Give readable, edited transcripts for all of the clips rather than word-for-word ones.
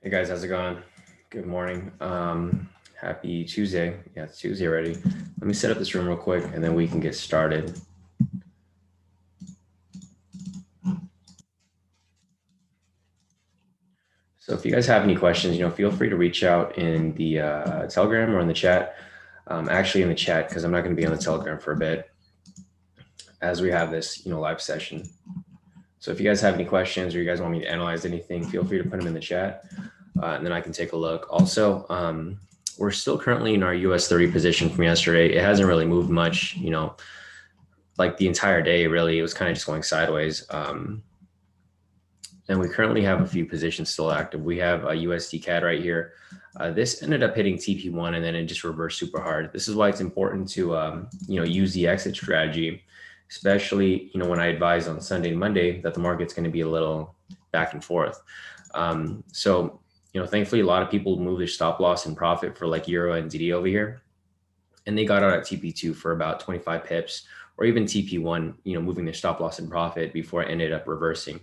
Hey guys, how's it going? Good morning. Happy Tuesday. Yeah, it's Tuesday already. Let me set up this room real quick and then we can get started. So if you guys have any questions, feel free to reach out in the Telegram or in the chat. Actually in the chat, because I'm not going to be on the Telegram for a bit as we have this, live session. So if you guys have any questions or you guys want me to analyze anything, feel free to put them in the chat and then I can take a look. Also, we're still currently in our US 30 position from yesterday. It hasn't really moved much, like the entire day, really. It was kind of just going sideways. And we currently have a few positions still active. We have a USD Cad right here. This ended up hitting TP1 and then it just reversed super hard. This is why it's important to, use the exit strategy, especially, when I advise on Sunday and Monday that the market's going to be a little back and forth. So, thankfully, a lot of people move their stop loss and profit for like Euro and ZD over here. And they got out at TP2 for about 25 pips or even TP1, moving their stop loss and profit before it ended up reversing.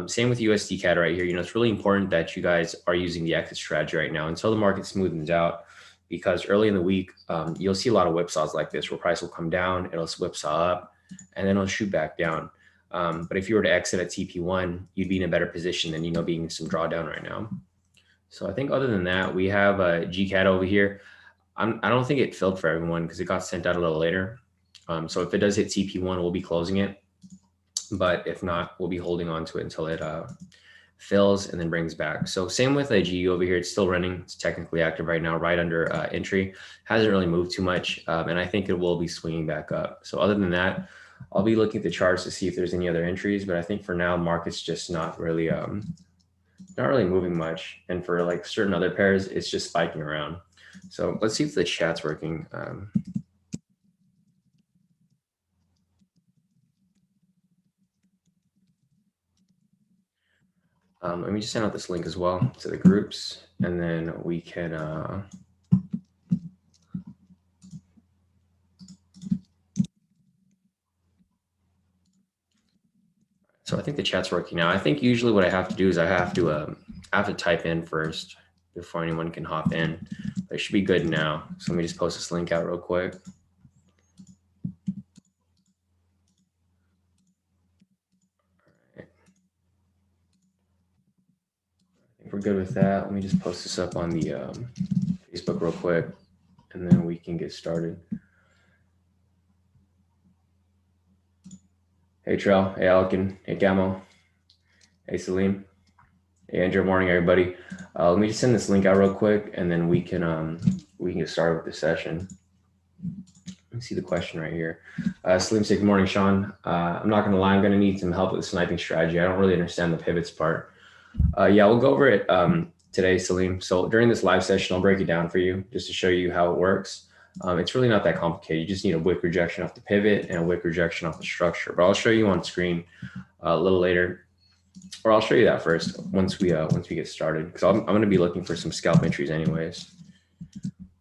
Same with USD Cad right here. It's really important that you guys are using the exit strategy right now until the market smoothens out, because early in the week, you'll see a lot of whipsaws like this where price will come down, it'll whipsaw up, and then it'll shoot back down. But if you were to exit at TP1, you'd be in a better position than, being some drawdown right now. So I think other than that, we have a GCAD over here. I don't think it filled for everyone because it got sent out a little later. So if it does hit TP1, we'll be closing it. But if not, we'll be holding on to it until it fills and then brings back. So same with a GU over here. It's still running. It's technically active right now, right under entry. Hasn't really moved too much. And I think it will be swinging back up. So other than that, I'll be looking at the charts to see if there's any other entries. But I think for now, market's just not really moving much. And for like certain other pairs, it's just spiking around. So let's see if the chat's working. Let me just send out this link as well to the groups, and then we can so I think the chat's working now. I think usually what I have to do is I have to type in first before anyone can hop in. But it should be good now. So let me just post this link out real quick. I think we're good with that. Let me just post this up on the Facebook real quick, and then we can get started. Hey Trell, hey Alkin, hey Gamo, hey Salim, hey Andrew. Morning, everybody. Let me just send this link out real quick, and then we can get started with the session. Let me see the question right here. Salim said, good morning, Shawn. I'm not going to lie, I'm going to need some help with the sniping strategy. I don't really understand the pivots part. Yeah, we'll go over it today, Salim. So during this live session, I'll break it down for you just to show you how it works. It's really not that complicated. You just need a wick rejection off the pivot and a wick rejection off the structure. But I'll show you on screen a little later, or I'll show you that first once we get started, because I'm going to be looking for some scalp entries anyways.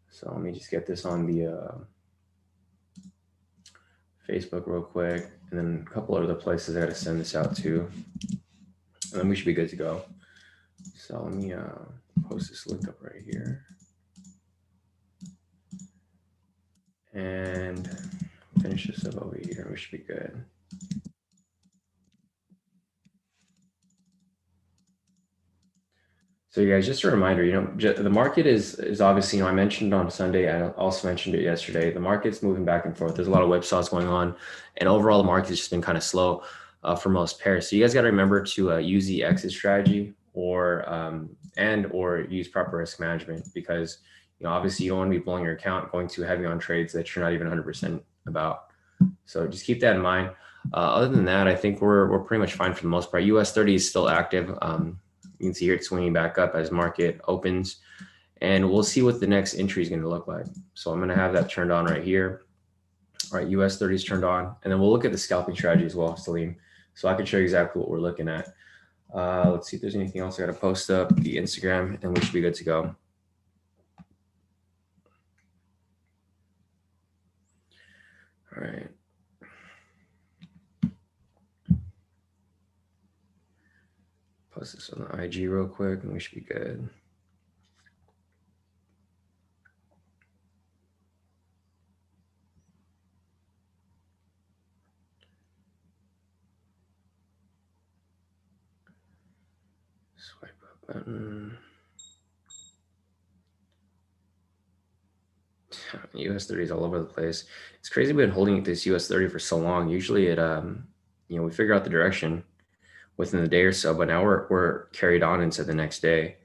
So let me just get this on the Facebook real quick, and then a couple other places I got to send this out to, and then we should be good to go. So let me post this link up right here, and finish this up over here. We should be good. So you guys, just a reminder, the market is obviously, I mentioned on Sunday, I also mentioned it yesterday, the market's moving back and forth. There's a lot of whipsaws going on, and overall the market's just been kind of slow for most pairs. So you guys got to remember to use the exit strategy or use proper risk management, because obviously you don't want to be blowing your account going too heavy on trades that you're not even 100% about. So just keep that in mind. Other than that, I think we're pretty much fine for the most part. US 30 is still active. You can see here it's swinging back up as market opens, and we'll see what the next entry is going to look like. So I'm going to have that turned on right here. All right, US 30 is turned on, and then we'll look at the scalping strategy as well, Salim, so I can show you exactly what we're looking at. Let's see if there's anything else I got to post up, the Instagram, and we should be good to go. All right. post this on the IG real quick and we should be good. Swipe up button. US 30 is all over the place. It's crazy we've been holding at this US 30 for so long. Usually it we figure out the direction within the day or so, but now we're carried on into the next day.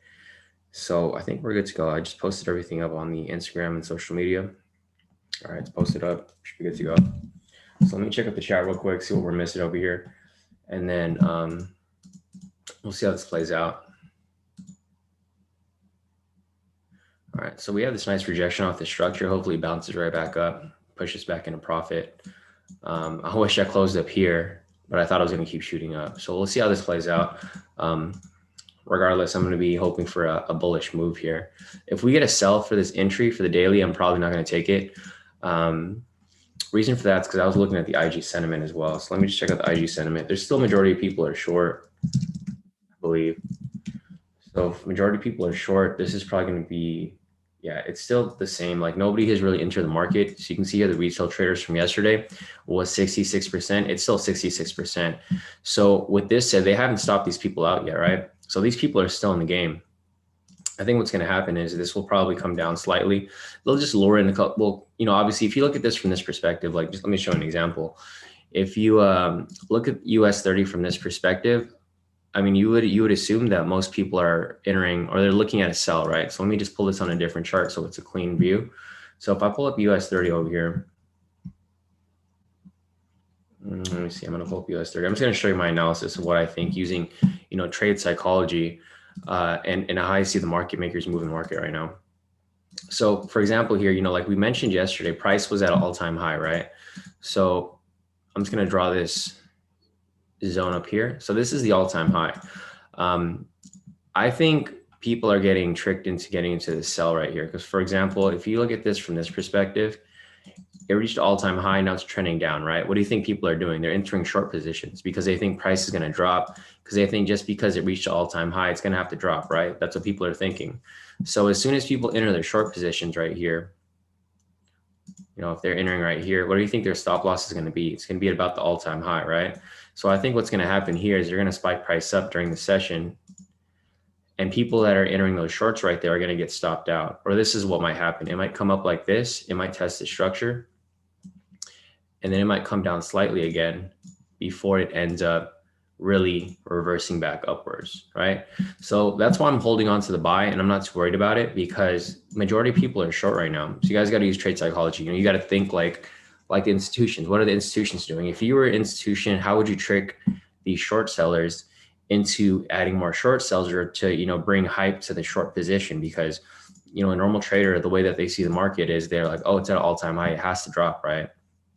So I think we're good to go. I just posted everything up on the Instagram and social media. All right, it's posted up. Should be good to go. So let me check out the chat real quick, see what we're missing over here. And then we'll see how this plays out. All right, so we have this nice rejection off the structure. Hopefully it bounces right back up, pushes back into profit. I wish I closed up here, but I thought I was going to keep shooting up. So we'll see how this plays out. Regardless, I'm going to be hoping for a bullish move here. If we get a sell for this entry for the daily, I'm probably not going to take it. Reason for that is because I was looking at the IG sentiment as well. So let me just check out the IG sentiment. There's still a majority of people are short, I believe. So if majority of people are short, this is probably going to be, yeah, it's still the same. Like nobody has really entered the market. So you can see here the retail traders from yesterday was 66%. It's still 66%. So with this said, they haven't stopped these people out yet, right? So these people are still in the game. I think what's going to happen is this will probably come down slightly. They'll just lower in the couple. Well, obviously, if you look at this from this perspective, like just let me show an example. If you look at US 30 from this perspective, I mean, you would assume that most people are entering or they're looking at a sell, right? So let me just pull this on a different chart so it's a clean view. So if I pull up US 30 over here, let me see, I'm going to pull up US 30. I'm just going to show you my analysis of what I think using, trade psychology and how I see the market makers move in the market right now. So for example here, like we mentioned yesterday, price was at an all-time high, right? So I'm just going to draw this zone up here. So this is the all-time high. I think people are getting tricked into getting into the sell right here. Because for example, if you look at this from this perspective, it reached all-time high. Now it's trending down, right? What do you think people are doing? They're entering short positions because they think price is going to drop, because they think just because it reached all-time high, it's going to have to drop, right? That's what people are thinking. So as soon as people enter their short positions right here, if they're entering right here, what do you think their stop loss is going to be? It's going to be at about the all-time high, right? So I think what's going to happen here is you're going to spike price up during the session, and people that are entering those shorts right there are going to get stopped out. Or this is what might happen. It might come up like this. It might test the structure, and then it might come down slightly again before it ends up really reversing back upwards, right? So that's why I'm holding on to the buy, and I'm not too worried about it because majority of people are short right now. So you guys got to use trade psychology. You got to think like the institutions. What are the institutions doing? If you were an institution, how would you trick these short sellers into adding more short sellers or to, bring hype to the short position? Because, a normal trader, the way that they see the market is they're like, oh, it's at an all-time high. It has to drop, right?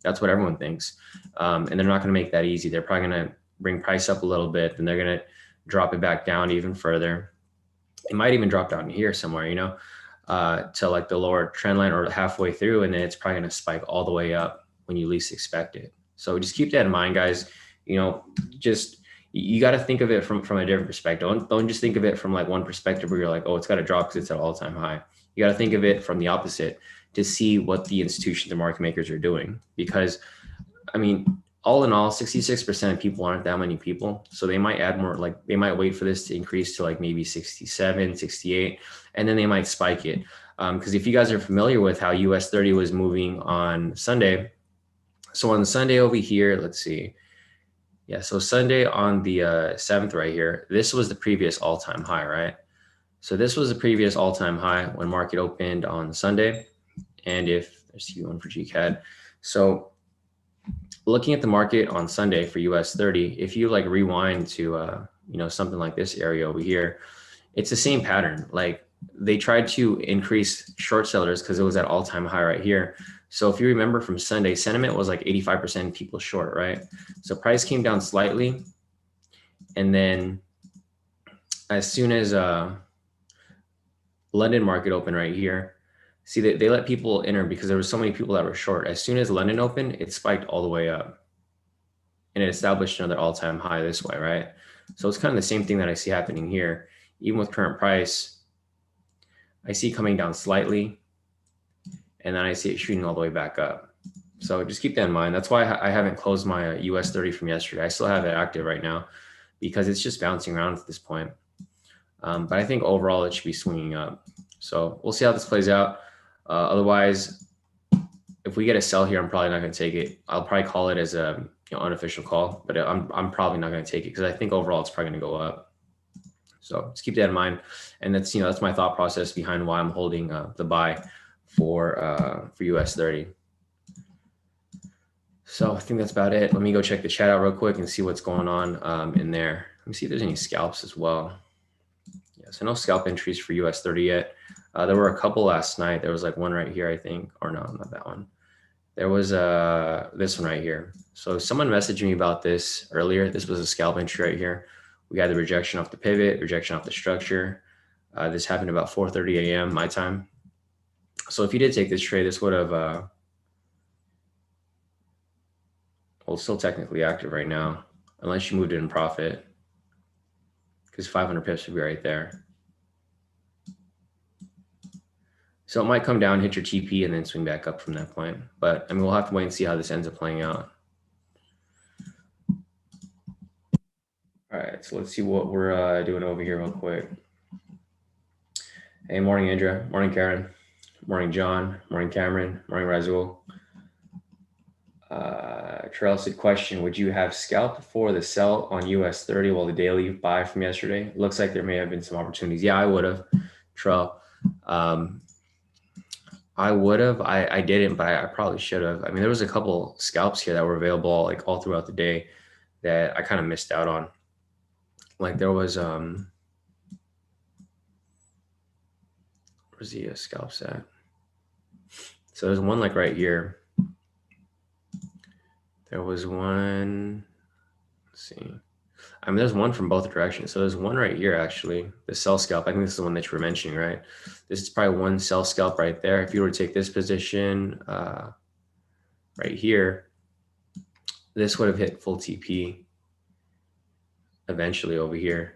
That's what everyone thinks. And they're not going to make that easy. They're probably going to bring price up a little bit, and they're going to drop it back down even further. It might even drop down here somewhere, to like the lower trend line or halfway through, and then it's probably going to spike all the way up when you least expect it. So just keep that in mind, guys. You got to think of it from a different perspective. Don't just think of it from like one perspective where you're like, oh, it's got to drop because it's at all-time high. You got to think of it from the opposite to see what the institutions and market makers are doing. Because, I mean, all in all, 66% of people aren't that many people. So they might add more, like they might wait for this to increase to like maybe 67, 68, and then they might spike it. Because if you guys are familiar with how US 30 was moving on Sunday, so on Sunday over here, let's see. Yeah, so Sunday on the 7th right here, this was the previous all-time high, right? So this was the previous all-time high when market opened on Sunday. And if there's one for GCAD. So looking at the market on Sunday for US 30, if you like rewind to, something like this area over here, it's the same pattern. Like they tried to increase short sellers because it was at all-time high right here. So if you remember from Sunday, sentiment was like 85% people short, right? So price came down slightly. And then as soon as London market opened right here, see that they let people enter because there were so many people that were short. As soon as London opened, it spiked all the way up and it established another all-time high this way, right? So it's kind of the same thing that I see happening here. Even with current price, I see it coming down slightly, and then I see it shooting all the way back up. So just keep that in mind. That's why I haven't closed my US 30 from yesterday. I still have it active right now because it's just bouncing around at this point. But I think overall it should be swinging up. So we'll see how this plays out. Otherwise, if we get a sell here, I'm probably not going to take it. I'll probably call it as a unofficial call, but I'm probably not going to take it because I think overall it's probably going to go up. So just keep that in mind. And that's that's my thought process behind why I'm holding the buy for US 30. So I think that's about it. Let me go check the chat out real quick and see what's going on in there. Let me see if there's any scalps as well. Yeah, so no scalp entries for US 30 yet. There were a couple last night. There was like one right here, I think, or no, not that one. There was this one right here. So someone messaged me about this earlier. This was a scalp entry right here. We had the rejection off the pivot, rejection off the structure. This happened about 4:30 a.m. my time. So if you did take this trade, this would have, well, it's still technically active right now, unless you moved it in profit, because 500 pips would be right there. So it might come down, hit your TP, and then swing back up from that point. But I mean, we'll have to wait and see how this ends up playing out. All right, so let's see what we're doing over here real quick. Hey, morning, Andrea. Morning, Karen. Morning, John. Morning, Cameron. Morning, Razul. Terrell said, question, would you have scalped for the sell on US 30 while the daily buy from yesterday? Looks like there may have been some opportunities. Yeah, I would have, Terrell. I would have. I didn't, but I probably should have. I mean, there was a couple scalps here that were available like all throughout the day that I kind of missed out on. Like there was where's the scalps at? So there's one like right here. There was one, let's see. I mean, there's one from both directions. So there's one right here, actually, the sell scalp. I think this is the one that you were mentioning, right? This is probably one sell scalp right there. If you were to take this position right here, this would have hit full TP eventually over here.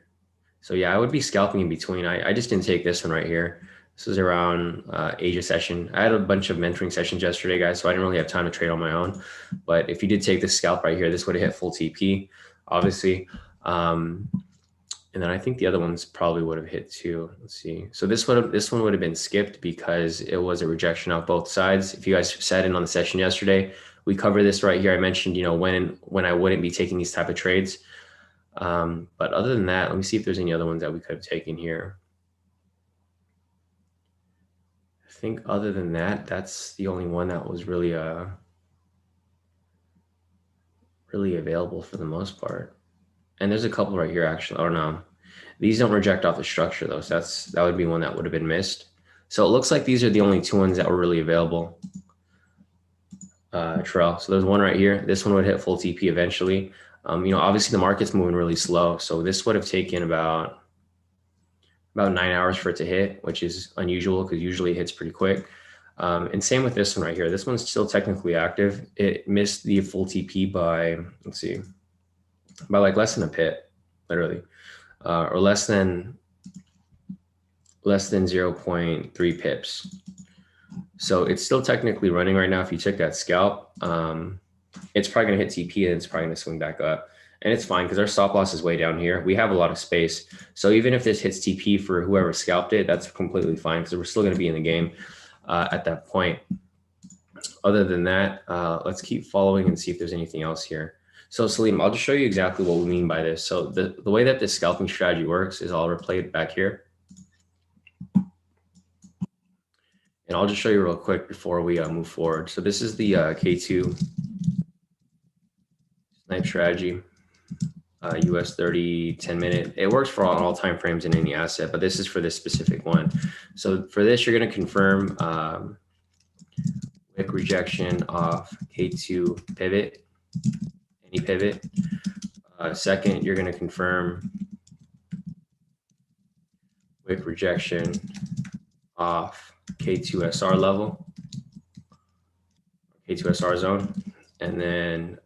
So yeah, I would be scalping in between. I just didn't take this one right here. This was around Asia session. I had a bunch of mentoring sessions yesterday, guys, so I didn't really have time to trade on my own. But if you did take this scalp right here, this would have hit full TP, obviously. And then I think the other ones probably would have hit too. Let's see. So this one would have been skipped because it was a rejection off both sides. If you guys sat in on the session yesterday, we covered this right here. I mentioned, when I wouldn't be taking these type of trades. But other than that, let me see if there's any other ones that we could have taken here. I think other than that, that's the only one that was really really available for the most part. And there's a couple right here actually. Oh no, these don't reject off the structure though. So that would be one that would have been missed. So it looks like these are the only two ones that were really available. Trail. So there's one right here. This one would hit full TP eventually. Obviously the market's moving really slow. So this would have taken about 9 hours for it to hit, which is unusual because usually it hits pretty quick. And same with this one right here. This one's still technically active. It missed the full TP by, let's see, by like less than a pip, literally, or less than 0.3 pips. So it's still technically running right now. If you took that scalp, it's probably going to hit TP and it's probably going to swing back up. And it's fine because our stop loss is way down here. We have a lot of space. So even if this hits TP for whoever scalped it, that's completely fine because we're still going to be in the game at that point. Other than that, let's keep following and see if there's anything else here. So Salim, I'll just show you exactly what we mean by this. So the way that this scalping strategy works is I'll replay it back here. And I'll just show you real quick before we move forward. So this is the K2 snipe strategy. US 30, 10-minute. It works for all time frames in any asset, but this is for this specific one. So for this, you're going to confirm wick rejection off K2 pivot, any pivot. Second, you're going to confirm wick rejection off K2 SR level, K2 SR zone. And then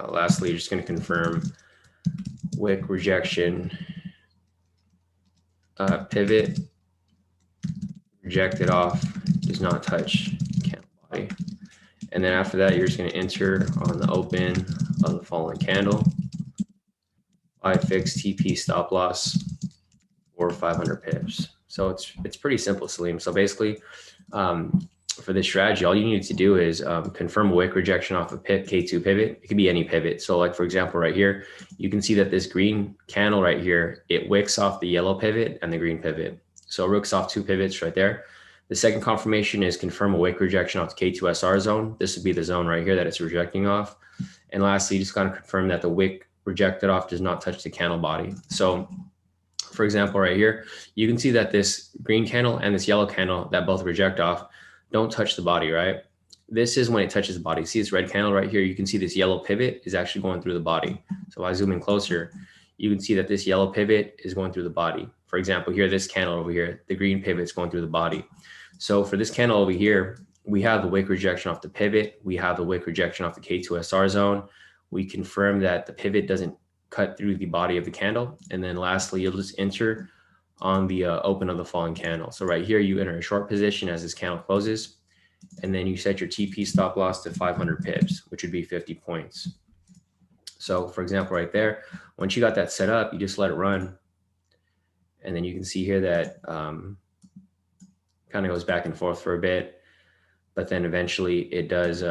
lastly, you're just going to confirm wick rejection, pivot, rejected off, does not touch candle body. And then after that, you're just going to enter on the open of the following candle, buy fixed TP stop loss for 500 pips. So it's pretty simple, Salim. So basically, for this strategy, all you need to do is confirm a wick rejection off a K2 pivot. It could be any pivot. So like, for example, right here, you can see that this green candle right here, it wicks off the yellow pivot and the green pivot. So it wicks off two pivots right there. The second confirmation is confirm a wick rejection off the K2SR zone. This would be the zone right here that it's rejecting off. And lastly, you just got to confirm that the wick rejected off does not touch the candle body. So for example, right here, you can see that this green candle and this yellow candle that both reject off don't touch the body, right? This is when it touches the body. See this red candle right here? You can see this yellow pivot is actually going through the body. So if I zoom in closer, you can see that this yellow pivot is going through the body. For example, here, this candle over here, the green pivot is going through the body. So for this candle over here, we have the wick rejection off the pivot. We have the wick rejection off the K2SR zone. We confirm that the pivot doesn't cut through the body of the candle. And then lastly, you'll just enter on the open of the falling candle. So right here, you enter a short position as this candle closes, and then you set your TP stop loss to 500 pips, which would be 50 points. So for example, right there, once you got that set up, you just let it run. And then you can see here that kind of goes back and forth for a bit, but then eventually it does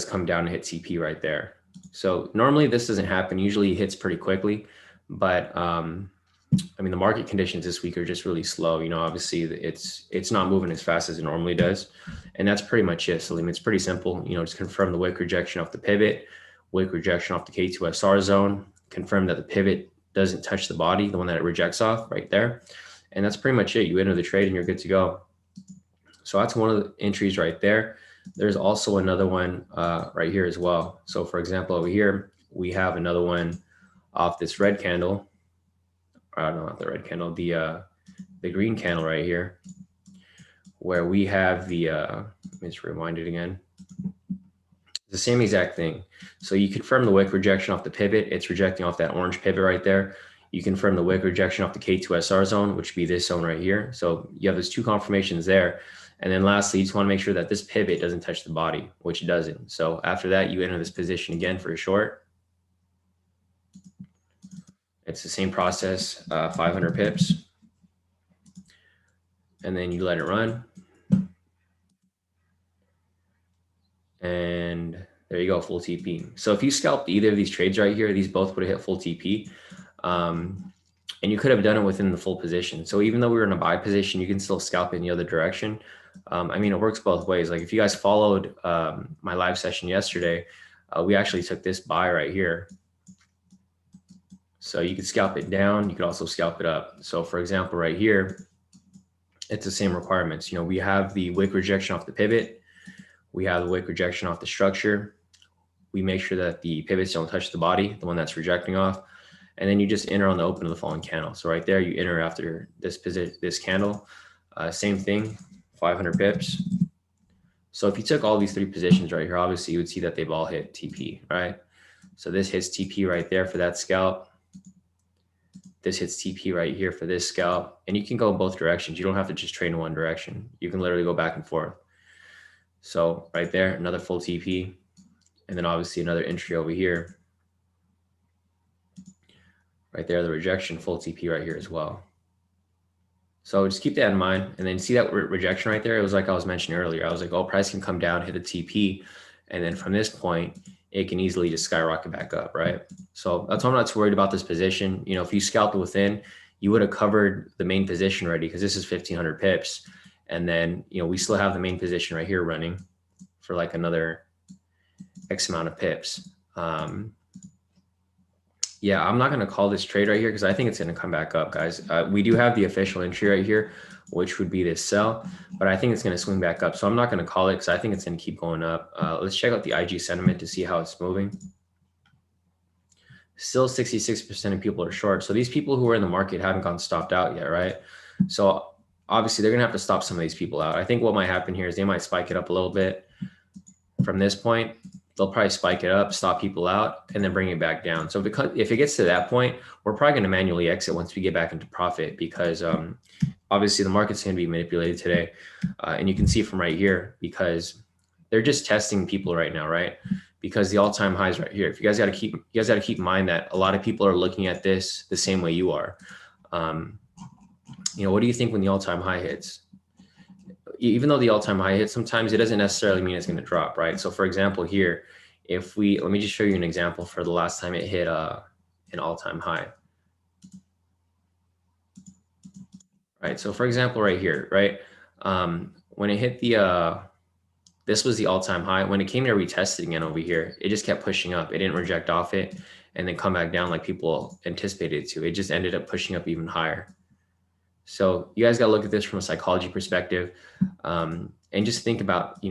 come down and hit TP right there. So normally this doesn't happen. Usually it hits pretty quickly, but I mean, the market conditions this week are just really slow. You know, obviously it's not moving as fast as it normally does. And that's pretty much it, Salim. It's pretty simple. You know, just confirm the wick rejection off the pivot, wick rejection off the K2SR zone, confirm that the pivot doesn't touch the body, the one that it rejects off right there. And that's pretty much it. You enter the trade and you're good to go. So that's one of the entries right there. There's also another one right here as well. So for example, over here, we have another one off this red candle. No, not the red candle, the green candle right here, where we have the, let me just rewind it again. The same exact thing. So you confirm the wick rejection off the pivot. It's rejecting off that orange pivot right there. You confirm the wick rejection off the K2SR zone, which would be this zone right here. So you have those two confirmations there. And then lastly, you just want to make sure that this pivot doesn't touch the body, which it doesn't. So after that, you enter this position again for a short. It's the same process, 500 pips. And then you let it run. And there you go, full TP. So if you scalped either of these trades right here, these both would have hit full TP. And you could have done it within the full position. So even though we were in a buy position, you can still scalp in the other direction. I mean, it works both ways. Like if you guys followed my live session yesterday, we actually took this buy right here. So you could scalp it down. You could also scalp it up. So for example, right here, it's the same requirements. You know, we have the wick rejection off the pivot. We have the wick rejection off the structure. We make sure that the pivots don't touch the body, the one that's rejecting off. And then you just enter on the open of the falling candle. So right there, you enter after this candle. Same thing, 500 pips. So if you took all these three positions right here, obviously you would see that they've all hit TP, right? So this hits TP right there for that scalp. This hits TP right here for this scalp. And you can go in both directions. You don't have to just trade in one direction. You can literally go back and forth. So right there, another full TP. And then obviously another entry over here. Right there, the rejection, full TP right here as well. So just keep that in mind. And then see that rejection right there? It was like I was mentioning earlier. I was like, oh, price can come down, hit a TP. And then from this point, it can easily just skyrocket back up, right? So that's why I'm not too worried about this position. You know, if you scalped within, you would have covered the main position already because this is 1,500 pips. And then, you know, we still have the main position right here running for like another X amount of pips. Yeah, I'm not going to call this trade right here because I think it's going to come back up, guys. We do have the official entry right here, which would be this sell, but I think it's going to swing back up. So I'm not going to call it because I think it's going to keep going up. Let's check out the IG sentiment to see how it's moving. Still 66% of people are short. So these people who are in the market haven't gotten stopped out yet, right? So obviously they're going to have to stop some of these people out. I think what might happen here is they might spike it up a little bit from this point, they'll probably spike it up, stop people out, and then bring it back down. So if it gets to that point, we're probably going to manually exit once we get back into profit, because obviously the market's going to be manipulated today. And you can see from right here, because they're just testing people right now, right? Because the all-time highs right here. If you guys got to keep in mind that a lot of people are looking at this the same way you are. What do you think when the all-time high hits? Even though the all-time high hits, sometimes it doesn't necessarily mean it's going to drop, right? So for example, here, let me just show you an example for the last time it hit an all-time high. Right. So for example, right here, right, when it hit this was the all-time high. When it came to retest it again over here, it just kept pushing up. It didn't reject off it and then come back down like people anticipated it to. It just ended up pushing up even higher. So you guys got to look at this from a psychology perspective, and just think about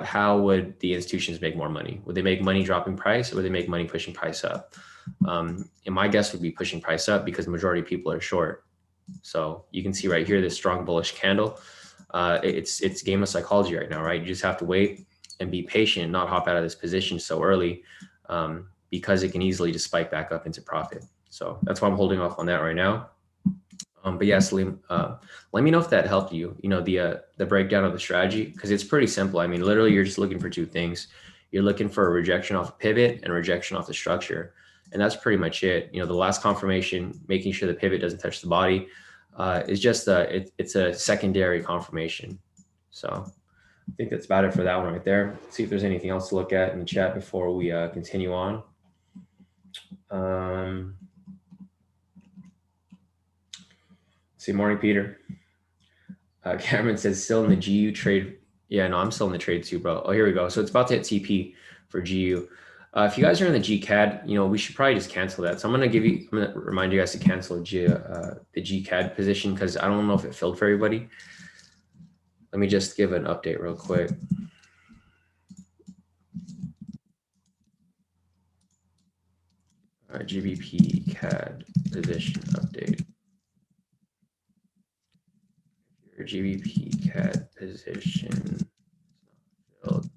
how would the institutions make more money? Would they make money dropping price, or would they make money pushing price up? And my guess would be pushing price up, because the majority of people are short. So you can see right here, this strong bullish candle. It's a game of psychology right now, right? You just have to wait and be patient, not hop out of this position so early, because it can easily just spike back up into profit. So that's why I'm holding off on that right now. But yeah, Salim, let me know if that helped you, the breakdown of the strategy, because it's pretty simple. I mean, literally, you're just looking for two things. You're looking for a rejection off a pivot and a rejection off the structure. And that's pretty much it. The last confirmation, making sure the pivot doesn't touch the body, is just it's a secondary confirmation. So I think that's about it for that one right there. Let's see if there's anything else to look at in the chat before we continue on. See, morning, Peter. Cameron says still in the GU trade. Yeah, no, I'm still in the trade too, bro. Oh, here we go. So it's about to hit TP for GU. If you guys are in the GCAD, we should probably just cancel that. So I'm going to remind you guys to cancel the GCAD position, because I don't know if it filled for everybody. Let me just give an update real quick. Gbp Cad position update. Your Gbp Cad position filled,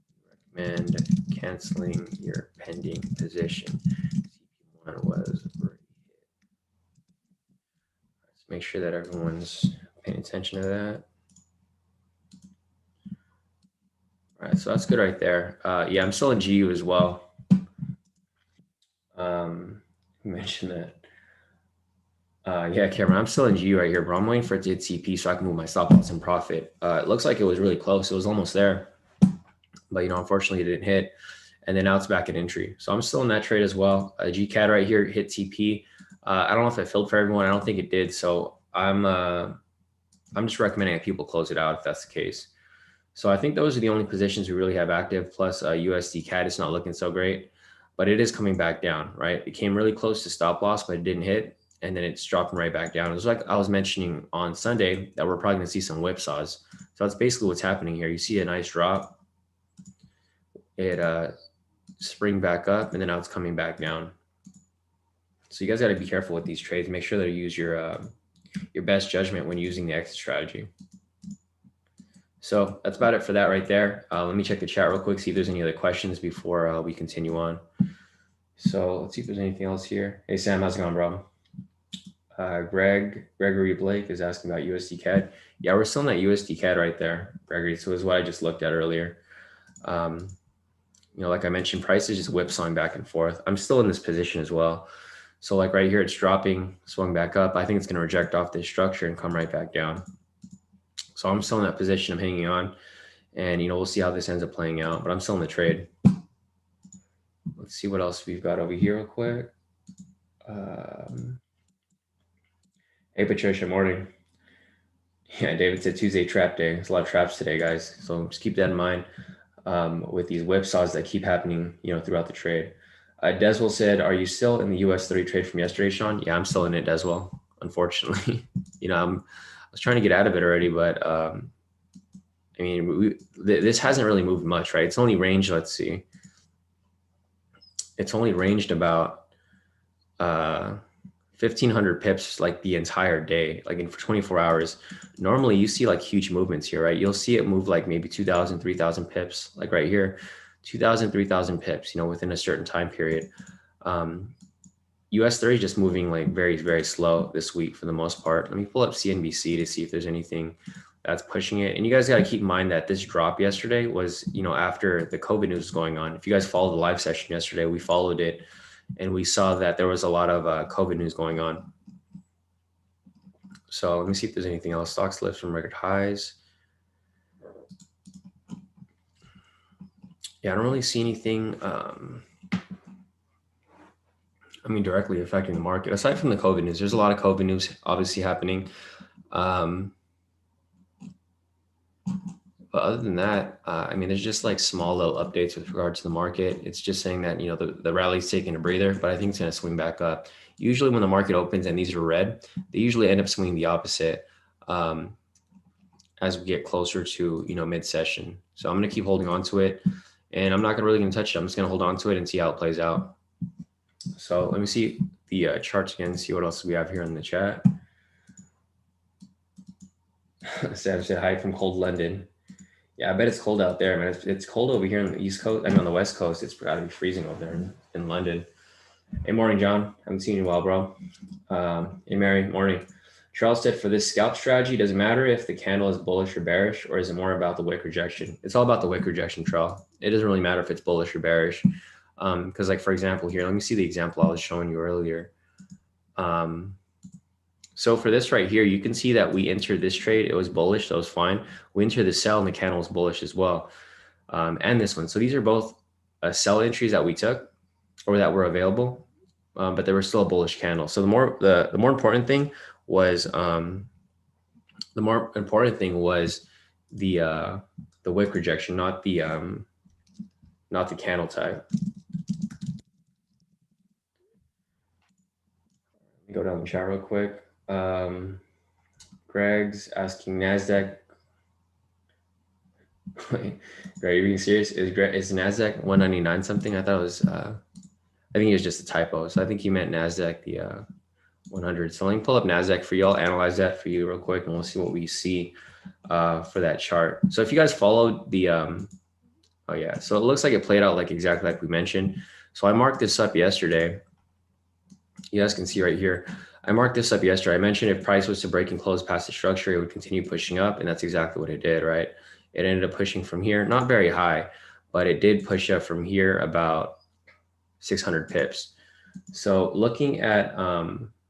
recommend canceling your pending position. CP1 was already hit. Let's make sure that everyone's paying attention to that. All right, so that's good right there. Yeah, I'm still in GU as well. You mentioned that. Yeah, Cameron, I'm still in GU right here, bro. I'm waiting for it to hit TP so I can move my stop loss and profit. It looks like it was really close. It was almost there, but unfortunately it didn't hit. And then now it's back at entry. So I'm still in that trade as well. GCAD right here hit TP. I don't know if it filled for everyone. I don't think it did. So I'm just recommending that people close it out if that's the case. So I think those are the only positions we really have active. Plus USD Cad is not looking so great, but it is coming back down, right? It came really close to stop loss, but it didn't hit. And then it's dropping right back down. It was like I was mentioning on Sunday that we're probably going to see some whipsaws. So that's basically what's happening here. You see a nice drop. It spring back up, and then now it's coming back down. So you guys got to be careful with these trades. Make sure that you use your best judgment when using the exit strategy. So that's about it for that right there. Let me check the chat real quick, see if there's any other questions before we continue on. So let's see if there's anything else here. Hey, Sam, how's it going, bro? Gregory Blake is asking about USD Cad. Yeah, we're still in that USD Cad right there, Gregory. So is what I just looked at earlier. Like I mentioned, price is just whipsawing back and forth. I'm still in this position as well. So like right here, it's dropping, swung back up. I think it's going to reject off this structure and come right back down. So I'm still in that position. I'm hanging on, and we'll see how this ends up playing out. But I'm still in the trade. Let's see what else we've got over here real quick. Hey, Patricia, morning. Yeah, David said Tuesday trap day. There's a lot of traps today, guys. So just keep that in mind with these whipsaws that keep happening, throughout the trade. Deswell said, "Are you still in the US 30 trade from yesterday, Shawn?" Yeah, I'm still in it, Deswell. Unfortunately, I was trying to get out of it already, but I mean, this hasn't really moved much, right? It's only ranged. Let's see. It's only ranged about 1,500 pips like the entire day, like for 24 hours. Normally you see like huge movements here, right? You'll see it move like maybe 2,000, 3,000 pips, like right here. 2,000, 3,000 pips, you know, within a certain time period. US 30 is just moving like very, very slow this week for the most part. Let me pull up CNBC to see if there's anything that's pushing it. And you guys got to keep in mind that this drop yesterday was, you know, after the COVID news was going on. If you guys followed the live session yesterday, we followed it and we saw that there was a lot of COVID news going on. So let me see if there's anything else. Stocks lift from record highs. Yeah, I don't really see anything, directly affecting the market. Aside from the COVID news, there's a lot of COVID news obviously happening. But other than that, there's just like small little updates with regard to the market. It's just saying that, you know, the rally's taking a breather, but I think it's going to swing back up. Usually when the market opens and these are red, they usually end up swinging the opposite as we get closer to, you know, mid-session. So I'm going to keep holding on to it and I'm not really going to touch it. I'm just going to hold on to it and see how it plays out. So let me see the charts again, see what else we have here in the chat. Sam said hi from cold London. Yeah, I bet it's cold out there, man. It's cold over here on the East Coast. I mean, on the West Coast, it's got to be freezing over there in London. Hey, morning, John. Haven't seen you in a while, bro. Hey, Mary, morning. Charles said, for this scalp strategy, does it matter if the candle is bullish or bearish, or is it more about the wick rejection? It's all about the wick rejection, Charles. It doesn't really matter if it's bullish or bearish. Because like, for example, here, let me see the example I was showing you earlier. So for this right here, you can see that we entered this trade. It was bullish, so it was fine. We entered the sell and the candle was bullish as well. And this one. So these are both sell entries that we took or that were available, but they were still a bullish candle. So the more important thing was the wick rejection, not the candle type. Let me go down the chart real quick. Greg's asking NASDAQ. Greg, are you being serious? Is NASDAQ 199 something? I thought it was, I think it was just a typo. So I think he meant NASDAQ, the 100. So let me pull up NASDAQ for you. I'll analyze that for you real quick and we'll see what we see for that chart. So if you guys followed the, oh yeah, so it looks like it played out like exactly like we mentioned. So I marked this up yesterday. You guys can see right here. I marked this up yesterday. I mentioned if price was to break and close past the structure, it would continue pushing up. And that's exactly what it did, right? It ended up pushing from here, not very high, but it did push up from here about 600 pips. So looking at the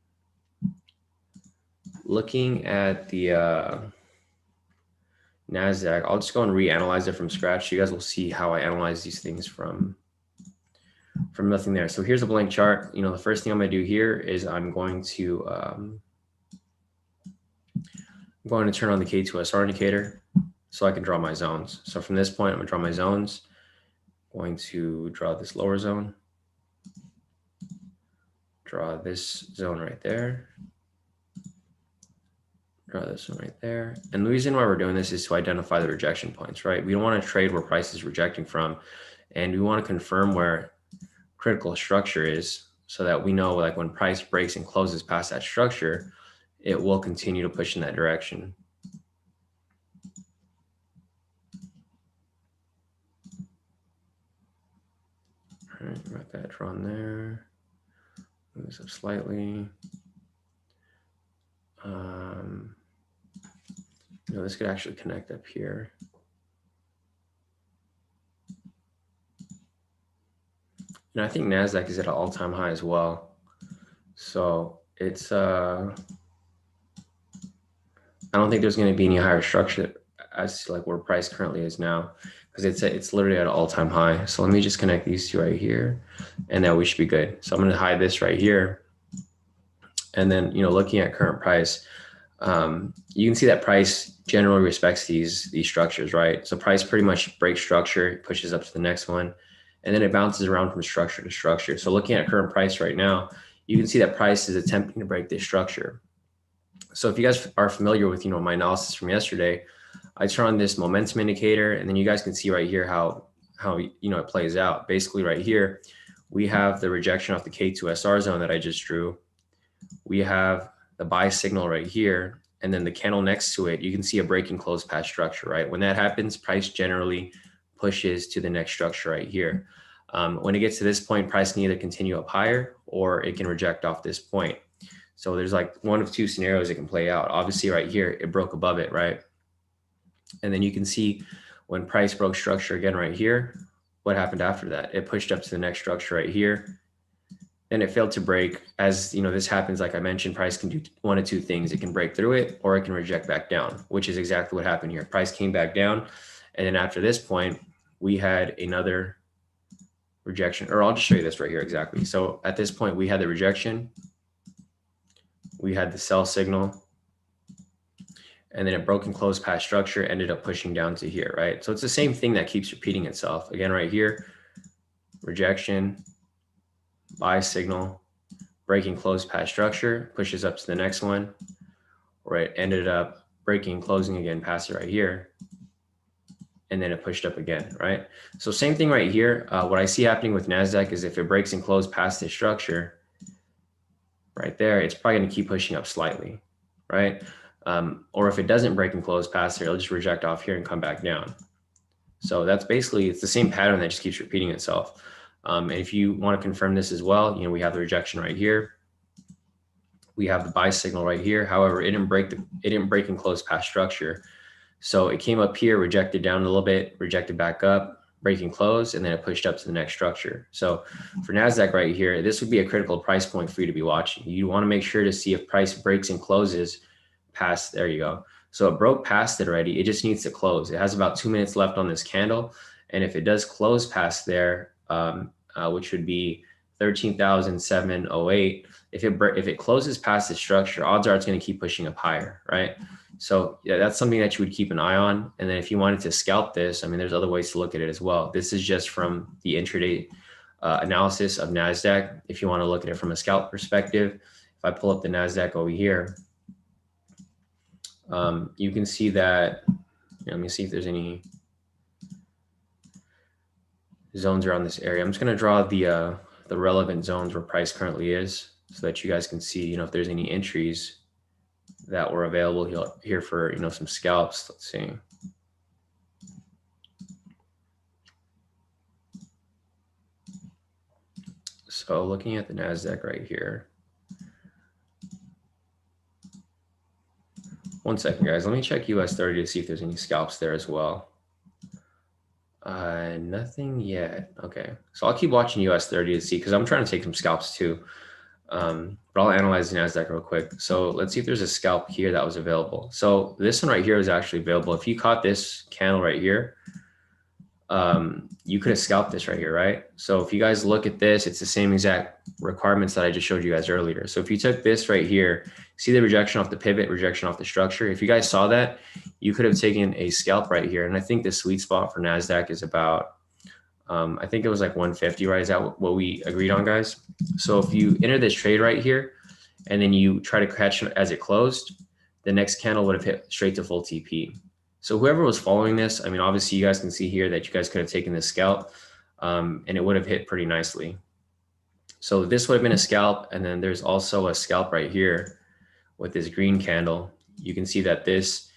NASDAQ, I'll just go and reanalyze it from scratch. You guys will see how I analyze these things from nothing there. So here's a blank chart. You know, the first thing I'm going to do here is I'm going to turn on the K²SR indicator so I can draw my zones. So from this point, I'm going to draw my zones. I'm going to draw this lower zone. Draw this zone right there. Draw this one right there. And the reason why we're doing this is to identify the rejection points, right? We don't want to trade where price is rejecting from. And we want to confirm where critical structure is so that we know, like, when price breaks and closes past that structure, it will continue to push in that direction. All right, got that drawn there. Move this up slightly. This could actually connect up here. And I think NASDAQ is at an all-time high as well. So it's, I don't think there's going to be any higher structure as to like where price currently is now, because it's literally at an all-time high. So let me just connect these two right here, and then we should be good. So I'm going to hide this right here. And then, looking at current price, you can see that price generally respects these structures, right? So price pretty much breaks structure, pushes up to the next one, and then it bounces around from structure to structure. So looking at current price right now, you can see that price is attempting to break this structure. So if you guys are familiar with, my analysis from yesterday, I turn on this momentum indicator, and then you guys can see right here how it plays out. Basically right here, we have the rejection off the K²SR zone that I just drew. We have the buy signal right here, and then the candle next to it, you can see a break and close past structure, right? When that happens, price generally pushes to the next structure right here. When it gets to this point, price can either continue up higher or it can reject off this point. So there's like one of two scenarios it can play out. Obviously right here, it broke above it, right? And then you can see when price broke structure again right here, what happened after that? It pushed up to the next structure right here. Then it failed to break. As you know, this happens, like I mentioned, price can do one of two things. It can break through it or it can reject back down, which is exactly what happened here. Price came back down. And then after this point, we had another rejection, or I'll just show you this right here exactly. So at this point, we had the rejection, we had the sell signal, and then it broke and closed past structure, ended up pushing down to here, right? So it's the same thing that keeps repeating itself. Again, right here, rejection, buy signal, breaking closed past structure, pushes up to the next one, right? Ended up breaking, closing again past it right here, and then it pushed up again, right? So same thing right here. What I see happening with NASDAQ is if it breaks and closes past this structure right there, it's probably gonna keep pushing up slightly, right? Or if it doesn't break and close past here, it'll just reject off here and come back down. So that's basically, it's the same pattern that just keeps repeating itself. And if you want to confirm this as well, you know, we have the rejection right here. We have the buy signal right here. However, it didn't break and close past structure. So it came up here, rejected down a little bit, rejected back up, breaking close, and then it pushed up to the next structure. So for NASDAQ right here, this would be a critical price point for you to be watching. You want to make sure to see if price breaks and closes past, there you go. So it broke past it already. It just needs to close. It has about 2 minutes left on this candle. And if it does close past there, which would be 13,708, if it closes past the structure, odds are it's going to keep pushing up higher, right? So yeah, that's something that you would keep an eye on. And then if you wanted to scalp this, I mean, there's other ways to look at it as well. This is just from the intraday analysis of NASDAQ. If you want to look at it from a scalp perspective, if I pull up the NASDAQ over here, you can see that, let me see if there's any zones around this area. I'm just going to draw the relevant zones where price currently is so that you guys can see, you know, if there's any entries that were available here for, you know, some scalps. Let's see. So looking at the NASDAQ right here. One second, guys. Let me check US 30 to see if there's any scalps there as well. Nothing yet. Okay. So I'll keep watching US 30 to see, because I'm trying to take some scalps too. But I'll analyze the NASDAQ real quick. So let's see if there's a scalp here that was available. So this one right here was actually available. If you caught this candle right here, you could have scalped this right here, right? So if you guys look at this, it's the same exact requirements that I just showed you guys earlier. So if you took this right here, see the rejection off the pivot, rejection off the structure. If you guys saw that, you could have taken a scalp right here. And I think the sweet spot for NASDAQ is about, I think it was like 150, right? Is that what we agreed on, guys? So if you enter this trade right here, and then you try to catch it as it closed, the next candle would have hit straight to full TP. So whoever was following this, I mean, obviously you guys can see here that you guys could have taken this scalp, and it would have hit pretty nicely. So this would have been a scalp. And then there's also a scalp right here with this green candle. You can see that this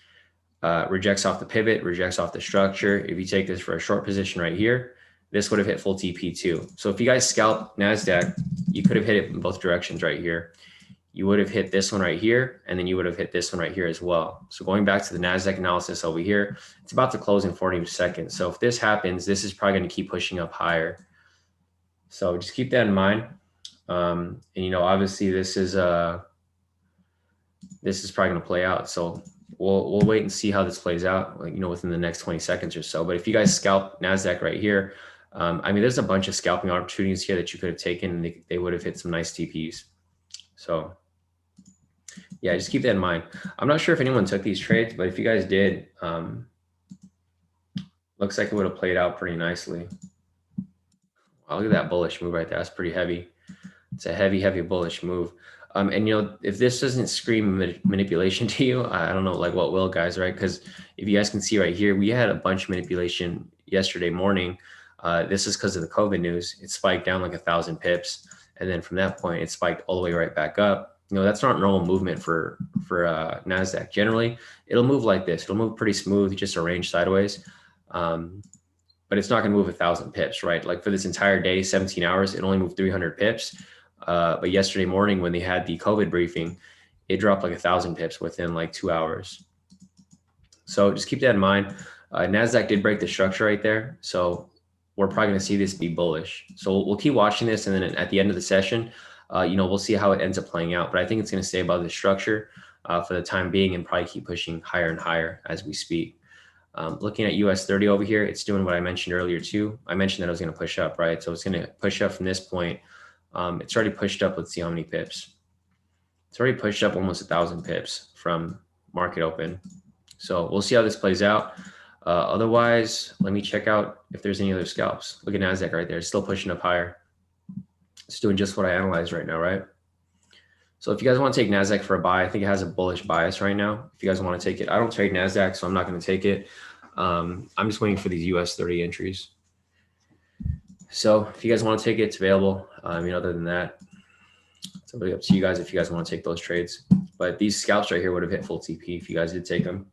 rejects off the pivot, rejects off the structure. If you take this for a short position right here, this would have hit full TP too. So if you guys scalp NASDAQ, you could have hit it in both directions right here. You would have hit this one right here, and then you would have hit this one right here as well. So going back to the NASDAQ analysis over here, it's about to close in 40 seconds. So if this happens, this is probably going to keep pushing up higher. So just keep that in mind. And you know, obviously this is probably going to play out. So we'll wait and see how this plays out, like, you know, within the next 20 seconds or so. But if you guys scalp NASDAQ right here, I mean, there's a bunch of scalping opportunities here that you could have taken, and they would have hit some nice TPs. So yeah, just keep that in mind. I'm not sure if anyone took these trades, but if you guys did, looks like it would have played out pretty nicely. Wow, look at that bullish move right there. That's pretty heavy. It's a heavy, heavy bullish move. And you know, if this doesn't scream manipulation to you, I don't know like what will, guys, right? Because if you guys can see right here, we had a bunch of manipulation yesterday morning. This is because of the COVID news. It spiked down like 1,000 pips. And then from that point, it spiked all the way right back up. You know, that's not normal movement for NASDAQ. Generally, it'll move like this. It'll move pretty smooth, just a range sideways. But but it's not going to move 1,000 pips, right? Like for this entire day, 17 hours, it only moved 300 pips. But yesterday morning when they had the COVID briefing, it dropped like 1,000 pips within like 2 hours. So just keep that in mind. NASDAQ did break the structure right there. So we're probably going to see this be bullish. So we'll keep watching this. And then at the end of the session, we'll see how it ends up playing out. But I think it's going to stay above the structure for the time being and probably keep pushing higher and higher as we speak. Looking at US 30 over here, it's doing what I mentioned earlier too. I mentioned that it was going to push up, right? So it's going to push up from this point. It's already pushed up. Let's see how many pips. It's already pushed up almost 1,000 pips from market open. So we'll see how this plays out. Otherwise, let me check out if there's any other scalps. Look at NASDAQ right there. It's still pushing up higher. It's doing just what I analyzed right now, right? So if you guys want to take NASDAQ for a buy, I think it has a bullish bias right now. If you guys want to take it, I don't trade NASDAQ, so I'm not going to take it. I'm just waiting for these US 30 entries. So if you guys want to take it, it's available. Other than that, it's really up to you guys if you guys want to take those trades. But these scalps right here would have hit full TP if you guys did take them.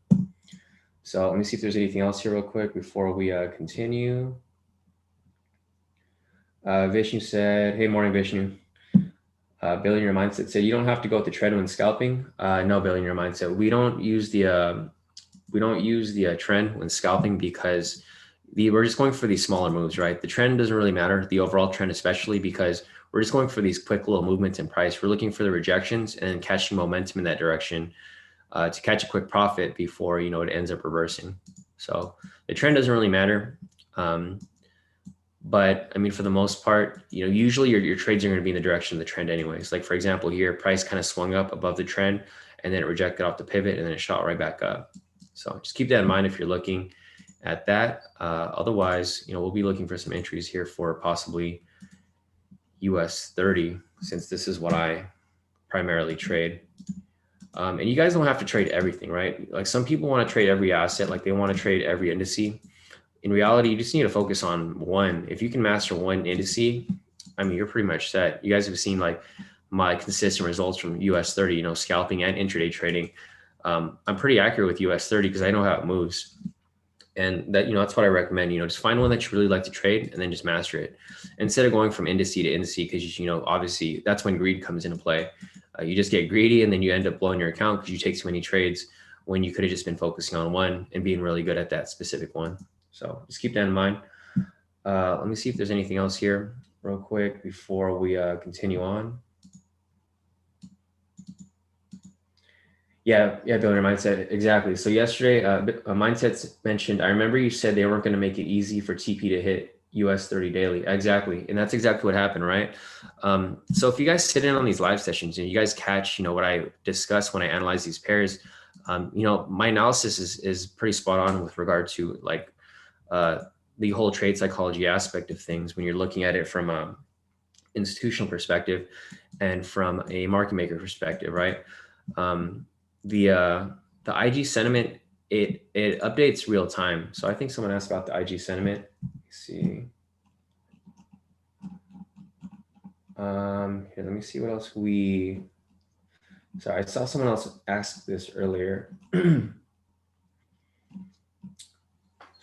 So let me see if there's anything else here real quick before we continue. Vishnu said, hey, morning, Vishnu. Billionaire Mindset said, you don't have to go with the trend when scalping. No, Billionaire Mindset. We don't use the trend when scalping because we're just going for these smaller moves, right? The trend doesn't really matter, the overall trend especially, because we're just going for these quick little movements in price. We're looking for the rejections and catching momentum in that direction to catch a quick profit before, it ends up reversing. So the trend doesn't really matter. But I mean, for the most part, usually your trades are going to be in the direction of the trend anyways. Like for example, here, price kind of swung up above the trend and then it rejected off the pivot and then it shot right back up. So just keep that in mind if you're looking at that. Otherwise, we'll be looking for some entries here for possibly US 30, since this is what I primarily trade. And you guys don't have to trade everything, right? Like some people want to trade every asset, like they want to trade every indice. In reality, you just need to focus on one. If you can master one indice, I mean, you're pretty much set. You guys have seen like my consistent results from US 30, scalping and intraday trading. I'm pretty accurate with US 30 because I know how it moves. And that, that's what I recommend, just find one that you really like to trade and then just master it instead of going from indice to indice, because, obviously that's when greed comes into play. You just get greedy and then you end up blowing your account because you take so many trades when you could have just been focusing on one and being really good at that specific one. So just keep that in mind. Let me see if there's anything else here real quick before we continue on. Yeah, Billionaire Mindset, exactly. So yesterday, Mindsets mentioned, I remember you said they weren't going to make it easy for TP to hit US 30 daily. Exactly. And that's exactly what happened, right? So if you guys sit in on these live sessions and you guys catch, what I discuss when I analyze these pairs, my analysis is pretty spot on with regard to like the whole trade psychology aspect of things when you're looking at it from a institutional perspective and from a market maker perspective, right? The IG sentiment, it updates real time. So I think someone asked about the IG sentiment. Let's see. Here, let me see what else sorry, I saw someone else ask this earlier. So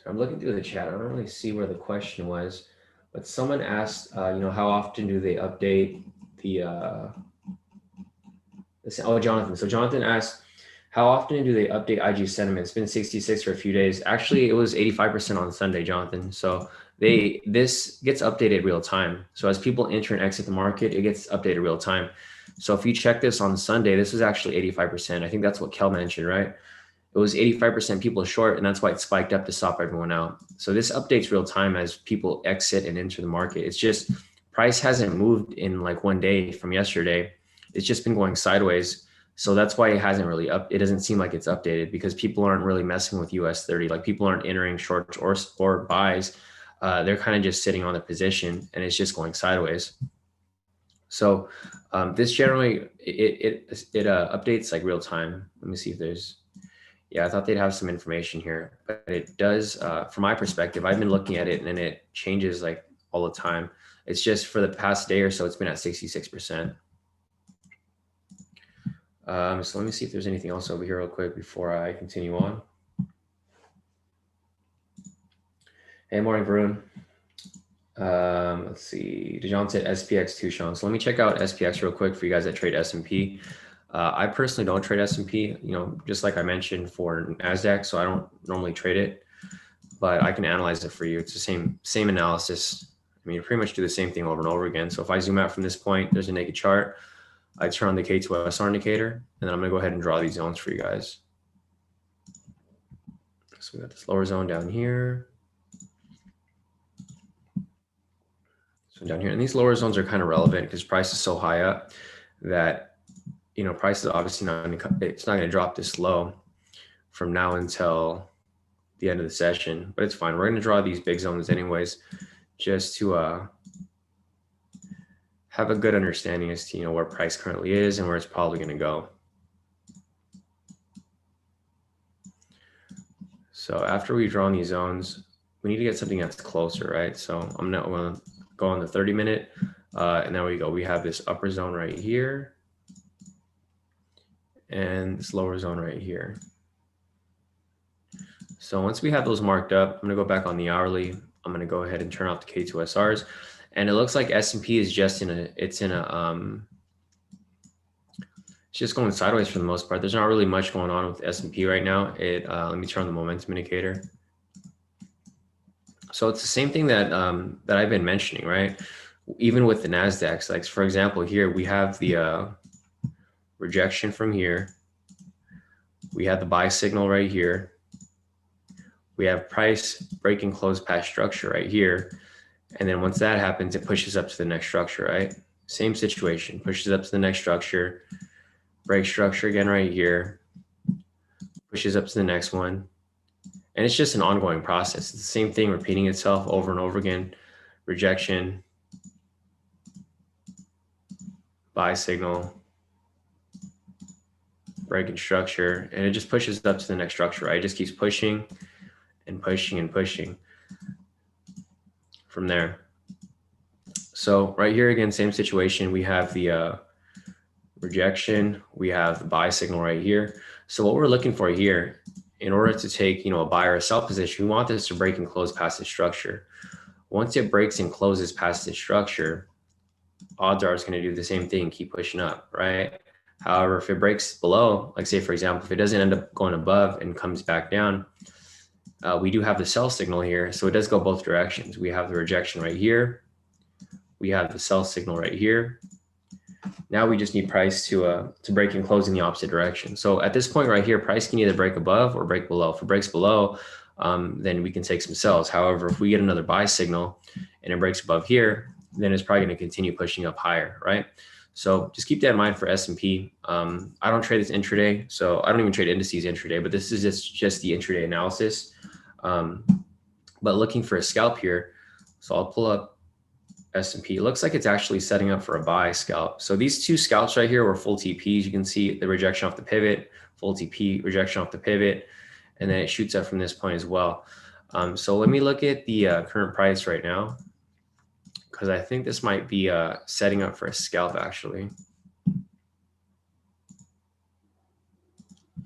I'm looking through the chat. I don't really see where the question was, but someone asked, how often do they update the, Jonathan. So Jonathan asked, how often do they update IG sentiment? It's been 66 for a few days. Actually, it was 85% on Sunday, Jonathan. So this gets updated real time. So as people enter and exit the market, it gets updated real time. So if you check this on Sunday, this was actually 85%. I think that's what Kel mentioned, right? It was 85% people short, and that's why it spiked up to stop everyone out. So this updates real time as people exit and enter the market. It's just price hasn't moved in like one day from yesterday. It's just been going sideways. So that's why it hasn't really it doesn't seem like it's updated because people aren't really messing with US 30. Like people aren't entering shorts or buys. They're kind of just sitting on the position and it's just going sideways. So this generally, it updates like real time. Let me see if there's, I thought they'd have some information here, but it does, from my perspective, I've been looking at it and it changes like all the time. It's just for the past day or so, it's been at 66%. So let me see if there's anything else over here real quick before I continue on. Hey, morning, Varun. Let's see. Dijon said SPX2, Shawn. So let me check out SPX real quick for you guys that trade S&P. I personally don't trade S&P, just like I mentioned for NASDAQ, so I don't normally trade it, but I can analyze it for you. It's the same analysis. I mean, you pretty much do the same thing over and over again. So if I zoom out from this point, there's a naked chart. I turn on the K²SR indicator, and then I'm gonna go ahead and draw these zones for you guys. So we got this lower zone down here. So down here, and these lower zones are kind of relevant because price is so high up that, price is obviously it's not going to drop this low from now until the end of the session, but it's fine. We're going to draw these big zones anyways, just to have a good understanding as to, where price currently is and where it's probably going to go. So after we've drawn these zones, we need to get something that's closer, right? So I'm not going to go on the 30-minute, and there we go. We have this upper zone right here and this lower zone right here. So once we have those marked up, I'm going to go back on the hourly. I'm going to go ahead and turn off the K2SRs, and it looks like S&P is just it's just going sideways for the most part. There's not really much going on with S&P right now. Let me turn on the momentum indicator. So it's the same thing that that I've been mentioning, right? Even with the NASDAQs, like for example, here we have the rejection from here. We have the buy signal right here. We have price breaking close past structure right here. And then once that happens, it pushes up to the next structure, right? Same situation, pushes up to the next structure, breaks structure again right here, pushes up to the next one. And it's just an ongoing process. It's the same thing repeating itself over and over again. Rejection, buy signal, breaking structure, and it just pushes up to the next structure, right? It just keeps pushing and pushing and pushing from there. So right here again, same situation. We have the rejection, we have the buy signal right here. So what we're looking for here, in order to take, a buy or a sell position, we want this to break and close past the structure. Once it breaks and closes past the structure, odds are it's going to do the same thing, keep pushing up, right? However, if it breaks below, like say, for example, if it doesn't end up going above and comes back down, we do have the sell signal here. So it does go both directions. We have the rejection right here. We have the sell signal right here. Now we just need price to break and close in the opposite direction. So at this point right here, price can either break above or break below. If it breaks below, then we can take some sells. However, if we get another buy signal and it breaks above here, then it's probably going to continue pushing up higher, right? So just keep that in mind for S&P. I don't trade this intraday, so I don't even trade indices intraday, but this is just the intraday analysis. But looking for a scalp here, so I'll pull up S&P. It looks like it's actually setting up for a buy scalp. So these two scalps right here were full TPs. You can see the rejection off the pivot, full TP, rejection off the pivot, and then it shoots up from this point as well. So let me look at the current price right now, because I think this might be setting up for a scalp actually.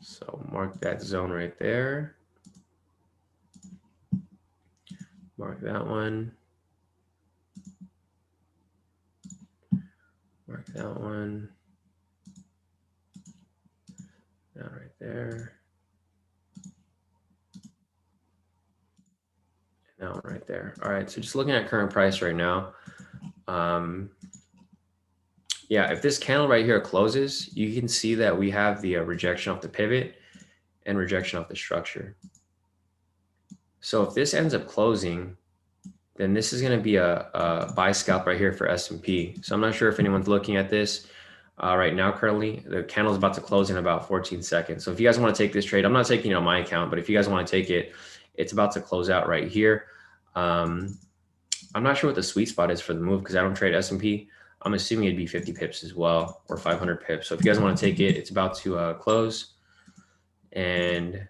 So mark that zone right there. Mark that one. Mark that one. That right there. And that one right there. All right, so just looking at current price right now. Yeah, if this candle right here closes, you can see that we have the rejection off the pivot and rejection off the structure. So if this ends up closing, then this is going to be a buy scalp right here for S&P. So I'm not sure if anyone's looking at this right now. Currently, the candle is about to close in about 14 seconds. So if you guys want to take this trade, I'm not taking it on my account, but if you guys want to take it, it's about to close out right here. I'm not sure what the sweet spot is for the move because I don't trade S&P. I'm assuming it'd be 50 pips as well, or 500 pips. So if you guys want to take it, it's about to close. And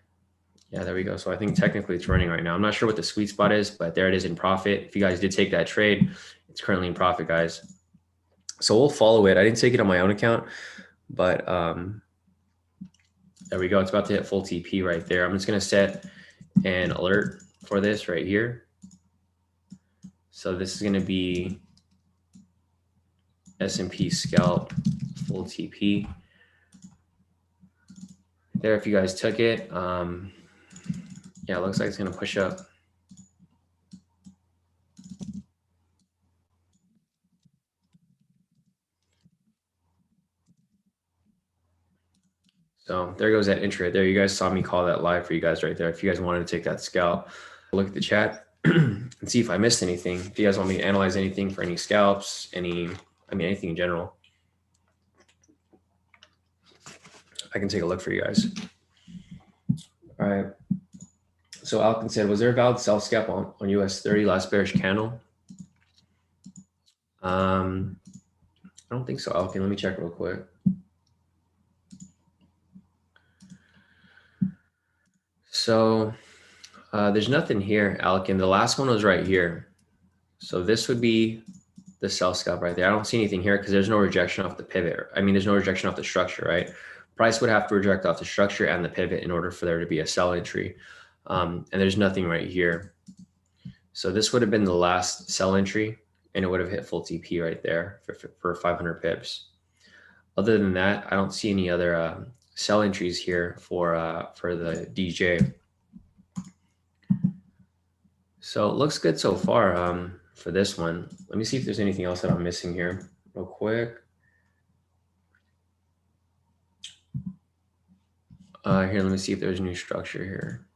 yeah, there we go. So I think technically it's running right now. I'm not sure what the sweet spot is, but there it is in profit. If you guys did take that trade, it's currently in profit, guys. So we'll follow it. I didn't take it on my own account, but there we go. It's about to hit full TP right there. I'm just going to set an alert for this right here. So this is going to be S&P scalp full TP. There, if you guys took it, yeah, it looks like it's going to push up. So there goes that intro. There, you guys saw me call that live for you guys right there. If you guys wanted to take that scalp, look at the chat and see if I missed anything. If you guys want me to analyze anything for any scalps, anything in general, I can take a look for you guys. All right. So Alkin said, was there a valid sell scalp on US 30 last bearish candle? I don't think so, Alkin. Let me check real quick. So there's nothing here, Alkin. The last one was right here. So this would be the sell scalp right there. I don't see anything here because there's no rejection off the pivot. I mean, there's no rejection off the structure, right? Price would have to reject off the structure and the pivot in order for there to be a sell entry. And there's nothing right here. So this would have been the last sell entry, and it would have hit full TP right there for 500 pips. Other than that, I don't see any other sell entries here for the DJ. So it looks good so far for this one. Let me see if there's anything else that I'm missing here real quick. Here, let me see if there's a new structure here.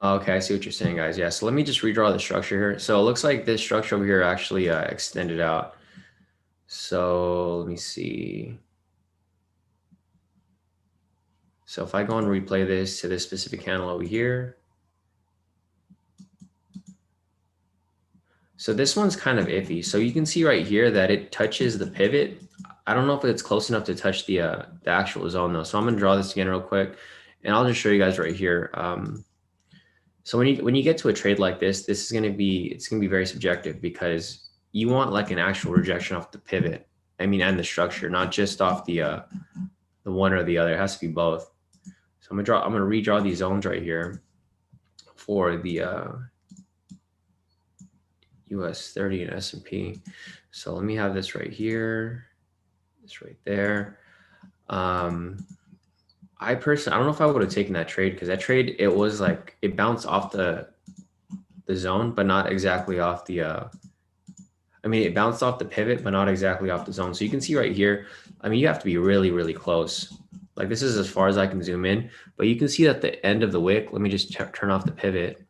Okay, I see what you're saying, guys. Yeah, so let me just redraw the structure here. So it looks like this structure over here actually extended out. So let me see. So if I go and replay this to this specific candle over here. So this one's kind of iffy. So you can see right here that it touches the pivot. I don't know if it's close enough to touch the actual zone though. So I'm gonna draw this again real quick, and I'll just show you guys right here. So when you get to a trade like this is gonna be very subjective because you want like an actual rejection off the pivot. I mean, and the structure, not just off the one or the other. It has to be both. So I'm gonna redraw these zones right here for the US 30 and S&P. So let me have this right here, this right there. I don't know if I would have taken that trade because that trade, it was like, it bounced off the zone, but not exactly off the, I mean, it bounced off the pivot, but not exactly off the zone. So you can see right here, I mean, you have to be really, really close. Like this is as far as I can zoom in, but you can see that the end of the wick, let me just turn off the pivot.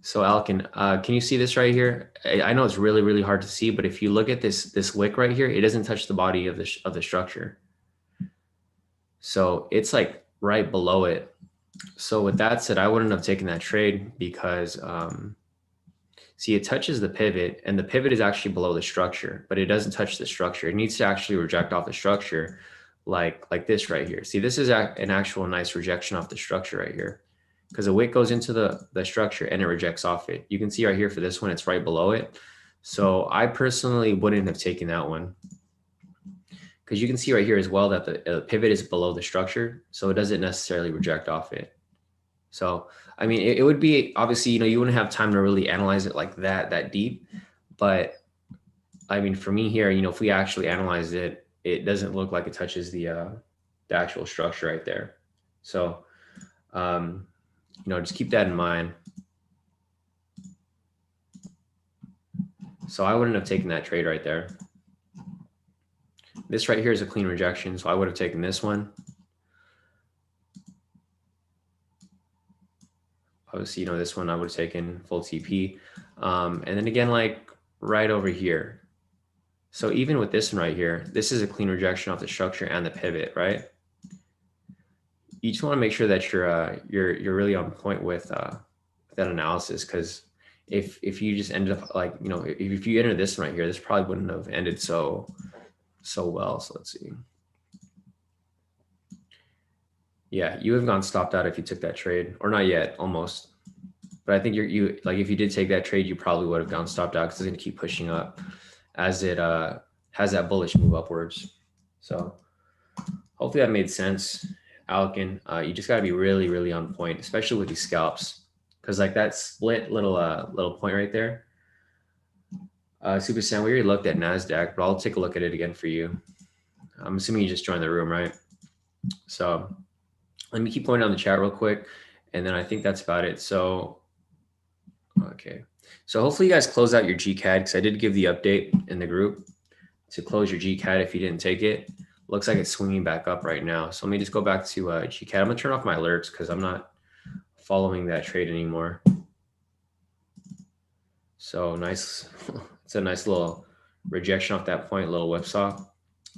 So Alkin, can you see this right here? I know it's really, really hard to see, but if you look at this wick right here, it doesn't touch the body of the structure. So it's like right below it. So with that said, I wouldn't have taken that trade because see, it touches the pivot, and the pivot is actually below the structure, but it doesn't touch the structure. It needs to actually reject off the structure like this right here. See, this is an actual nice rejection off the structure right here, because the wick goes into the structure and it rejects off it. You can see right here for this one, it's right below it. So I personally wouldn't have taken that one, because you can see right here as well that the pivot is below the structure, so it doesn't necessarily reject off it. So, I mean, it would be, obviously, you wouldn't have time to really analyze it like that deep. But I mean, for me here, if we actually analyze it, it doesn't look like it touches the actual structure right there. So, just keep that in mind. So I wouldn't have taken that trade right there. This right here is a clean rejection, so I would have taken this one. Obviously, this one I would have taken full TP. And then again, like right over here. So even with this one right here, this is a clean rejection off the structure and the pivot, right? You just want to make sure that you're really on point with that analysis, because if you just ended up like, if you enter this one right here, this probably wouldn't have ended so well. So let's see. Yeah, you have gone stopped out if you took that trade, or not yet, almost. But I think you like, if you did take that trade, you probably would have gone stopped out because it's going to keep pushing up as it has that bullish move upwards. So hopefully that made sense. Alkin, you just got to be really, really on point, especially with these scalps, because like that split little point right there. Super Sam, we already looked at NASDAQ, but I'll take a look at it again for you. I'm assuming you just joined the room, right? So let me keep going down the chat real quick, and then I think that's about it. So, okay. So hopefully you guys close out your GCAD, because I did give the update in the group to close your GCAD if you didn't take it. Looks like it's swinging back up right now. So let me just go back to GCAD. I'm gonna turn off my alerts because I'm not following that trade anymore. So nice. It's a nice little rejection off that point, little whipsaw,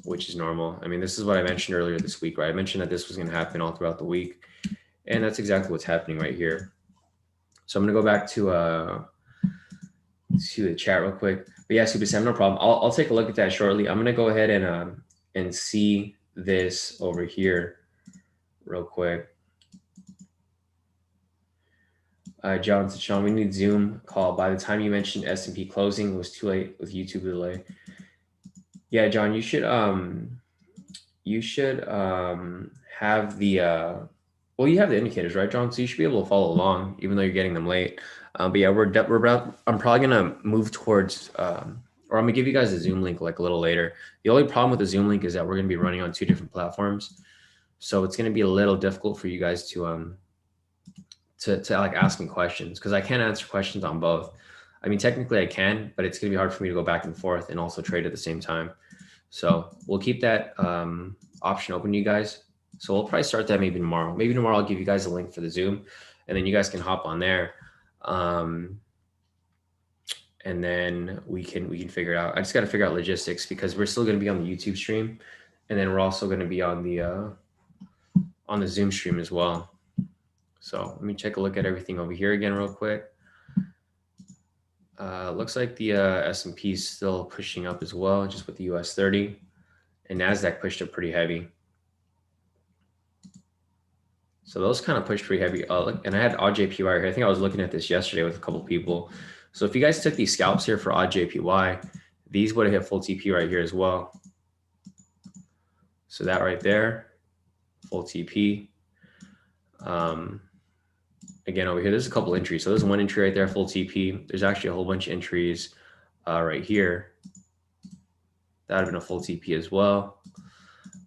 which is normal. I mean, this is what I mentioned earlier this week, right? I mentioned that this was going to happen all throughout the week, and that's exactly what's happening right here. So I'm going to go back to the chat real quick. But yeah, Super Sam, no problem. I'll take a look at that shortly. I'm going to go ahead and see this over here real quick. John said, Shawn, we need Zoom call. By the time you mentioned S&P closing, it was too late with YouTube delay. Yeah, John, you should have the well, you have the indicators, right, John? So you should be able to follow along, even though you're getting them late. But yeah, I'm probably gonna move towards, or I'm gonna give you guys a Zoom link like a little later. The only problem with the Zoom link is that we're gonna be running on 2 different platforms, so it's gonna be a little difficult for you guys to like ask me questions, because I can't answer questions on both. I mean, technically I can, but it's gonna be hard for me to go back and forth and also trade at the same time. So we'll keep that option open to you guys. So we'll probably start that maybe tomorrow. Maybe tomorrow I'll give you guys a link for the Zoom, and then you guys can hop on there. And then we can figure it out. I just got to figure out logistics, because we're still going to be on the YouTube stream, and then we're also going to be on the Zoom stream as well. So let me take a look at everything over here again real quick. Looks like the S&P is still pushing up as well, just with the US 30, and NASDAQ pushed up pretty heavy. So those kind of pushed pretty heavy. And I had odd JPY here. I think I was looking at this yesterday with a couple of people. So if you guys took these scalps here for odd JPY, these would have hit full TP right here as well. So that right there, full TP. Again, over here, there's a couple entries. So there's one entry right there, full TP. There's actually a whole bunch of entries right here. That would have been a full TP as well.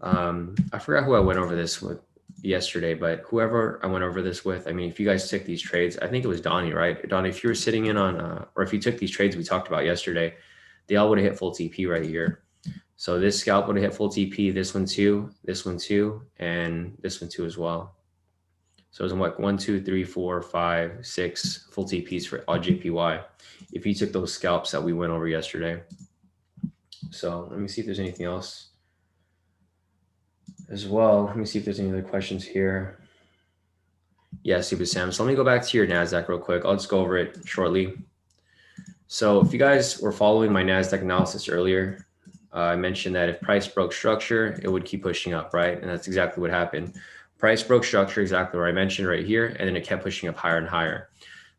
I forgot who I went over this with yesterday, but whoever I went over this with, I mean, if you guys took these trades, I think it was Donnie, right? Donnie, if you were sitting in on, or if you took these trades we talked about yesterday, they all would have hit full TP right here. So this scalp would have hit full TP, this one too, and this one too as well. So it was like 1, 2, 3, 4, 5, 6 full TPs for odd JPY if you took those scalps that we went over yesterday. So let me see if there's anything else as well. Let me see if there's any other questions here. Yeah, Super Sam. So let me go back to your NASDAQ real quick. I'll just go over it shortly. So if you guys were following my NASDAQ analysis earlier, I mentioned that if price broke structure, it would keep pushing up, right? And that's exactly what happened. Price broke structure, exactly where I mentioned right here, and then it kept pushing up higher and higher.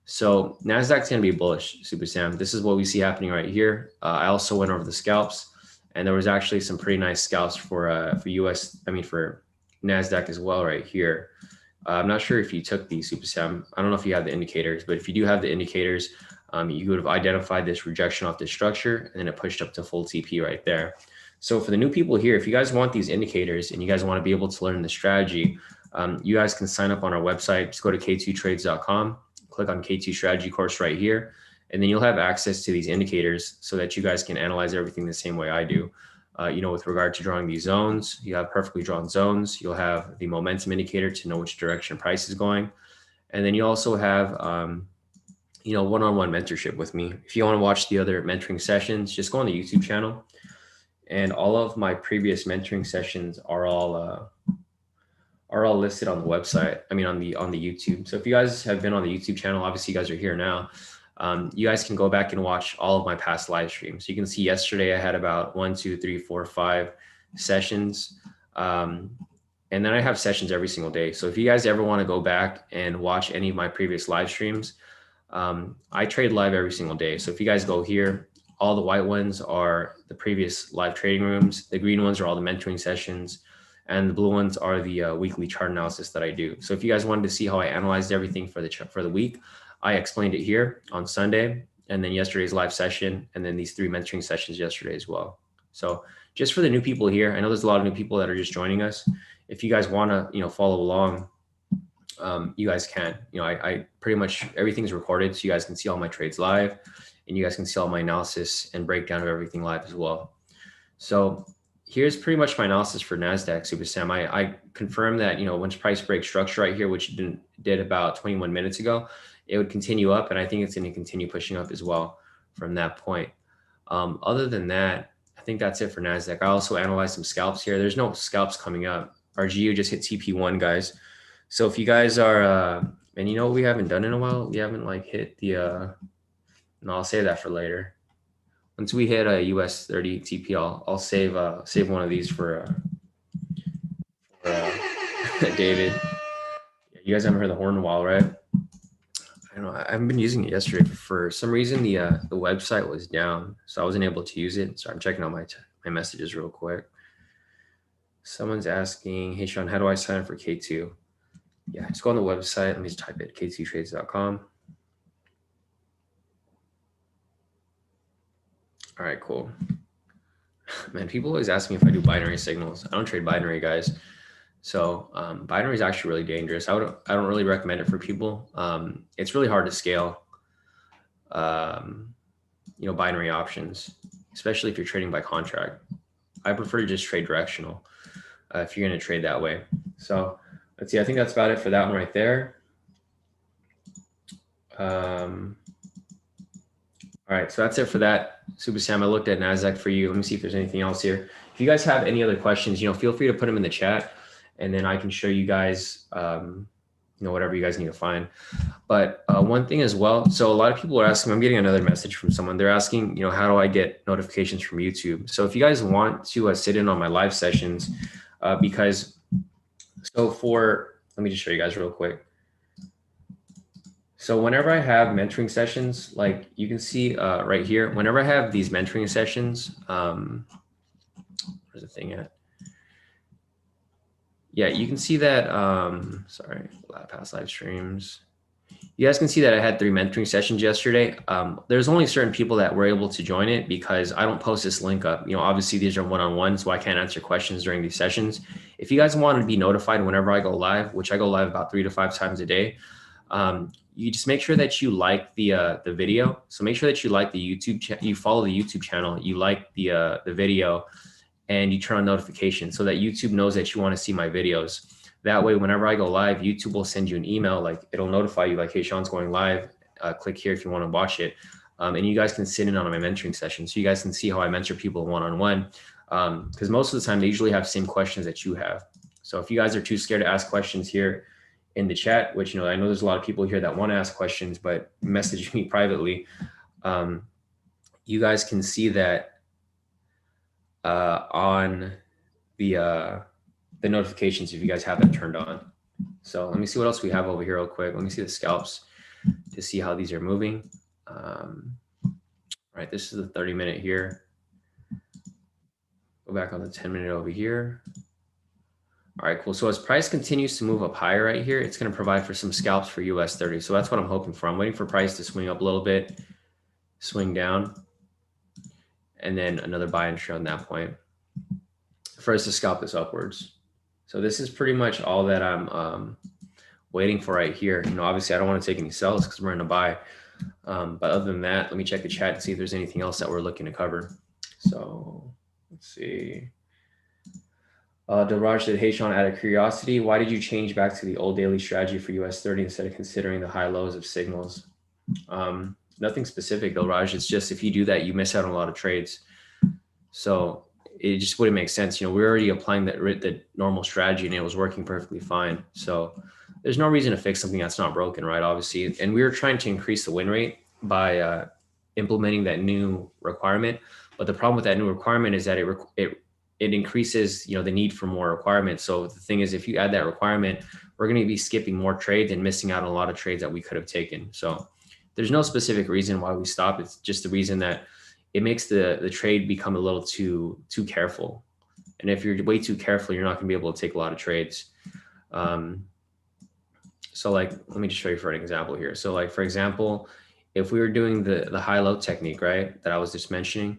So NASDAQ's going to be bullish, Super Sam. This is what we see happening right here. I also went over the scalps, and there was actually some pretty nice scalps for NASDAQ as well right here. I'm not sure if you took these, Super Sam. I don't know if you have the indicators, but if you do have the indicators, you would have identified this rejection off the structure, and then it pushed up to full TP right there. So for the new people here, if you guys want these indicators and you guys want to be able to learn the strategy, you guys can sign up on our website. Just go to k2trades.com, click on K2 strategy course right here, and then you'll have access to these indicators so that you guys can analyze everything the same way I do. With regard to drawing these zones, you have perfectly drawn zones. You'll have the momentum indicator to know which direction price is going. And then you also have, one-on-one mentorship with me. If you want to watch the other mentoring sessions, just go on the YouTube channel. And all of my previous mentoring sessions are all listed on the website. I mean, on the YouTube. So if you guys have been on the YouTube channel, obviously you guys are here now. You guys can go back and watch all of my past live streams. You can see yesterday I had about 1, 2, 3, 4, 5 sessions. And then I have sessions every single day. So if you guys ever want to go back and watch any of my previous live streams, I trade live every single day. So if you guys go here, all the white ones are the previous live trading rooms. The green ones are all the mentoring sessions. and the blue ones are the weekly chart analysis that I do. So if you guys wanted to see how I analyzed everything for the week, I explained it here on Sunday, and then yesterday's live session, and then these 3 mentoring sessions yesterday as well. So just for the new people here, I know there's a lot of new people that are just joining us. If you guys want to, follow along, you guys can. I pretty much everything's recorded, so you guys can see all my trades live, and you guys can see all my analysis and breakdown of everything live as well. So here's pretty much my analysis for NASDAQ, Super Sam. I confirmed that, once price break structure right here, which did about 21 minutes ago, it would continue up, and I think it's going to continue pushing up as well from that point. Other than that, I think that's it for NASDAQ. I also analyzed some scalps here. There's no scalps coming up. Our GU just hit TP1, guys. So if you guys are, and what we haven't done in a while, we haven't hit the, no, I'll save that for later. Once we hit a US 30 TP, I'll save one of these for David. Yeah, you guys haven't heard the horn in a while, right? I don't know. I haven't been using it yesterday. For some reason, the website was down, so I wasn't able to use it. So I'm checking out my messages real quick. Someone's asking, hey, Shawn, how do I sign up for K2? Yeah, just go on the website. Let me just type it, k2trades.com. All right, cool. Man, people always ask me if I do binary signals. I don't trade binary, guys. So binary is actually really dangerous. I don't really recommend it for people. It's really hard to scale, binary options, especially if you're trading by contract. I prefer to just trade directional if you're going to trade that way. So let's see. I think that's about it for that one right there. All right, so that's it for that. Super Sam, I looked at NASDAQ for you. Let me see if there's anything else here. If you guys have any other questions, feel free to put them in the chat, and then I can show you guys, whatever you guys need to find. But one thing as well, so a lot of people are asking, I'm getting another message from someone. They're asking, how do I get notifications from YouTube? So if you guys want to sit in on my live sessions, let me just show you guys real quick. So whenever I have mentoring sessions, like you can see right here, whenever I have these mentoring sessions, where's the thing at? Yeah, you can see that, sorry, past live streams. You guys can see that I had 3 mentoring sessions yesterday. There's only certain people that were able to join it because I don't post this link up. Obviously these are one-on-one, so I can't answer questions during these sessions. If you guys want to be notified whenever I go live, which I go live about 3 to 5 times a day, you just make sure that you like the video. So make sure that you like the YouTube, you follow the YouTube channel, you like the video, and you turn on notifications so that YouTube knows that you want to see my videos. That way, whenever I go live, YouTube will send you an email, like it'll notify you like, hey, Shawn's going live, click here if you want to watch it. And you guys can sit in on my mentoring session. So you guys can see how I mentor people one-on-one. Because most of the time they usually have the same questions that you have. So if you guys are too scared to ask questions here in the chat, which, I know there's a lot of people here that want to ask questions, but message me privately. You guys can see that on the notifications if you guys have that turned on. So let me see what else we have over here real quick. Let me see the scalps to see how these are moving. All right, this is the 30-minute here. Go back on the 10-minute over here. All right, cool. So as price continues to move up higher right here, it's going to provide for some scalps for US 30. So that's what I'm hoping for. I'm waiting for price to swing up a little bit, swing down, and then another buy entry on that point for us to scalp this upwards. So this is pretty much all that I'm waiting for right here. Obviously I don't want to take any sells because we're in a buy. But other than that, let me check the chat and see if there's anything else that we're looking to cover. So let's see. Delraj said, hey, Shawn, out of curiosity, why did you change back to the old daily strategy for US 30 instead of considering the high lows of signals? Nothing specific, Delraj. It's just if you do that, you miss out on a lot of trades. So it just wouldn't make sense. We're already applying the normal strategy and it was working perfectly fine. So there's no reason to fix something that's not broken, right? Obviously. And we were trying to increase the win rate by implementing that new requirement. But the problem with that new requirement is that it increases, the need for more requirements. So the thing is, if you add that requirement, we're going to be skipping more trades and missing out on a lot of trades that we could have taken. So there's no specific reason why we stop. It's just the reason that it makes the trade become a little too careful. And if you're way too careful, you're not going to be able to take a lot of trades. So like, let me just show you for an example here. So like, for example, if we were doing the high-low technique, right, that I was just mentioning,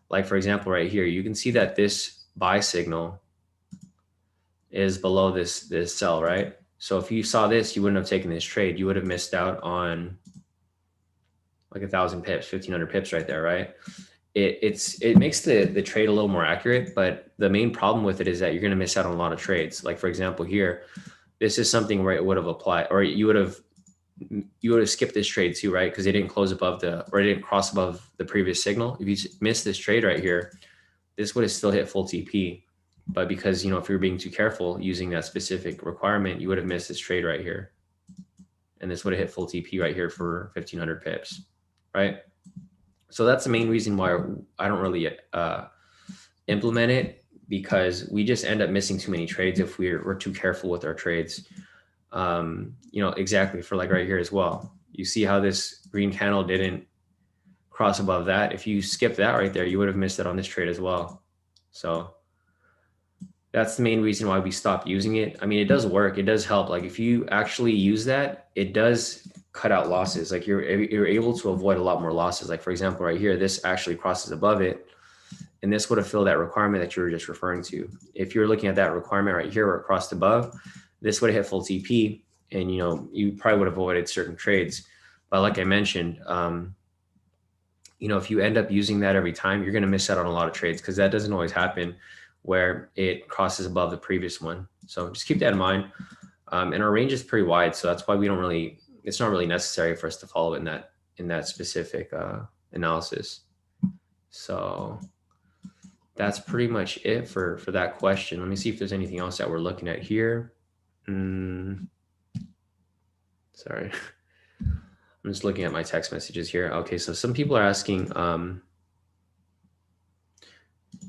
like for example, right here, you can see that this buy signal is below this sell, right? So if you saw this, you wouldn't have taken this trade. You would have missed out on like 1,000 pips, 1,500 pips right there, right? It makes the trade a little more accurate, but the main problem with it is that you're going to miss out on a lot of trades. Like for example, here, this is something where it would have applied, or you would have skipped this trade too, right? Because it didn't close above or it didn't cross above the previous signal. If you missed this trade right here, this would have still hit full TP. But because, you know, if you're being too careful using that specific requirement, you would have missed this trade right here. And this would have hit full TP right here for 1,500 pips, right? So that's the main reason why I don't really implement it, because we just end up missing too many trades if we're too careful with our trades. You know, exactly, for like right here as well. You see how this green candle didn't cross above that. If you skip that right there, you would have missed it on this trade as well. So that's the main reason why we stopped using it. I mean, it does work. It does help. Like if you actually use that, it does cut out losses. Like you're able to avoid a lot more losses. Like for example, right here, this actually crosses above it, and this would have filled that requirement that you were just referring to. If you're looking at that requirement right here where it crossed above, this would have hit full TP, and you know, you probably would have avoided certain trades. But like I mentioned, you know, if you end up using that every time, you're going to miss out on a lot of trades, because that doesn't always happen where it crosses above the previous one. So just keep that in mind. And our range is pretty wide, so that's why we don't really, it's not really necessary for us to follow in that specific analysis. So that's pretty much it for that question. Let me see if there's anything else that we're looking at here. Sorry. I'm just looking at my text messages here. Okay, so some people are asking,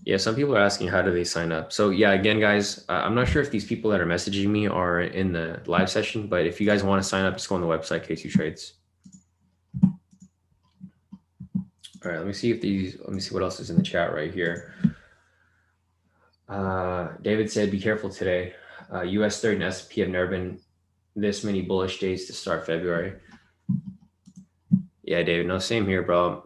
yeah, some people are asking, how do they sign up? So yeah, again, guys, I'm not sure if these people that are messaging me are in the live session, but if you guys want to sign up, just go on the website, K² Trades. All right, let me see what else is in the chat right here. David said, be careful today. US 30 and S&P have never been this many bullish days to start February. Yeah, David, no, same here, bro.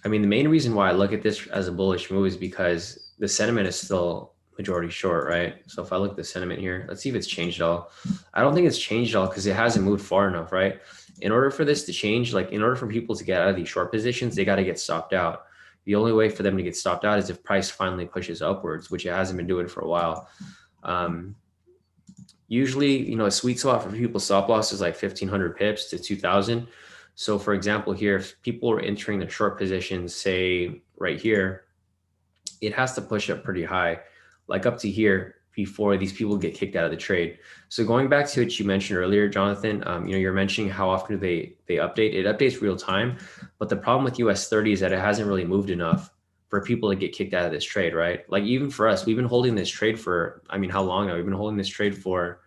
I mean, the main reason why I look at this as a bullish move is because the sentiment is still majority short, right? So if I look at the sentiment here, let's see if it's changed at all. I don't think it's changed at all because it hasn't moved far enough, right? In order for this to change, like in order for people to get out of these short positions, they got to get stopped out. The only way for them to get stopped out is if price finally pushes upwards, which it hasn't been doing for a while. Usually, you know, a sweet spot for people's stop loss is like 1,500 pips to 2,000. So for example, here, if people are entering the short positions, say right here, it has to push up pretty high, like up to here, before these people get kicked out of the trade. So going back to what you mentioned earlier, Jonathan, you know, you're mentioning how often they update. It updates real time, but the problem with US 30 is that it hasn't really moved enough for people to get kicked out of this trade, right? Like even for us, we've been holding this trade for, I mean, how long now? We've been holding this trade for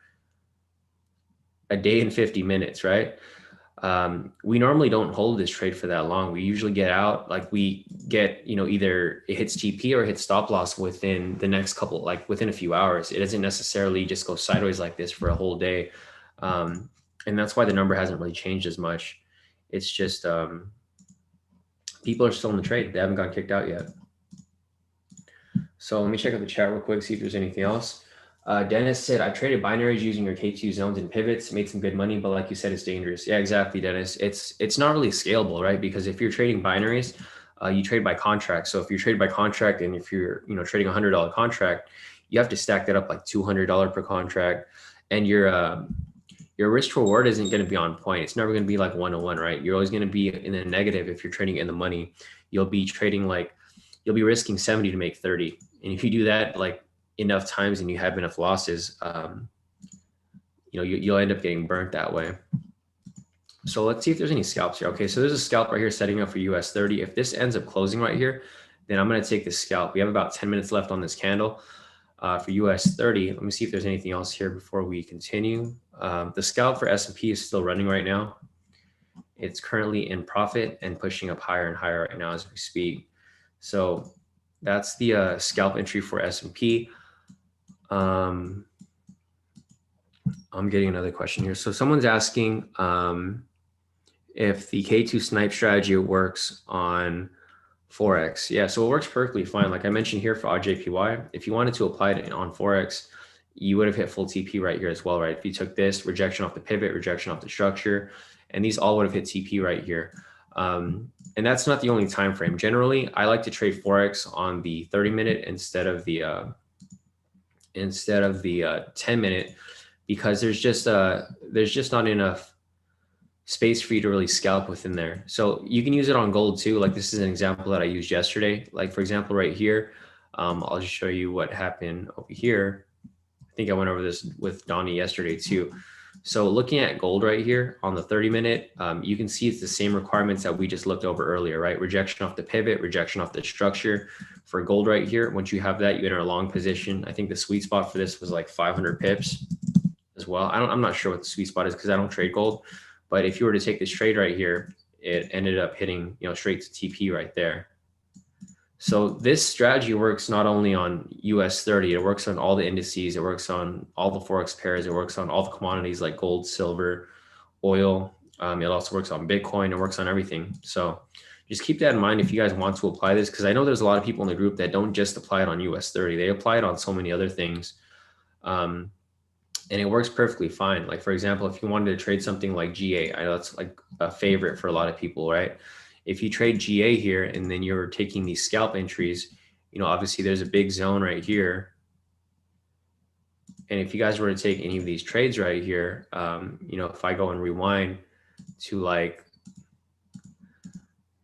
a day and 50 minutes, right? We normally don't hold this trade for that long. We usually get out, like we get, you know, either it hits TP or it hits stop loss within the next couple, like within a few hours. It doesn't necessarily just go sideways like this for a whole day. And that's why the number hasn't really changed as much. It's just people are still in the trade. They haven't gotten kicked out yet. So let me check out the chat real quick, see if there's anything else. Dennis said, I traded binaries using your K2 zones and pivots, made some good money, but like you said, it's dangerous. Yeah, exactly, Dennis. It's not really scalable, right? Because if you're trading binaries, you trade by contract. So if you trade by contract, and if you're, you know, trading a $100 contract, you have to stack that up like $200 per contract, and your risk reward isn't going to be on point. It's never going to be like 1-to-1, right? You're always going to be in the negative if you're trading in the money. You'll be trading like, you'll be risking 70 to make 30. And if you do that like enough times and you have enough losses, you know, you'll end up getting burnt that way. So let's see if there's any scalps here. Okay, so there's a scalp right here setting up for US 30. If this ends up closing right here, then I'm going to take this scalp. We have about 10 minutes left on this candle for US 30. Let me see if there's anything else here before we continue. The scalp for S&P is still running right now. It's currently in profit and pushing up higher and higher right now as we speak. So That's the scalp entry for S&P. I'm getting another question here. So someone's asking if the K2 snipe strategy works on Forex. Yeah, so it works perfectly fine. Like I mentioned here for JPY, if you wanted to apply it on Forex, you would have hit full TP right here as well, right? If you took this, rejection off the pivot, rejection off the structure, and these all would have hit TP right here. And that's not the only time frame. Generally, I like to trade Forex on the 30-minute instead of the 10-minute, because there's just not enough space for you to really scalp within there. So you can use it on gold too. Like this is an example that I used yesterday. Like for example, right here, I'll just show you what happened over here. I think I went over this with Donnie yesterday too. So looking at gold right here on the 30-minute, you can see it's the same requirements that we just looked over earlier, right? Rejection off the pivot, rejection off the structure. For gold right here, once you have that, you enter a long position. I think the sweet spot for this was like 500 pips as well. I'm not sure what the sweet spot is because I don't trade gold. But if you were to take this trade right here, it ended up hitting, straight to TP right there. So this strategy works not only on US 30, it works on all the indices, it works on all the Forex pairs, it works on all the commodities like gold, silver, oil. It also works on Bitcoin, it works on everything. So just keep that in mind if you guys want to apply this, because I know there's a lot of people in the group that don't just apply it on US 30, they apply it on so many other things. And it works perfectly fine. Like for example, if you wanted to trade something like GA, I know that's like a favorite for a lot of people, right? If you trade GA here and then you're taking these scalp entries, obviously there's a big zone right here. And if you guys were to take any of these trades right here, if I go and rewind to like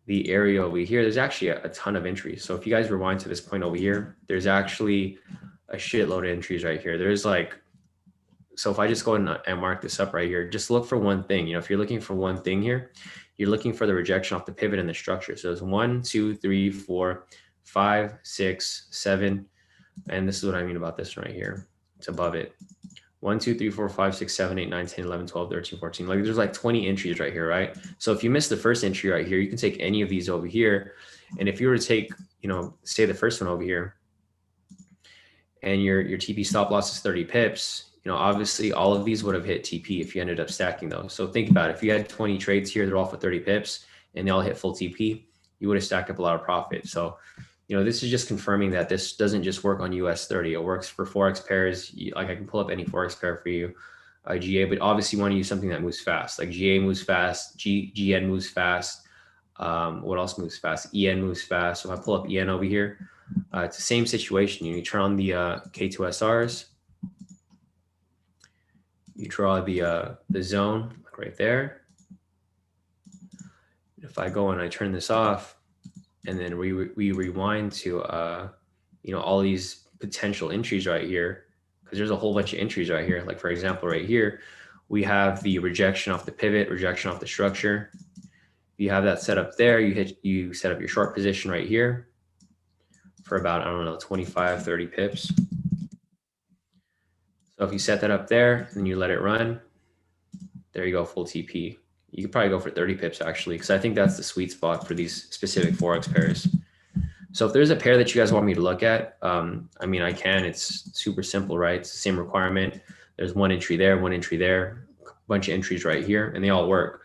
the area over here, there's actually a ton of entries. So if you guys rewind to this point over here, there's actually a shitload of entries right here. There's like, so if I just go and mark this up right here, just look for one thing. If you're looking for one thing here, you're looking for the rejection off the pivot and the structure. So it's 1, 2, 3, 4, 5, 6, 7. And this is what I mean about this right here. It's above it. 1, 2, 3, 4, 5, 6, 7, 8, 9, 10, 11, 12, 13, 14. Like there's like 20 entries right here, right? So if you miss the first entry right here, you can take any of these over here. And if you were to take, say the first one over here, and your TP stop loss is 30 pips, obviously all of these would have hit TP if you ended up stacking those. So think about it. If you had 20 trades here, they're all for 30 pips and they all hit full TP, you would have stacked up a lot of profit. So, this is just confirming that this doesn't just work on US 30. It works for Forex pairs. Like I can pull up any Forex pair for you, GA, but obviously you want to use something that moves fast. Like GA moves fast, GN moves fast. What else moves fast? EN moves fast. So if I pull up EN over here, it's the same situation. You turn on the K2SRs. You draw the zone like right there. If I go and I turn this off, and then we rewind to all these potential entries right here, because there's a whole bunch of entries right here. Like for example, right here, we have the rejection off the pivot, rejection off the structure. You have that set up there. You set up your short position right here for about, I don't know, 25, 30 pips. So if you set that up there and you let it run, there you go, full TP. You could probably go for 30 pips actually, because I think that's the sweet spot for these specific Forex pairs. So if there's a pair that you guys want me to look at, I mean, I can. It's super simple, right? It's the same requirement. There's one entry there, a bunch of entries right here, and they all work.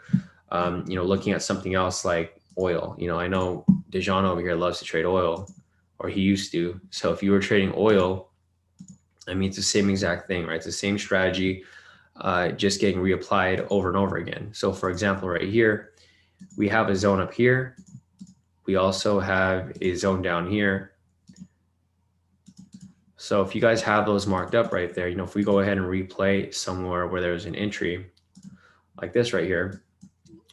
Looking at something else like oil, I know Dejan over here loves to trade oil, or he used to. So if you were trading oil, I mean, it's the same exact thing, right? It's the same strategy, just getting reapplied over and over again. So for example, right here, we have a zone up here. We also have a zone down here. So if you guys have those marked up right there, if we go ahead and replay somewhere where there's an entry like this right here,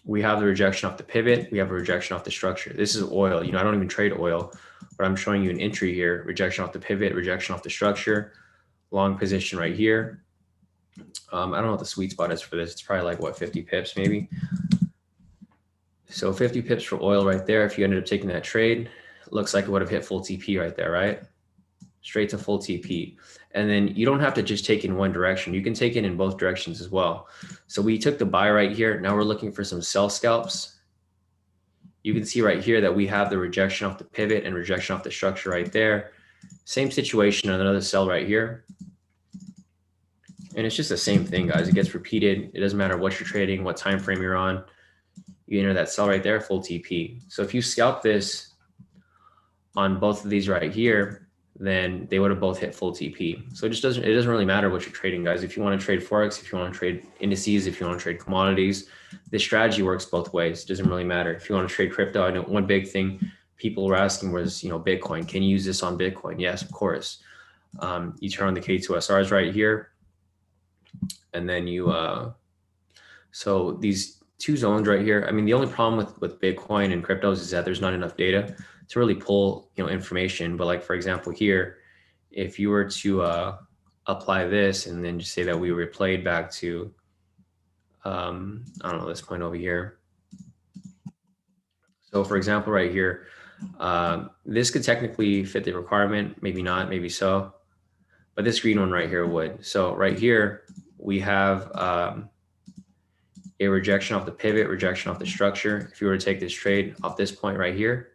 we have the rejection off the pivot. We have a rejection off the structure. This is oil. I don't even trade oil, but I'm showing you an entry here, rejection off the pivot, rejection off the structure, long position right here. I don't know what the sweet spot is for this. It's probably like, what, 50 pips maybe? So 50 pips for oil right there. If you ended up taking that trade, it looks like it would have hit full TP right there, right? Straight to full TP. And then you don't have to just take in one direction. You can take it in both directions as well. So we took the buy right here. Now we're looking for some sell scalps. you can see right here that we have the rejection off the pivot and rejection off the structure right there. Same situation on another sell right here. And it's just the same thing, guys. It gets repeated. It doesn't matter what you're trading, what time frame you're on. You enter that sell right there, full TP. So if you scalp this on both of these right here, then they would have both hit full TP. So it doesn't really matter what you're trading, guys. If you want to trade Forex, if you want to trade indices, if you want to trade commodities, this strategy works both ways. It doesn't really matter. If you want to trade crypto, I know one big thing people were asking was, Bitcoin. Can you use this on Bitcoin? Yes, of course. You turn on the K2SRs right here, and then so these two zones right here. I mean, the only problem with Bitcoin and cryptos is that there's not enough data to really pull, information. But like, for example, here, if you were to apply this and then just say that we replayed back to, I don't know, this point over here. So for example, right here, this could technically fit the requirement, maybe not, maybe so, but this green one right here would. So right here, we have a rejection off the pivot, rejection off the structure. If you were to take this trade off this point right here,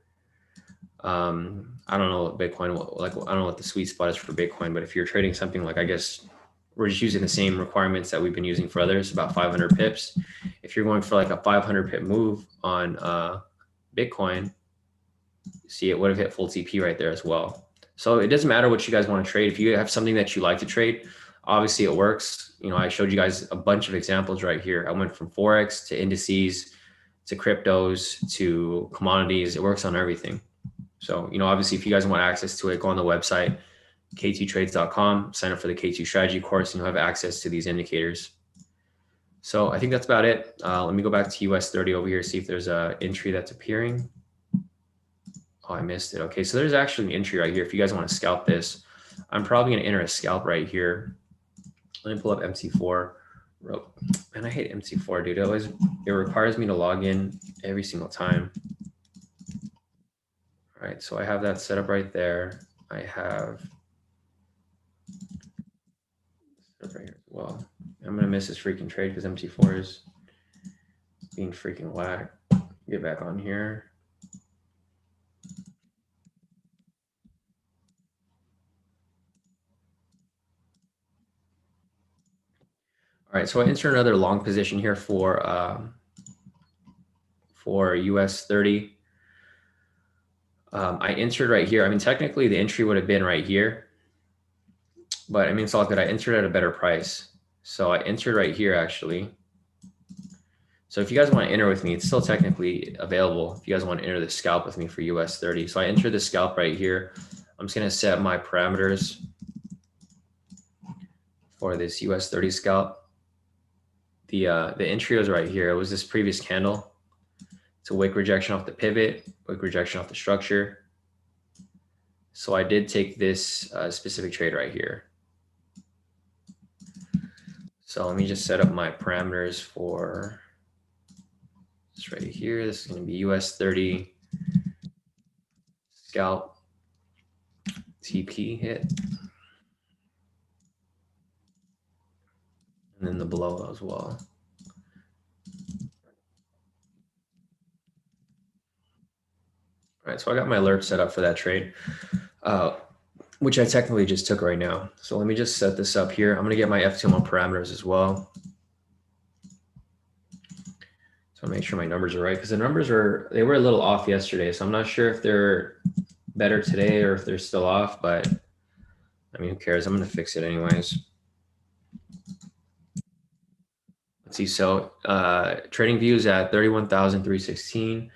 I don't know what Bitcoin, I don't know what the sweet spot is for Bitcoin, but if you're trading something like, I guess we're just using the same requirements that we've been using for others, about 500 pips. If you're going for like a 500 pip move on Bitcoin, see, it would have hit full TP right there as well. So it doesn't matter what you guys want to trade. If you have something that you like to trade, obviously it works. I showed you guys a bunch of examples right here. I went from Forex to indices, to cryptos, to commodities. It works on everything. So, obviously if you guys want access to it, go on the website, k2trades.com, sign up for the K2 strategy course, and you'll have access to these indicators. So I think that's about it. Let me go back to US 30 over here, see if there's an entry that's appearing. Oh, I missed it. Okay, so there's actually an entry right here. If you guys want to scalp this, I'm probably going to enter a scalp right here. Let me pull up MC4. Man, I hate MC4, dude. It requires me to log in every single time. All right, so I have that set up right there. I have set up right here as well. I'm gonna miss this freaking trade because MC4 is being freaking whack. Get back on here. All right, so I enter another long position here for US 30. I entered right here. I mean, technically the entry would have been right here, but I mean, it's all good. I entered at a better price. So I entered right here actually. So if you guys want to enter with me, it's still technically available. If you guys want to enter the scalp with me for US 30. So I entered the scalp right here. I'm just going to set my parameters for this US 30 scalp. The entry was right here. It was this previous candle. It's a wick rejection off the pivot, wick rejection off the structure. So I did take this specific trade right here. So let me just set up my parameters for this right here. This is going to be US 30 scalp TP hit. And then the below as well. All right, so I got my alert set up for that trade, which I technically just took right now. So let me just set this up here. I'm going to get my FTM parameters as well. So make sure my numbers are right, because the numbers they were a little off yesterday. So I'm not sure if they're better today or if they're still off, but I mean, who cares? I'm going to fix it anyways. Let's see. So trading views at 31,316.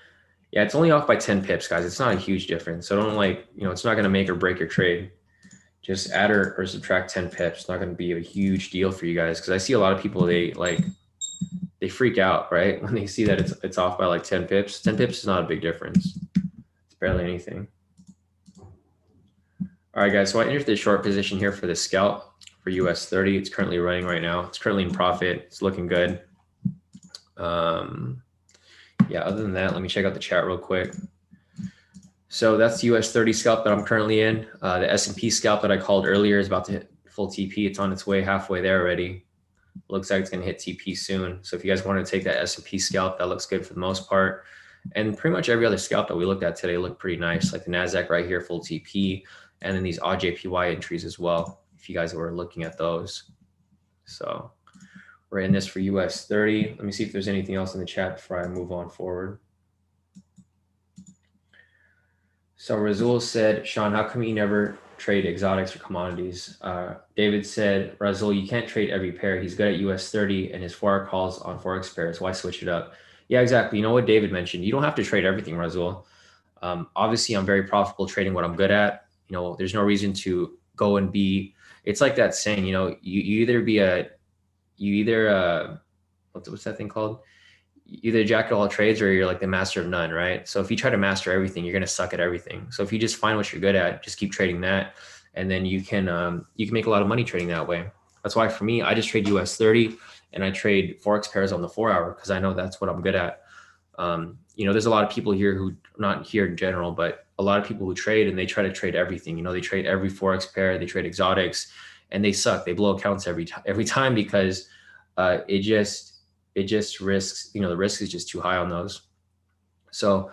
Yeah, it's only off by 10 pips, guys. It's not a huge difference. So don't it's not going to make or break your trade. Just add or subtract 10 pips. It's not going to be a huge deal for you guys, because I see a lot of people, they freak out, right? When they see that it's off by like 10 pips. 10 pips is not a big difference. It's barely anything. All right, guys. So I entered the short position here for the scalp for US 30. It's currently running right now. It's currently in profit. It's looking good. Yeah, other than that, let me check out the chat real quick. So that's the US 30 scalp that I'm currently in. The S&P scalp that I called earlier is about to hit full TP. It's on its way halfway there already. Looks like it's going to hit TP soon. So if you guys want to take that S&P scalp, that looks good for the most part. And pretty much every other scalp that we looked at today looked pretty nice, like the NASDAQ right here, full TP, and then these odd JPY entries as well, if you guys were looking at those. So we're in this for US 30. Let me see if there's anything else in the chat before I move on forward. So Razul said, Shawn, how come you never trade exotics or commodities? David said, Razul, you can't trade every pair. He's good at US 30 and his 4-hour calls on Forex pairs. Why switch it up? Yeah, exactly. You know what David mentioned? You don't have to trade everything, Razul. Obviously, I'm very profitable trading what I'm good at. You know, there's no reason to go and be, it's like that saying, you know, you either what's that thing called? Either jack of all trades or you're like the master of none, right? So if you try to master everything, you're going to suck at everything. So if you just find what you're good at, just keep trading that, and then you can make a lot of money trading that way. That's why for me, I just trade US 30 and I trade Forex pairs on the 4-hour because I know that's what I'm good at. You know, there's a lot of people here who, not here in general, but a lot of people who trade and they try to trade everything. You know, they trade every Forex pair, they trade exotics, and they suck. They blow accounts every time because it just risks, you know, the risk is just too high on those. So,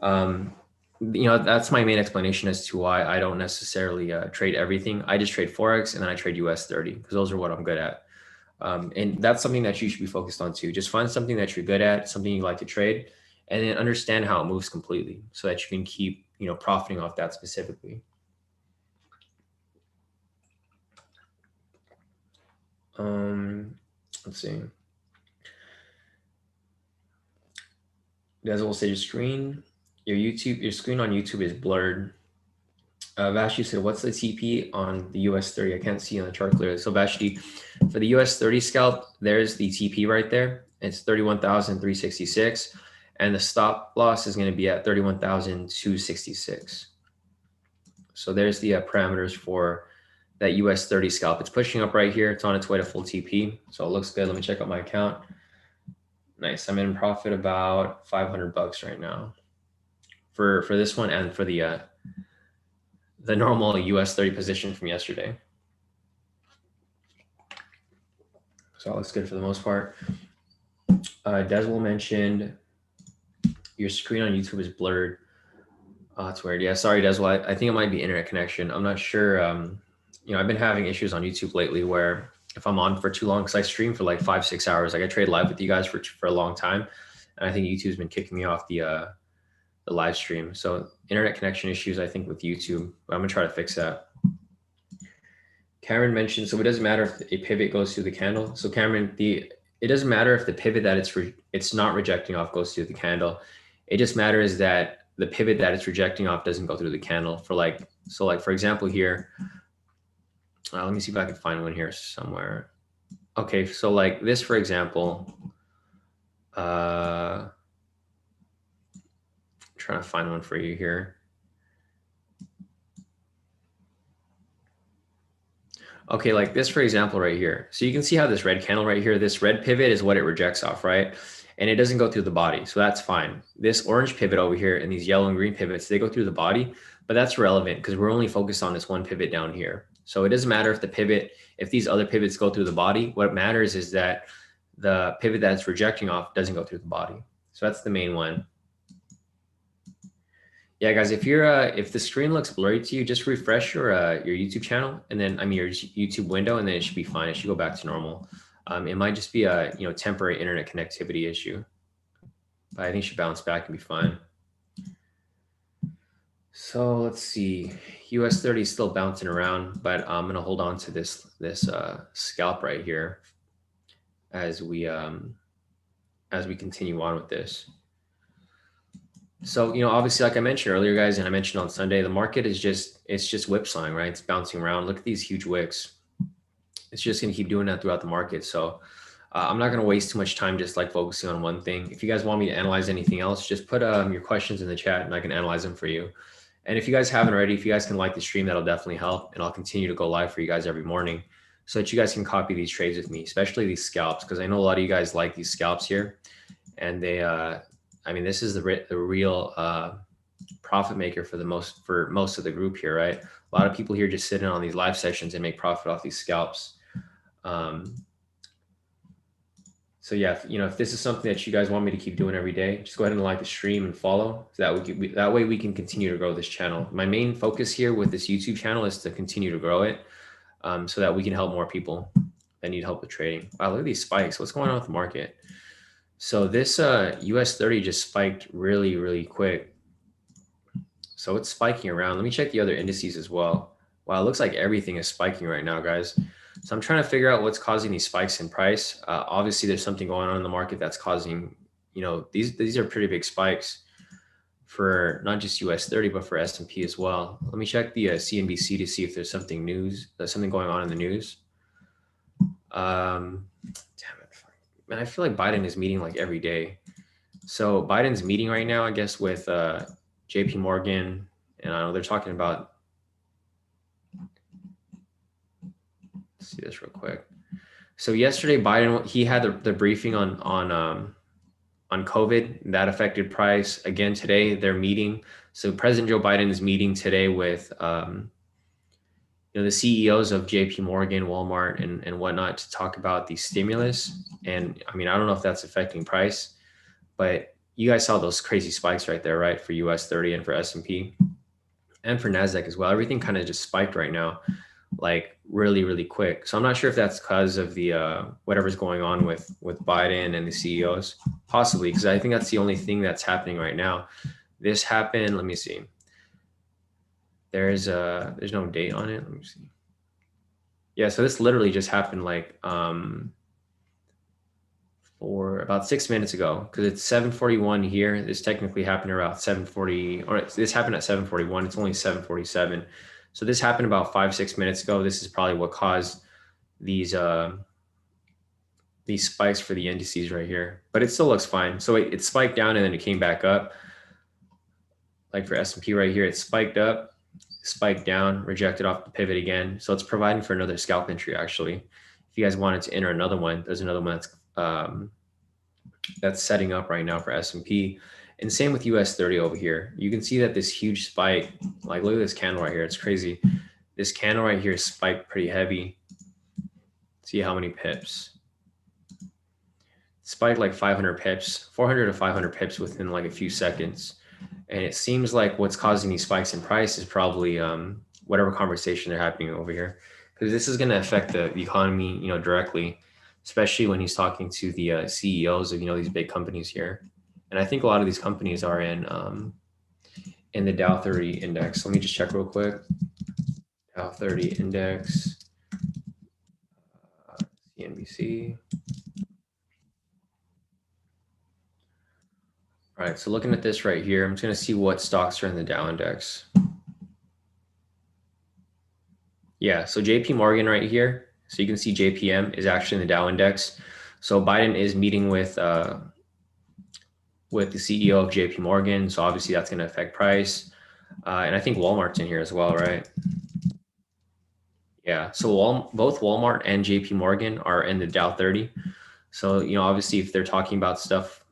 you know, that's my main explanation as to why I don't necessarily trade everything. I just trade Forex and then I trade US 30 because those are what I'm good at. And that's something that you should be focused on too. Just find something that you're good at, something you like to trade, and then understand how it moves completely so that you can keep, you know, profiting off that specifically. Let's see. Guys will say your screen on YouTube is blurred. Vashti said, what's the TP on the US 30? I can't see on the chart clearly. So Vashti, for the US 30 scalp, there's the TP right there. It's 31,366. And the stop loss is going to be at 31,266. So there's the parameters for that US 30 scalp. It's pushing up right here. It's on its way to full TP. So it looks good. Let me check out my account. Nice. I'm in profit about $500 right now for this one and for the normal US 30 position from yesterday. So it looks good for the most part. Deswell mentioned your screen on YouTube is blurred. Oh, that's weird. Yeah, sorry, Deswell. I think it might be internet connection. I'm not sure. You know, I've been having issues on YouTube lately where if I'm on for too long, because I stream for like 5-6 hours, like I trade live with you guys for a long time, and I think YouTube's been kicking me off the live stream. So internet connection issues, I think, with YouTube. But I'm gonna try to fix that. Cameron mentioned, so it doesn't matter if a pivot goes through the candle. So Cameron, it doesn't matter if the pivot that it's not rejecting off goes through the candle. It just matters that the pivot that it's rejecting off doesn't go through the candle. So like for example here, let me see if I can find one here somewhere. Okay, so like this, for example, trying to find one for you here. Okay, like this, for example, right here. So you can see how this red candle right here, this red pivot is what it rejects off, right? And it doesn't go through the body, so that's fine. This orange pivot over here and these yellow and green pivots, they go through the body, but that's relevant because we're only focused on this one pivot down here. So it doesn't matter if these other pivots go through the body. What matters is that the pivot that's rejecting off doesn't go through the body. So that's the main one. Yeah, guys, if the screen looks blurry to you, just refresh your YouTube channel and then your YouTube window, and then it should be fine. It should go back to normal. It might just be a temporary internet connectivity issue, but I think it should bounce back and be fine. So let's see, US 30 is still bouncing around, but I'm gonna hold on to this scalp right here as we continue on with this. So, obviously, like I mentioned earlier, guys, and I mentioned on Sunday, the market is just whipsawing, right? It's bouncing around. Look at these huge wicks. It's just going to keep doing that throughout the market. So I'm not going to waste too much time just like focusing on one thing. If you guys want me to analyze anything else, just put your questions in the chat and I can analyze them for you. And if you guys haven't already, if you guys can like the stream, that'll definitely help. And I'll continue to go live for you guys every morning so that you guys can copy these trades with me, especially these scalps, because I know a lot of you guys like these scalps here. And they, this is the real profit maker for most of the group here, right? A lot of people here just sit in on these live sessions and make profit off these scalps. So yeah, if this is something that you guys want me to keep doing every day, just go ahead and like the stream and follow. So that way we can continue to grow this channel. My main focus here with this YouTube channel is to continue to grow it, so that we can help more people that need help with trading. Wow, look at these spikes. What's going on with the market? So this US 30 just spiked really, really quick. So it's spiking around. Let me check the other indices as well. Wow, it looks like everything is spiking right now, guys. So I'm trying to figure out what's causing these spikes in price. Obviously, there's something going on in the market that's causing, these are pretty big spikes for not just US 30, but for S&P as well. Let me check the CNBC to see if there's something going on in the news. Damn it. Man, I feel like Biden is meeting like every day. So Biden's meeting right now, I guess, with JP Morgan, and I know they're talking about, let's see this real quick. So yesterday, Biden, he had the briefing on COVID that affected price. Again, today they're meeting. So President Joe Biden is meeting today with the CEOs of JP Morgan, Walmart, and whatnot to talk about the stimulus. And I mean, I don't know if that's affecting price, but you guys saw those crazy spikes right there, right? For US 30 and for S&P and for NASDAQ as well. Everything kind of just spiked right now, like really, really quick. So I'm not sure if that's because of the whatever's going on with Biden and the CEOs, possibly, because I think that's the only thing that's happening right now. This happened, let me see. There's no date on it. Let me see. Yeah, so this literally just happened like for about 6 minutes ago, because it's 7:41 here. This technically happened around 7:40, or this happened at 7:41. It's only 7:47. So this happened about 5-6 minutes ago. This is probably what caused these spikes for the indices right here, but it still looks fine. So it spiked down and then it came back up. Like for S&P right here, it spiked up, spiked down, rejected off the pivot again. So it's providing for another scalp entry. Actually, if you guys wanted to enter another one, there's another one that's setting up right now for S&P. And same with US 30 over here. You can see that this huge spike, like look at this candle right here. It's crazy. This candle right here spiked pretty heavy. See how many pips? Spiked like 500 pips, 400 to 500 pips within like a few seconds. And it seems like what's causing these spikes in price is probably whatever conversation they're happening over here, because this is going to affect the economy, directly, especially when he's talking to the CEOs of these big companies here. And I think a lot of these companies are in the Dow 30 index. Let me just check real quick. Dow 30 index, CNBC. All right, so looking at this right here, I'm just going to see what stocks are in the Dow index. Yeah, so JP Morgan right here. So you can see JPM is actually in the Dow index. So Biden is meeting with the CEO of JP Morgan. So obviously that's going to affect price. And I think Walmart's in here as well, right? Yeah, so both Walmart and JP Morgan are in the Dow 30. So, obviously if they're talking about stuff,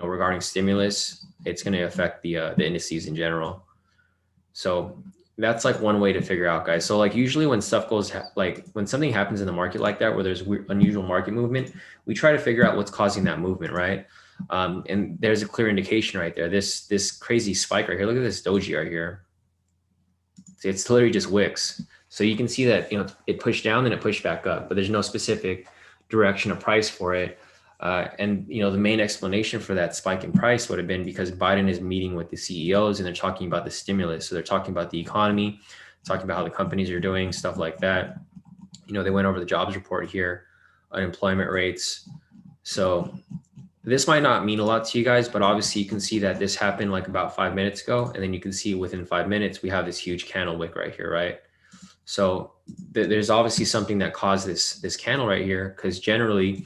regarding stimulus, it's going to affect the indices in general. So that's like one way to figure out, guys. So like usually when stuff goes, like when something happens in the market like that, where there's unusual market movement, we try to figure out what's causing that movement, right? And there's a clear indication right there. This crazy spike right here. Look at this doji right here. It's literally just wicks. So you can see that, it pushed down and it pushed back up, but there's no specific direction of price for it. And the main explanation for that spike in price would have been because Biden is meeting with the CEOs and they're talking about the stimulus. So they're talking about the economy, talking about how the companies are doing, stuff like that. They went over the jobs report here, unemployment rates. So this might not mean a lot to you guys, but obviously you can see that this happened like about 5 minutes ago. And then you can see within 5 minutes, we have this huge candle wick right here, right? So there's obviously something that caused this candle right here, because generally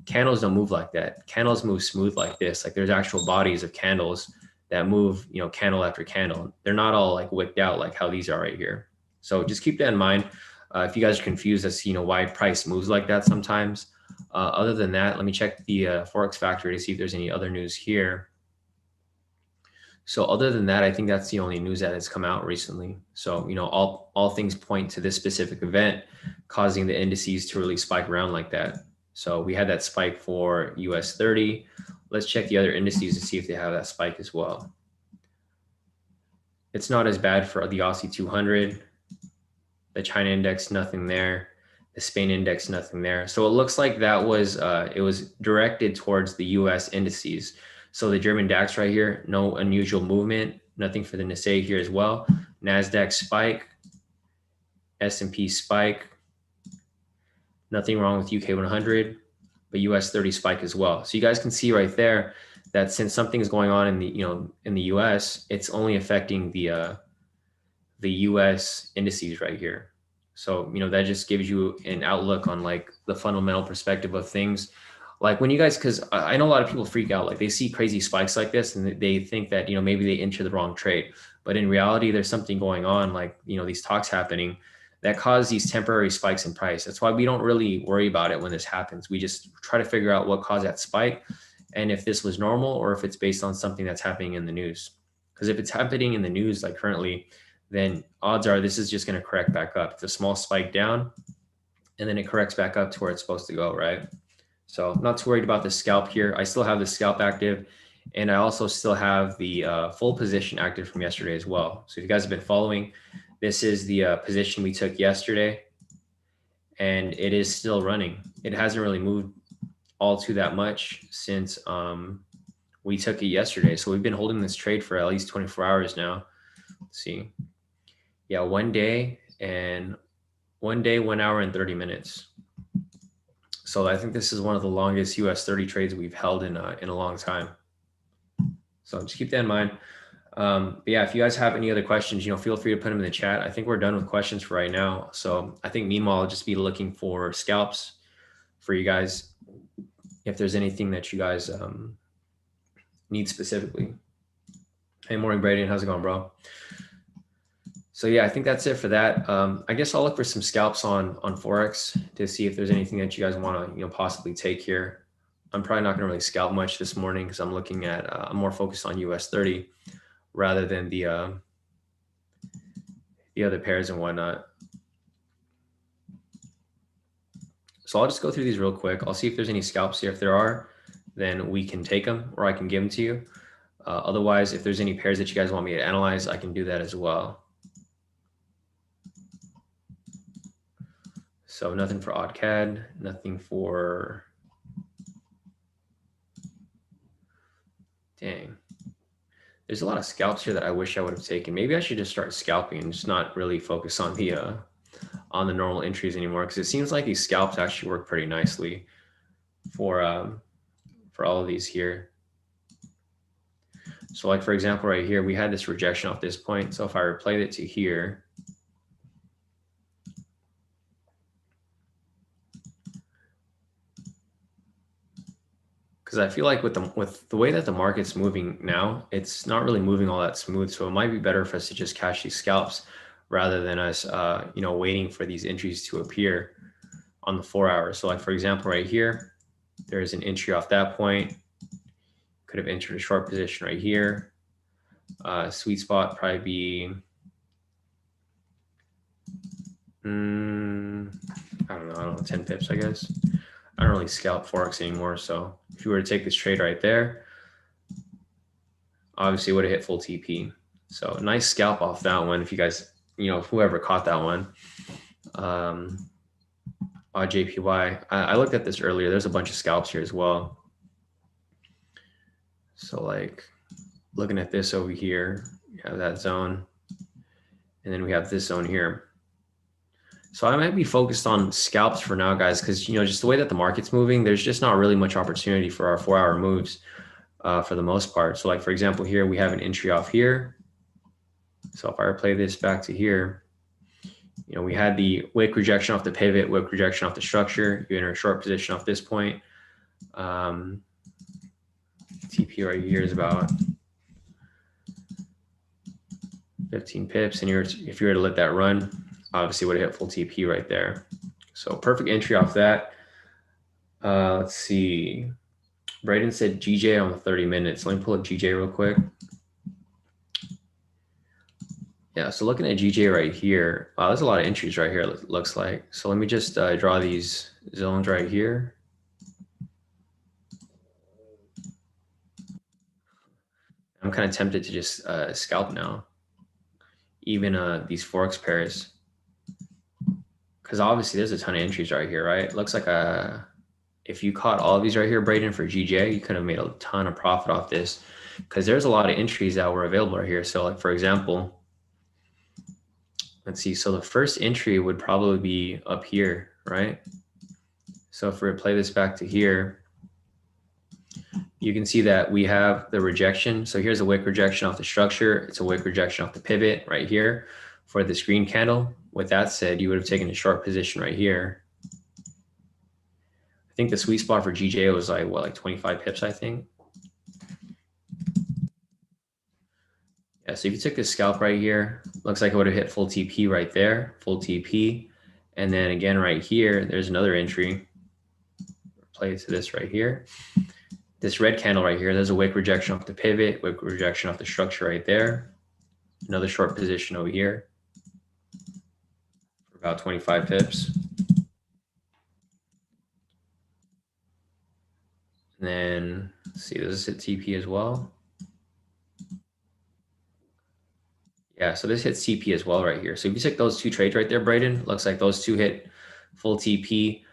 candles don't move like that. Candles move smooth like this. Like there's actual bodies of candles that move, candle after candle. They're not all like wicked out like how these are right here. So just keep that in mind. If you guys are confused as to, why price moves like that sometimes. Other than that, let me check the Forex factory to see if there's any other news here. So other than that, I think that's the only news that has come out recently. So, all things point to this specific event causing the indices to really spike around like that. So we had that spike for US 30. Let's check the other indices to see if they have that spike as well. It's not as bad for the Aussie 200. The China index, nothing there. The Spain index, nothing there. So it looks like that was, it was directed towards the US indices. So the German DAX right here, no unusual movement, nothing for the NISE here as well. NASDAQ spike, S&P spike, nothing wrong with UK 100, but US 30 spike as well. So you guys can see right there that since something is going on in the, in the US, it's only affecting the US indices right here. So, that just gives you an outlook on like the fundamental perspective of things. Like when you guys, because I know a lot of people freak out, like they see crazy spikes like this and they think that, maybe they enter the wrong trade. But in reality, there's something going on, like, these talks happening that cause these temporary spikes in price. That's why we don't really worry about it when this happens. We just try to figure out what caused that spike and if this was normal or if it's based on something that's happening in the news. Because if it's happening in the news, like currently, then odds are this is just going to correct back up. It's a small spike down, and then it corrects back up to where it's supposed to go, right? So I'm not too worried about the scalp here. I still have the scalp active, and I also still have the full position active from yesterday as well. So if you guys have been following, this is the position we took yesterday, and it is still running. It hasn't really moved all too that much since we took it yesterday. So we've been holding this trade for at least 24 hours now. Let's see. Yeah, 1 day, 1 hour and 30 minutes. So I think this is one of the longest US 30 trades we've held in a long time. So just keep that in mind. But yeah, if you guys have any other questions, feel free to put them in the chat. I think we're done with questions for right now. So I think meanwhile, I'll just be looking for scalps for you guys. If there's anything that you guys need specifically. Hey, morning, Brady. How's it going, bro? So yeah, I think that's it for that. I guess I'll look for some scalps on Forex to see if there's anything that you guys want to possibly take here. I'm probably not going to really scalp much this morning because I'm looking at I'm more focused on US 30 rather than the other pairs and whatnot. So I'll just go through these real quick. I'll see if there's any scalps here. If there are, then we can take them or I can give them to you. Otherwise, if there's any pairs that you guys want me to analyze, I can do that as well. So nothing for Usd Cad, nothing for, dang. There's a lot of scalps here that I wish I would have taken. Maybe I should just start scalping and just not really focus on the normal entries anymore, because it seems like these scalps actually work pretty nicely for all of these here. So like, for example, right here, we had this rejection off this point. So if I replayed it to here, because I feel like with the way that the market's moving now, it's not really moving all that smooth. So it might be better for us to just cash these scalps rather than us, waiting for these entries to appear on the 4 hours. So like, for example, right here, there's an entry off that point. Could have entered a short position right here. Sweet spot probably be, I don't know, 10 pips, I guess. I don't really scalp Forex anymore. So if you were to take this trade right there, obviously would have hit full TP. So nice scalp off that one. If you guys, whoever caught that one, JPY, I looked at this earlier. There's a bunch of scalps here as well. So like looking at this over here, you have that zone, and then we have this zone here. So I might be focused on scalps for now, guys, because, just the way that the market's moving, there's just not really much opportunity for our 4 hour moves for the most part. So like, for example, here we have an entry off here. So if I replay this back to here, we had the wick rejection off the pivot, wick rejection off the structure. You enter a short position off this point. TP right here is about 15 pips. And if you were to let that run, obviously would have hit full TP right there. So perfect entry off that. Let's see. Braden said GJ on the 30 minutes. Let me pull up GJ real quick. Yeah, so looking at GJ right here, wow, there's a lot of entries right here, it looks like. So let me just draw these zones right here. I'm kind of tempted to just scalp now, even these Forex pairs, because obviously there's a ton of entries right here, right? It looks like if you caught all of these right here, Braden, for GJ, you could have made a ton of profit off this, because there's a lot of entries that were available right here. So like, for example, let's see. So the first entry would probably be up here, right? So if we play this back to here, you can see that we have the rejection. So here's a wick rejection off the structure. It's a wick rejection off the pivot right here for this green candle. With that said, you would have taken a short position right here. I think the sweet spot for GJ was like, what, like 25 pips, I think. Yeah, so if you took this scalp right here, looks like it would have hit full TP right there, full TP. And then again, right here, there's another entry. Play to this right here. This red candle right here, there's a wick rejection off the pivot, wick rejection off the structure right there. Another short position over here for about 25 pips. And then, let's see, this is hit TP as well. Yeah, so this hits TP as well right here. So if you take those two trades right there, Braden, looks like those two hit full TP.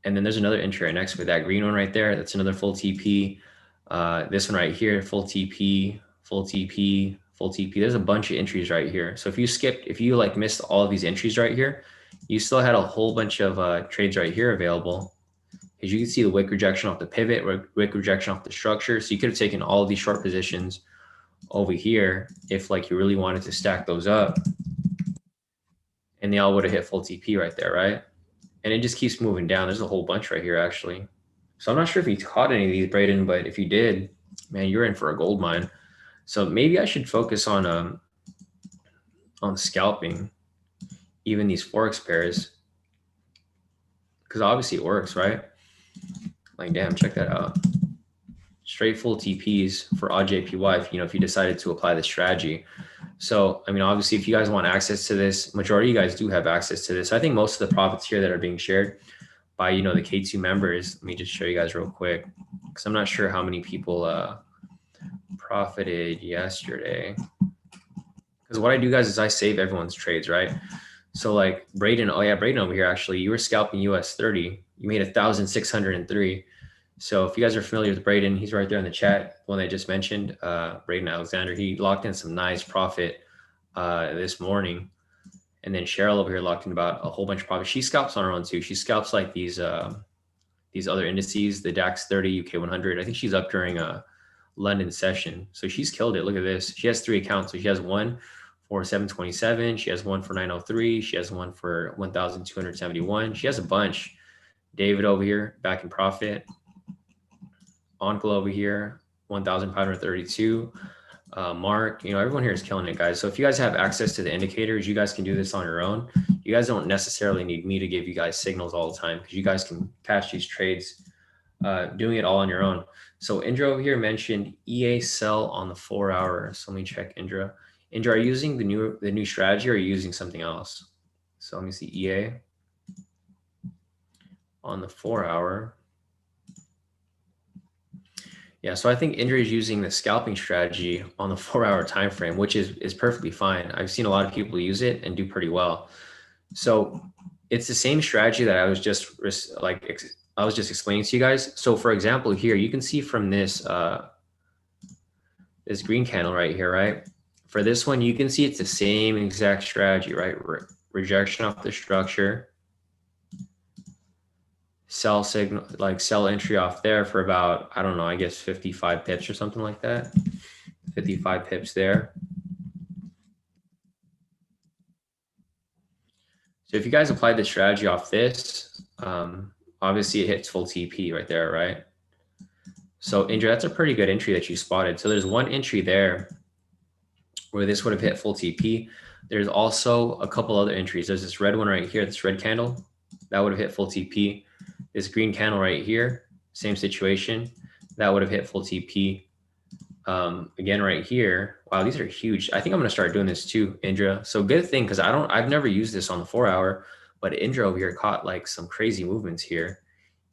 And then there's another entry right next to it, that green one right there. That's another full TP. This one right here, full TP, full TP, full TP. There's a bunch of entries right here. So if you like missed all of these entries right here, you still had a whole bunch of trades right here available. As you can see, the wick rejection off the pivot, wick rejection off the structure. So you could have taken all of these short positions over here if like you really wanted to stack those up, and they all would have hit full TP right there, right? And it just keeps moving down. There's a whole bunch right here, actually. So I'm not sure if you caught any of these, Braden, but if you did, man, you're in for a gold mine. So maybe I should focus on scalping even these Forex pairs, because obviously it works, right? Like, damn, check that out. Straight full TPs for odd JPY, if you decided to apply this strategy. So, I mean, obviously, if you guys want access to this, majority of you guys do have access to this. I think most of the profits here that are being shared by, the K2 members, let me just show you guys real quick, because I'm not sure how many people profited yesterday. Because what I do, guys, is I save everyone's trades, right? So like Braden, oh yeah, Braden over here, actually, you were scalping US 30. You made 1,603. So if you guys are familiar with Braden, he's right there in the chat, the one I just mentioned, Braden Alexander. He locked in some nice profit this morning. And then Cheryl over here locked in about a whole bunch of profit. She scalps on her own too. She scalps like these other indices, the DAX 30, UK 100. I think she's up during a London session. So she's killed it. Look at this. She has 3 accounts. So she has one for 727. She has one for 903. She has one for 1,271. She has a bunch. David over here, back in profit. Onkel over here, 1,532. Mark, everyone here is killing it, guys. So if you guys have access to the indicators, you guys can do this on your own. You guys don't necessarily need me to give you guys signals all the time, because you guys can catch these trades doing it all on your own. So Indra over here mentioned EA sell on the 4 hour. So let me check Indra. Indra, are you using the new strategy, or are you using something else? So let me see EA on the 4 hour. Yeah, so I think Indra is using the scalping strategy on the 4 hour time frame, which is perfectly fine. I've seen a lot of people use it and do pretty well. So it's the same strategy that I was just explaining to you guys. So for example, here you can see from this this green candle right here, right? For this one, you can see it's the same exact strategy, right? Rejection off the structure, sell signal, like sell entry off there for about, I don't know, I guess 55 pips or something like that. 55 pips there. So if you guys apply the strategy off this, obviously it hits full TP right there, right? So Indra, that's a pretty good entry that you spotted. So there's one entry there where this would have hit full TP. There's also a couple other entries. There's this red one right here, this red candle, that would have hit full TP. This green candle right here, same situation, that would have hit full TP. Again, right here, wow, these are huge. I think I'm gonna start doing this too, Indra. So good thing, because I've never used this on the 4 hour, but Indra over here caught like some crazy movements here.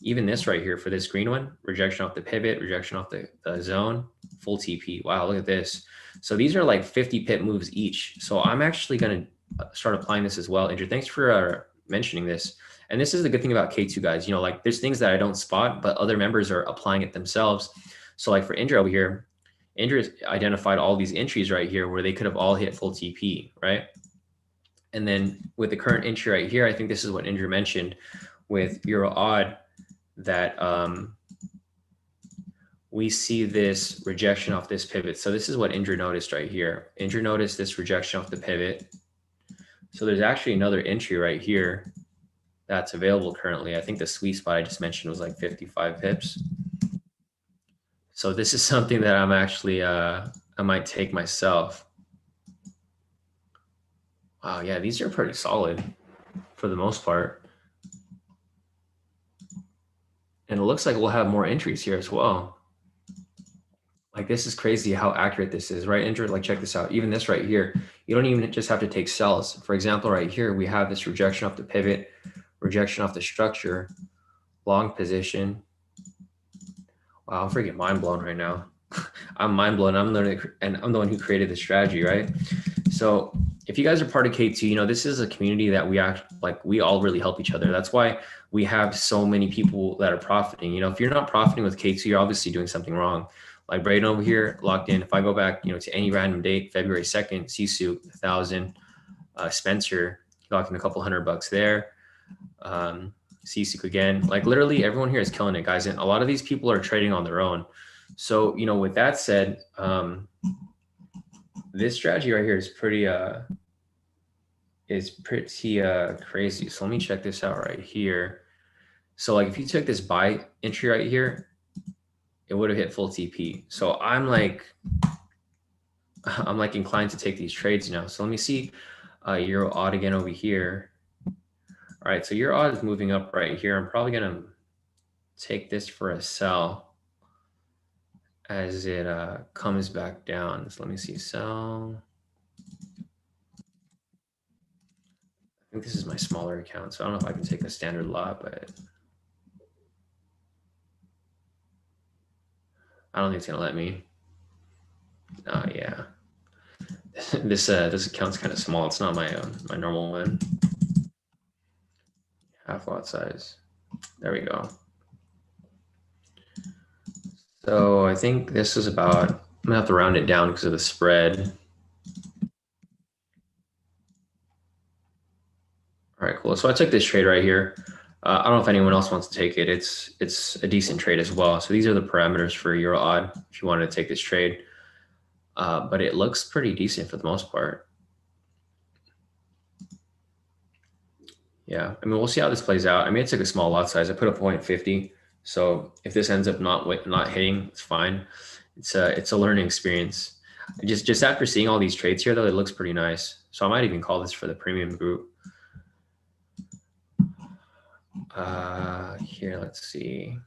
Even this right here for this green one, rejection off the pivot, rejection off the zone. full TP. Wow, look at this. So these are like 50 pip moves each. So I'm actually going to start applying this as well. Andrew, thanks for mentioning this. And this is the good thing about K2, guys. You know, like there's things that I don't spot, but other members are applying it themselves. So like for Indra over here, Indra identified all these entries right here where they could have all hit full TP, right? And then with the current entry right here, I think this is what Indra mentioned with Euro odd, that we see this rejection off this pivot. So this is what Indra noticed right here. Indra noticed this rejection off the pivot. So there's actually another entry right here that's available currently. I think the sweet spot I just mentioned was like 55 pips. So this is something that I'm actually, I might take myself. Wow, yeah, these are pretty solid for the most part. And it looks like we'll have more entries here as well. Like this is crazy how accurate this is, right, Indra? Like check this out. Even this right here, you don't even just have to take sells. For example, right here, we have this rejection off the pivot, rejection off the structure, long position. Wow, I'm freaking mind blown right now. I'm mind blown. I'm the one who created the strategy, right? So if you guys are part of K2, you know, this is a community that we all really help each other. That's why we have so many people that are profiting. You know, if you're not profiting with K2, you're obviously doing something wrong. Like Braden over here, locked in. If I go back, you know, to any random date, February 2nd, Sisu, 1,000, Spencer, locked in a couple $100 there. Sisu again, like literally everyone here is killing it, guys. And a lot of these people are trading on their own. So, you know, with that said, this strategy right here is pretty crazy. So let me check this out right here. So like if you took this buy entry right here, it would have hit full TP. So I'm like inclined to take these trades now. So let me see Euro odd again over here. All right, so Euro odd is moving up right here. I'm probably gonna take this for a sell as it comes back down. So let me see, sell. I think this is my smaller account, so I don't know if I can take a standard lot, but I don't think it's gonna let me. Yeah. This account's kind of small. It's not my normal one. Half lot size. There we go. So I think this is about, I'm gonna have to round it down because of the spread. All right, cool. So I took this trade right here. I don't know if anyone else wants to take it. It's a decent trade as well. So these are the parameters for Euro odd if you wanted to take this trade. But it looks pretty decent for the most part. Yeah, I mean, we'll see how this plays out. I mean, it took a small lot size. I put a 0.50. So if this ends up not hitting, it's fine. It's a learning experience. Just after seeing all these trades here, though, it looks pretty nice. So I might even call this for the premium group. Here, let's see.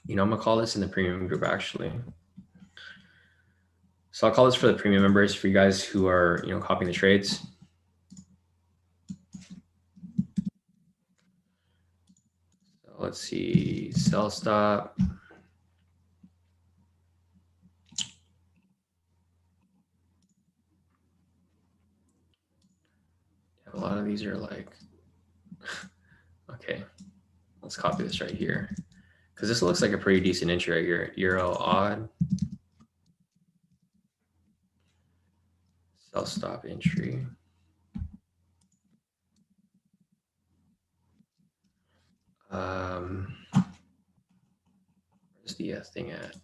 You know, I'm gonna call this in the premium group actually. So I'll call this for the premium members, for you guys who are, you know, copying the trades. So let's see, sell stop. A lot of these are like, okay, let's copy this right here, because this looks like a pretty decent entry right here. Euro odd, sell stop entry. Where's the thing at?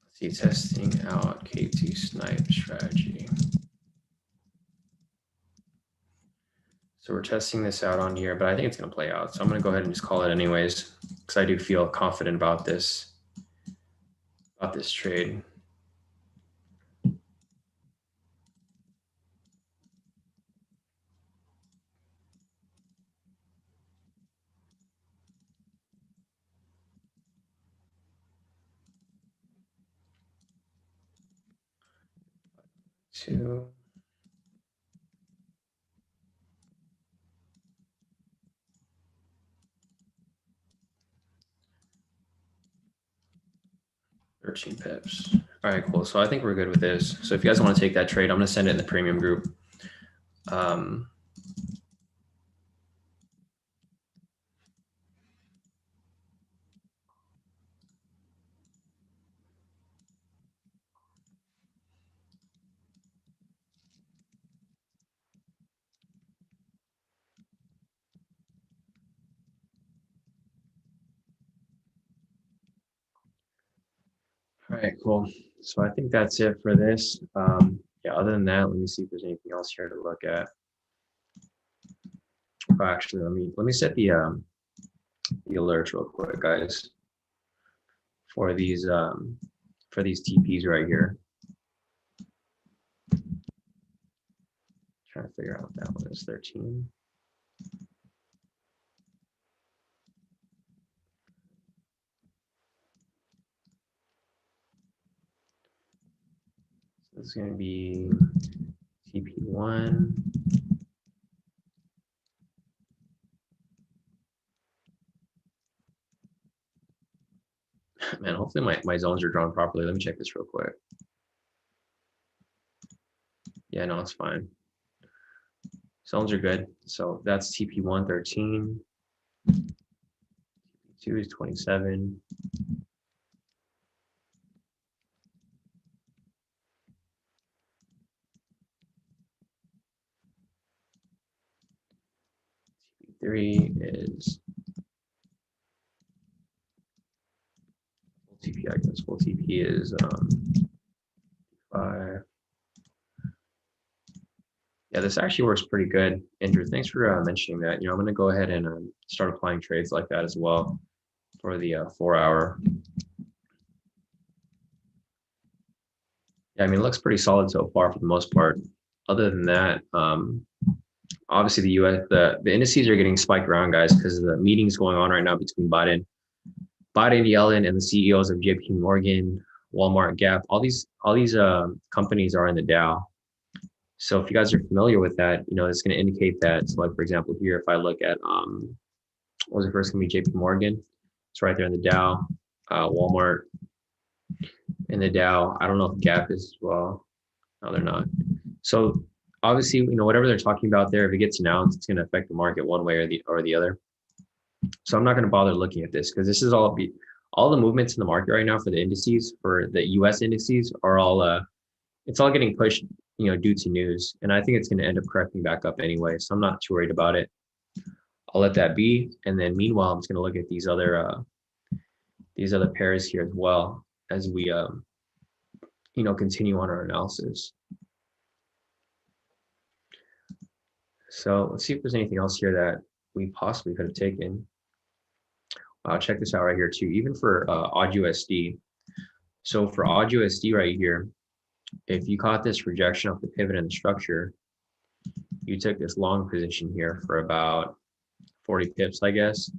Let's see, testing out K2 snipe strategy. So we're testing this out on here, but I think it's going to play out. So I'm going to go ahead and just call it anyways, because I do feel confident about this trade. Two. 13 pips. All right, cool. So I think we're good with this. So if you guys want to take that trade, I'm going to send it in the premium group. All right, cool. So I think that's it for this. Yeah, other than that, let me see if there's anything else here to look at. Oh, actually, let me set the alerts real quick, guys, for these TPs right here. Trying to figure out what that one is. 13. So it's going to be TP1. Man, hopefully my zones are drawn properly. Let me check this real quick. Yeah, no, it's fine. Zones are good. So that's TP1 13. TP2 is 27. TP3 is full TP, I guess. Full TP is 5. Yeah, this actually works pretty good. Andrew, thanks for mentioning that. I'm going to go ahead and start applying trades like that as well for the 4-hour. Yeah, I mean, it looks pretty solid so far for the most part. Other than that, obviously the indices are getting spiked around, guys, because the meetings going on right now between Biden, Yellen, and the CEOs of JP Morgan, Walmart, Gap. All these companies are in the Dow. So if you guys are familiar with that, it's going to indicate that. So like, for example, here, if I look at, what was it first going to be? JP Morgan. It's right there in the Dow. Walmart in the Dow. I don't know if Gap is as well. No, they're not. So obviously, whatever they're talking about there, if it gets announced, it's going to affect the market one way or the other. So I'm not going to bother looking at this because this is all the movements in the market right now for the indices, for the US indices, are all it's all getting pushed due to news, and I think it's going to end up correcting back up anyway, so I'm not too worried about it. I'll let that be, and then meanwhile I'm just going to look at these other pairs here as well as we continue on our analysis. So let's see if there's anything else here that we possibly could have taken. I'll check this out right here too, even for AUD USD. So for AUD USD right here, if you caught this rejection of the pivot and the structure, you took this long position here for about 40 pips, I guess,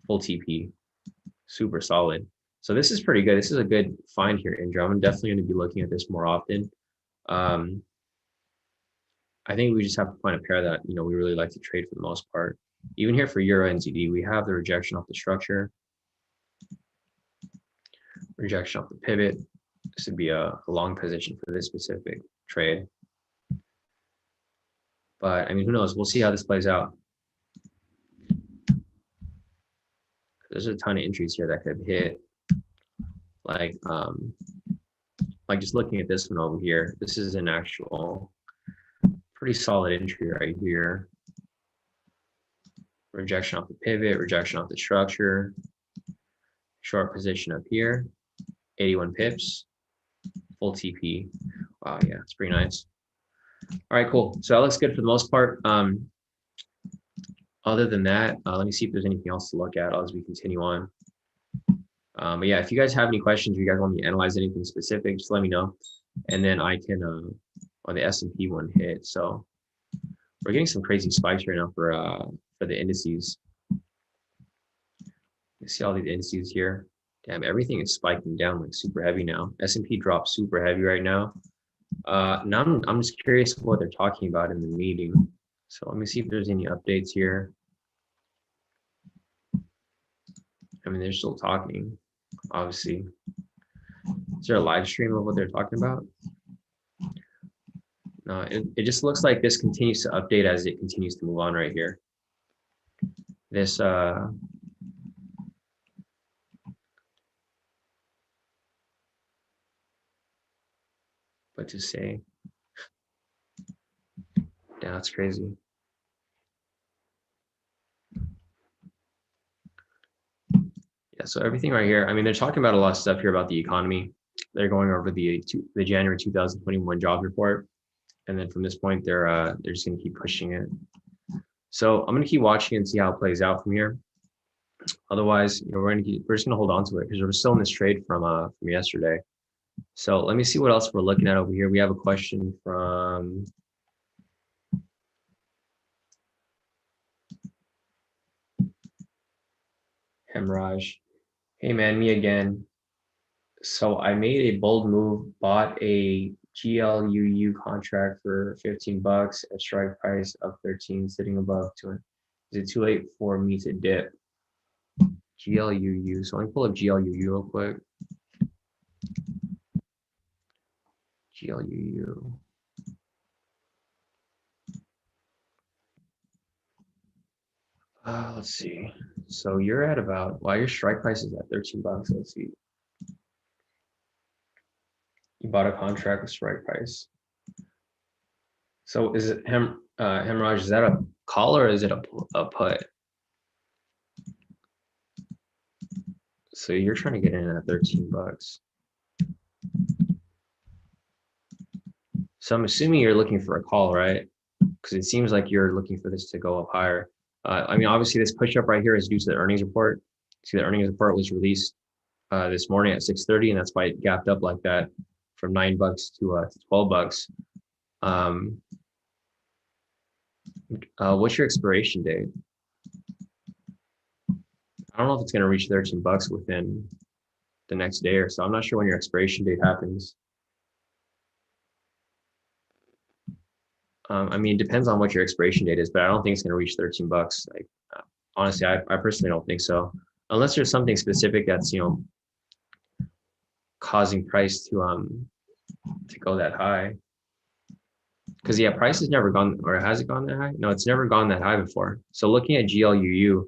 full TP, super solid. So this is pretty good. This is a good find here, Indra. I'm definitely going to be looking at this more often. I think we just have to find a pair that, we really like to trade for the most part. Even here for Euro NZD, we have the rejection off the structure, rejection off the pivot. This would be a long position for this specific trade. But I mean, who knows? We'll see how this plays out. There's a ton of entries here that could hit. Like just looking at this one over here, this is an actual pretty solid entry right here. Rejection off the pivot, rejection off the structure, short position up here, 81 pips, full TP. Wow, yeah, it's pretty nice. All right, cool. So that looks good for the most part. Other than that, let me see if there's anything else to look at as we continue on. But yeah, if you guys have any questions, or you guys want me to analyze anything specific, just let me know. And then I can, or the S&P one hit. So we're getting some crazy spikes right now for the indices. You see all these indices here. Damn, everything is spiking down like super heavy now. S&P dropped super heavy right now. Now I'm just curious what they're talking about in the meeting. So let me see if there's any updates here. I mean, they're still talking, obviously. Is there a live stream of what they're talking about? No, it just looks like this continues to update as it continues to move on right here. This what to say? Yeah, that's crazy. Yeah, so everything right here, I mean, they're talking about a lot of stuff here about the economy. They're going over the January 2021 jobs report, and then from this point, they're just going to keep pushing it. So I'm going to keep watching and see how it plays out from here. Otherwise, you know, we're just going to hold on to it because we're still in this trade from yesterday. So let me see what else we're looking at over here. We have a question from Hemraj. Hey man, me again. So I made a bold move, bought a GLUU contract for 15 bucks at strike price of 13, sitting above 200. Is it too late for me to dip? GLUU. So let me pull up GLUU real quick. GLUU. Let's see. So you're at about, well, your strike price is at 13 bucks. Let's see. You bought a contract with strike price. So is it Hemraj, is that a call or is it a put? So you're trying to get in at 13 bucks. So I'm assuming you're looking for a call, right? Because it seems like you're looking for this to go up higher. I mean, obviously this push up right here is due to the earnings report. See, the earnings report was released this morning at 6:30, and that's why it gapped up like that from 9 bucks to 12 bucks. What's your expiration date? I don't know if it's going to reach 13 bucks within the next day or so. I'm not sure when your expiration date happens. I mean, it depends on what your expiration date is, but I don't think it's going to reach 13 bucks. Like, honestly, I personally don't think so, unless there's something specific that's, you know, causing price to go that high. Because yeah, price has never gone, or has it gone that high? No, it's never gone that high before. So looking at GLUU,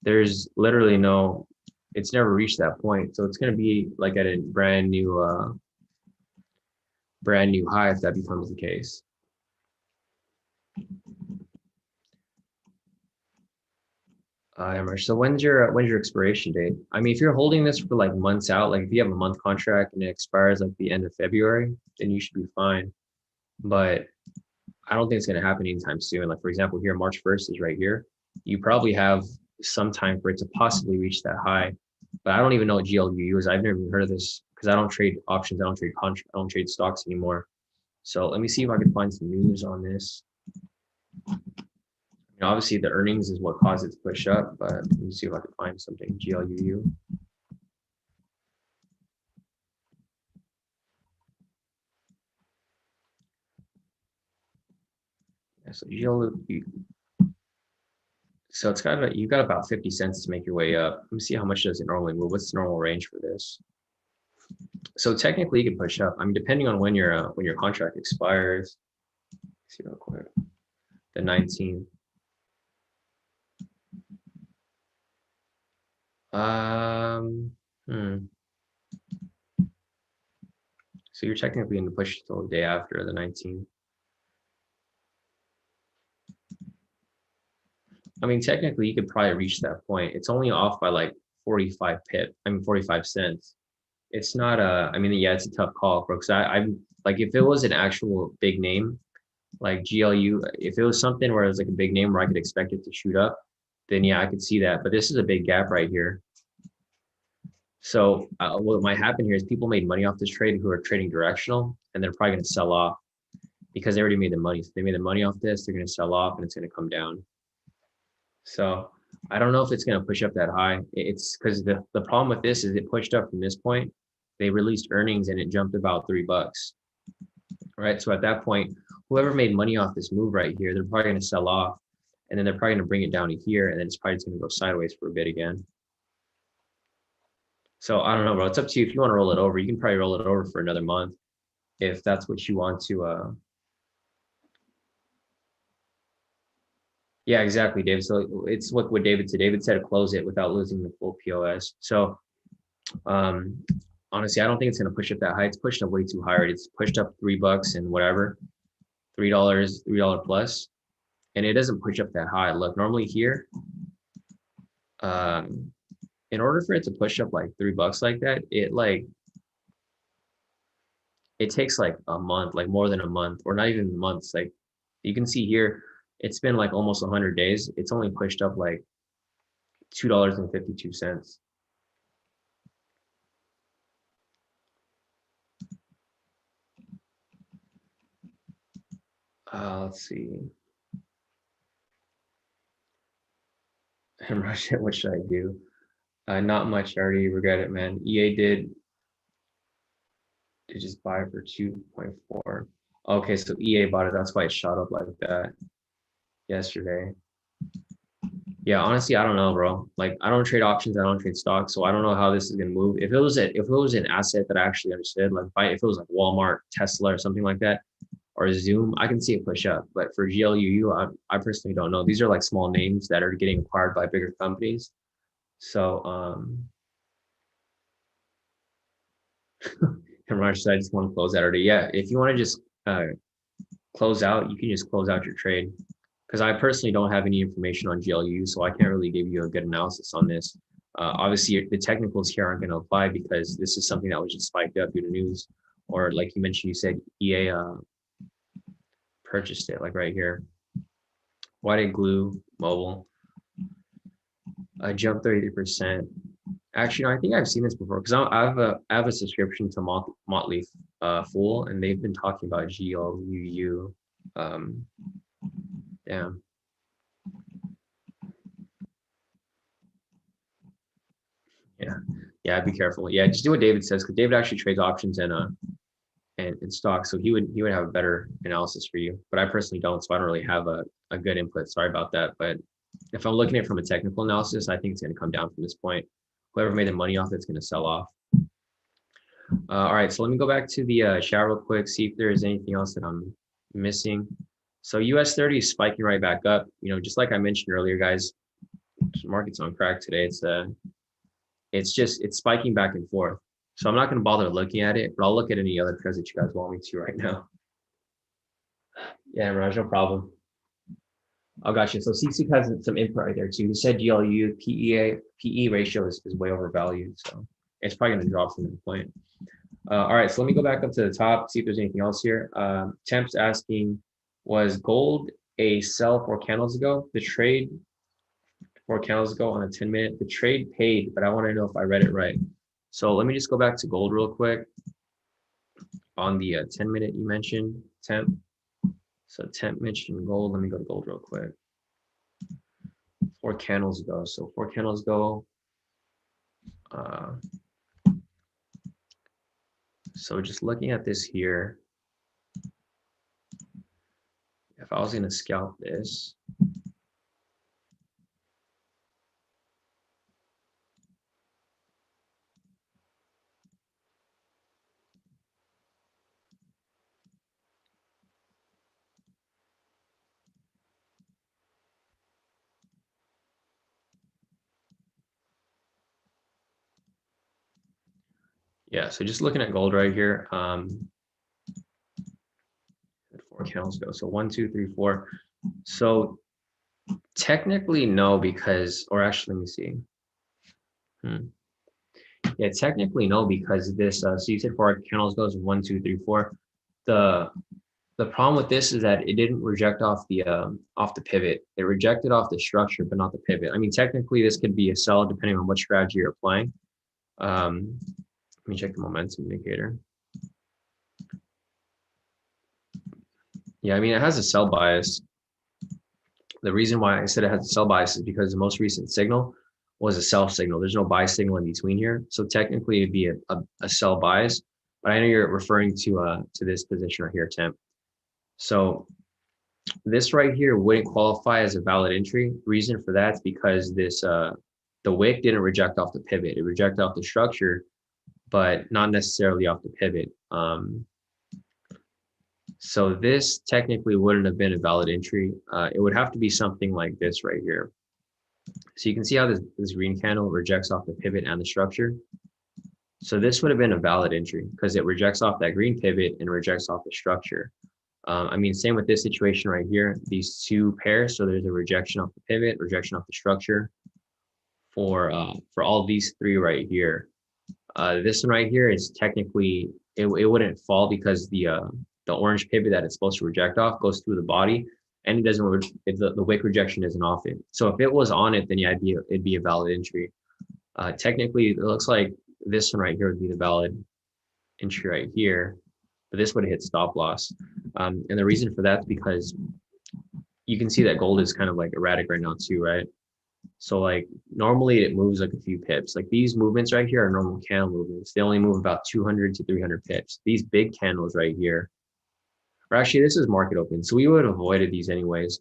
there's literally no, it's never reached that point. So it's going to be like at a brand new high if that becomes the case. So when's your expiration date? I mean, if you're holding this for like months out, like if you have a month contract and it expires like the end of February, then you should be fine. But I don't think it's going to happen anytime soon. Like for example, here March 1st is right here. You probably have some time for it to possibly reach that high. But I don't even know what GLUU is. I've never even heard of this because I don't trade options. I don't trade contracts. I don't trade stocks anymore. So let me see if I can find some news on this. Obviously, the earnings is what caused it to push up, but let me see if I can find something. GLUU. Yeah, so GLUU. So it's got you got about 50 cents to make your way up. Let me see how much does it normally move. What's the normal range for this? So technically, you can push up. I mean, depending on when your contract expires. Let's see real quick. The 19th. So you're technically in the push till the day after the 19th. I mean, technically, you could probably reach that point. It's only off by like 45 cents. It's not I mean, yeah, it's a tough call, bro. Because I'm like, if it was an actual big name, like GLU, if it was something where it was like a big name where I could expect it to shoot up, then yeah, I could see that. But this is a big gap right here. So what might happen here is people made money off this trade who are trading directional, and they're probably going to sell off because they already made the money. So they made the money off this, they're going to sell off and it's going to come down. So I don't know if it's going to push up that high. It's because the problem with this is it pushed up from this point. They released earnings and it jumped about $3. Right. So at that point, whoever made money off this move right here, they're probably going to sell off, and then they're probably going to bring it down to here, and then it's probably going to go sideways for a bit again. So I don't know, bro. It's up to you. If you want to roll it over, you can probably roll it over for another month if that's what you want to. Yeah, exactly, David. So it's what David said. David said to close it without losing the full POS. So um, honestly, I don't think it's going to push up that high. It's pushed up way too high. It's pushed up $3 and whatever, $3 plus, and it doesn't push up that high. Look, normally here, um, in order for it to push up like $3 like that, it takes like a month, like more than a month, or not even months. Like you can see here, it's been like almost 100 days. It's only pushed up like $2.52. Let's see. I'm rushing. What should I do? Not much. I already regret it, man. EA did just buy for 2.4. Okay, so EA bought it. That's why it shot up like that yesterday. Yeah, honestly, I don't know, bro. Like, I don't trade options. I don't trade stocks, so I don't know how this is gonna move. If it was an asset that I actually understood, like if it was like Walmart, Tesla, or something like that, or Zoom, I can see it push up. But for GLUU, I personally don't know. These are like small names that are getting acquired by bigger companies. So, and Raj said, I just want to close out already. Yeah, if you want to just close out, you can just close out your trade. Because I personally don't have any information on GLU, so I can't really give you a good analysis on this. Obviously, the technicals here aren't going to apply because this is something that was just spiked up due to news, or like you mentioned, you said EA purchased it, like right here. Why did Glue Mobile jump 33%? Actually, no, I think I've seen this before because I have a subscription to Motley Fool, and they've been talking about GLUU. Damn. Yeah, yeah, be careful. Yeah, just do what David says because David actually trades options and stock, so he would have a better analysis for you. But I personally don't, so I don't really have a good input. Sorry about that. But if I'm looking at it from a technical analysis, I think it's going to come down from this point. Whoever made the money off it's going to sell off. All right, so let me go back to the chat real quick, see if there is anything else that I'm missing. So US 30 is spiking right back up. You know, just like I mentioned earlier, guys, the market's on crack today. It's spiking back and forth. So I'm not going to bother looking at it, but I'll look at any other pairs that you guys want me to right now. Yeah, Raj, no problem. Oh, gotcha. So CC has some input right there too. He said GLU PE ratio is way overvalued, so it's probably going to drop from that point. All right, so let me go back up to the top, see if there's anything else here. Temp's asking, was gold a sell 4 candles ago? The trade 4 candles ago on a 10-minute, the trade paid, but I want to know if I read it right. So let me just go back to gold real quick. On the 10-minute you mentioned, Temp. So Temp mentioned gold. Let me go to gold real quick. 4 candles ago. So 4 candles ago. So just looking at this here, if I was going to scalp this, yeah, so just looking at gold right here, 4 candles ago. So 1, 2, 3, 4. So technically no, because, or actually, let me see. Yeah, technically no, because this, so you said 4 candles goes 1, 2, 3, 4. The problem with this is that it didn't reject off the pivot. It rejected off the structure, but not the pivot. I mean, technically this could be a sell depending on what strategy you're applying. Let me check the momentum indicator. Yeah, I mean, it has a sell bias. The reason why I said it has a sell bias is because the most recent signal was a sell signal. There's no buy signal in between here. So technically it'd be a sell bias, but I know you're referring to this position right here, Temp. So this right here wouldn't qualify as a valid entry. Reason for that is because the wick didn't reject off the pivot. It rejected off the structure, but not necessarily off the pivot. So this technically wouldn't have been a valid entry. It would have to be something like this right here. So you can see how this green candle rejects off the pivot and the structure. So this would have been a valid entry because it rejects off that green pivot and rejects off the structure. I mean, same with this situation right here, these two pairs. So there's a rejection off the pivot, rejection off the structure for all these three right here. This one right here is technically, it wouldn't fall because the orange pivot that it's supposed to reject off goes through the body, and it doesn't, if the wick rejection isn't off it. So if it was on it, then yeah, it'd be a valid entry. Technically, it looks like this one right here would be the valid entry right here, but this would have hit stop loss. And the reason for that is because you can see that gold is kind of like erratic right now too, right? So like normally it moves like a few pips. Like these movements right here are normal candle movements. They only move about 200 to 300 pips. These big candles right here, or actually this is market open, so we would have avoided these anyways,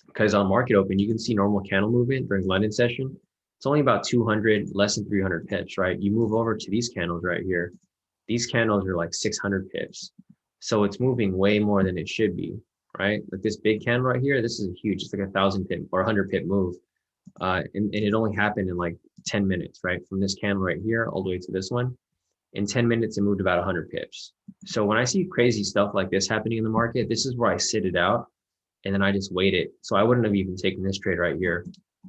because on market open you can see normal candle movement during London session. It's only about 200, less than 300 pips, right? You move over to these candles right here. These candles are like 600 pips. So it's moving way more than it should be, right? Like this big candle right here, this is huge. It's like 1,000 pip or 100 pip move. And it only happened in like 10 minutes, right? From this candle right here all the way to this one. In 10 minutes, it moved about 100 pips. So when I see crazy stuff like this happening in the market, this is where I sit it out and then I just wait it. So I wouldn't have even taken this trade right here.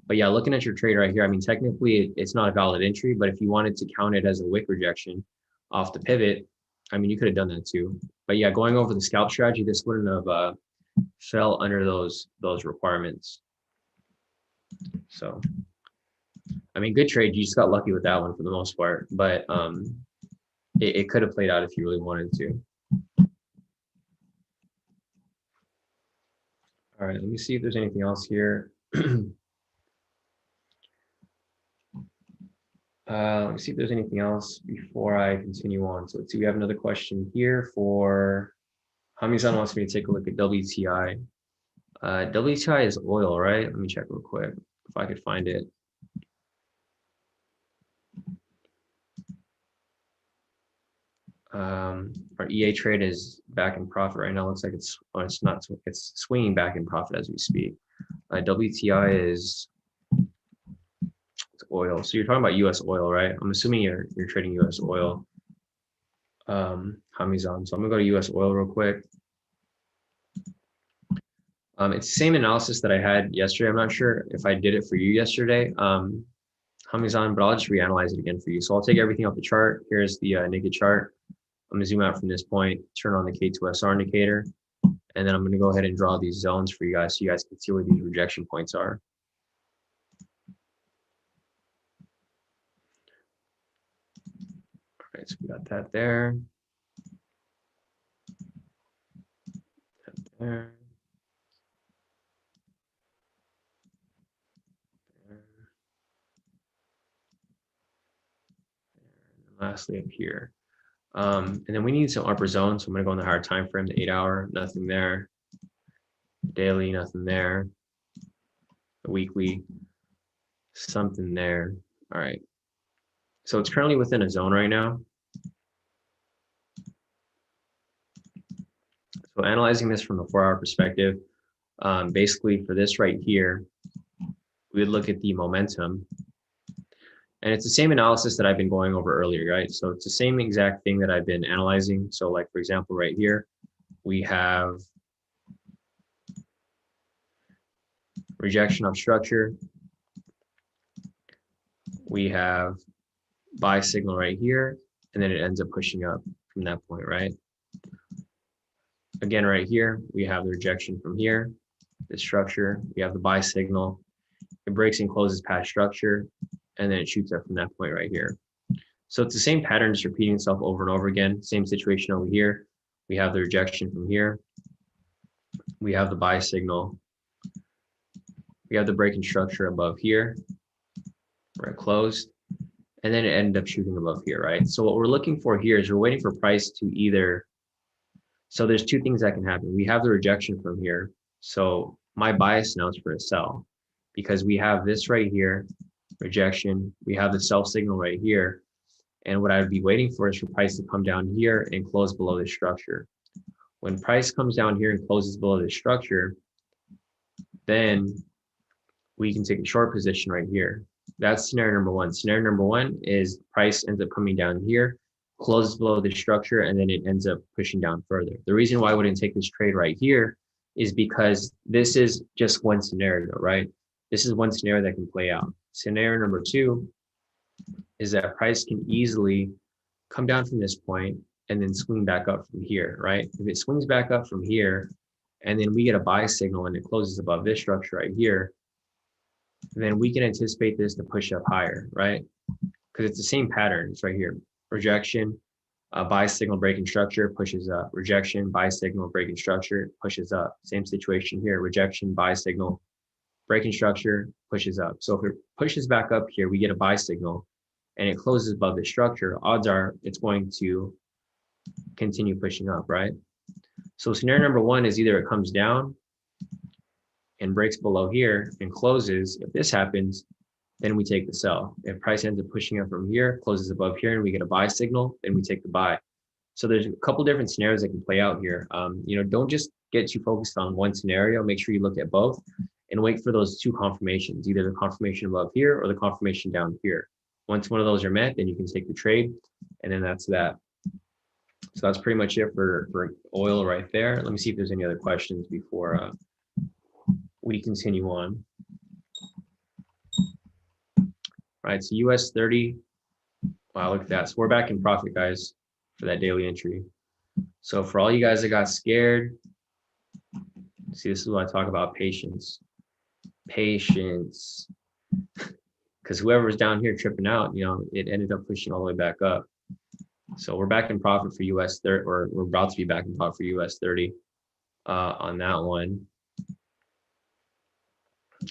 But yeah, looking at your trade right here, I mean, technically it's not a valid entry, but if you wanted to count it as a wick rejection off the pivot, I mean, you could have done that too. But yeah, going over the scalp strategy, this wouldn't have fell under those requirements. So, I mean, good trade. You just got lucky with that one for the most part, but it could have played out if you really wanted to. All right, let me see if there's anything else here. Let me see if there's anything else before I continue on. So let's see, we have another question here for Hamizan wants me to take a look at WTI. WTI is oil, right? Let me check real quick if I could find it. Our EA trade is back in profit right now. Looks like it's swinging back in profit as we speak. WTI is oil. So you're talking about US oil, right? I'm assuming you're trading US oil. Hamizan. So I'm gonna go to US oil real quick. It's the same analysis that I had yesterday. I'm not sure if I did it for you yesterday, Hamizan, but I'll just reanalyze it again for you. So I'll take everything off the chart. Here's the naked chart. I'm gonna zoom out from this point, turn on the K2SR indicator, and then I'm gonna go ahead and draw these zones for you guys so you guys can see where these rejection points are. All right, so we got that there. That there. And lastly up here. And then we need some upper zones. So I'm gonna go on the higher time frame, the 8 hour, nothing there. Daily, nothing there. The weekly, something there. All right. So it's currently within a zone right now. So analyzing this from the 4 hour perspective, basically for this right here, we would look at the momentum. And it's the same analysis that I've been going over earlier, right? So it's the same exact thing that I've been analyzing. So like, for example, right here, we have rejection of structure. We have buy signal right here, and then it ends up pushing up from that point, right? Again, right here, we have the rejection from here, the structure, we have the buy signal, it breaks and closes past structure, and then it shoots up from that point right here. So it's the same pattern just repeating itself over and over again. Same situation over here. We have the rejection from here. We have the buy signal. We have the break and structure above here where it closed. And then it ended up shooting above here, right? So what we're looking for here is we're waiting for price to either, so there's two things that can happen. We have the rejection from here. So my bias now is for a sell because we have this right here, rejection. We have the sell signal right here. And what I would be waiting for is for price to come down here and close below the structure. When price comes down here and closes below the structure, then we can take a short position right here. That's scenario number one. Scenario number one is price ends up coming down here, closes below the structure, and then it ends up pushing down further. The reason why I wouldn't take this trade right here is because this is just one scenario, right? This is one scenario that can play out. Scenario number two is that price can easily come down from this point and then swing back up from here, right? If it swings back up from here, and then we get a buy signal and it closes above this structure right here, then we can anticipate this to push up higher, right? Because it's the same pattern. It's right here. Rejection, buy signal, breaking structure, pushes up. Rejection, buy signal, breaking structure, pushes up. Same situation here. Rejection, buy signal, breaking structure, pushes up. So if it pushes back up here, we get a buy signal and it closes above the structure, odds are it's going to continue pushing up, right? So scenario number one is either it comes down and breaks below here and closes. If this happens, then we take the sell. If price ends up pushing up from here, closes above here, and we get a buy signal, then we take the buy. So there's a couple different scenarios that can play out here. Don't just get too focused on one scenario. Make sure you look at both and wait for those two confirmations, either the confirmation above here or the confirmation down here. Once one of those are met, then you can take the trade, and then that's that. So that's pretty much it for oil right there. Let me see if there's any other questions before we continue on. All right, so US 30. Wow, look at that. So we're back in profit, guys, for that daily entry. So for all you guys that got scared, see, this is what I talk about, patience. Patience. Because whoever was down here tripping out, it ended up pushing all the way back up. So we're back in profit for US 30, or we're about to be back in profit for US 30 on that one.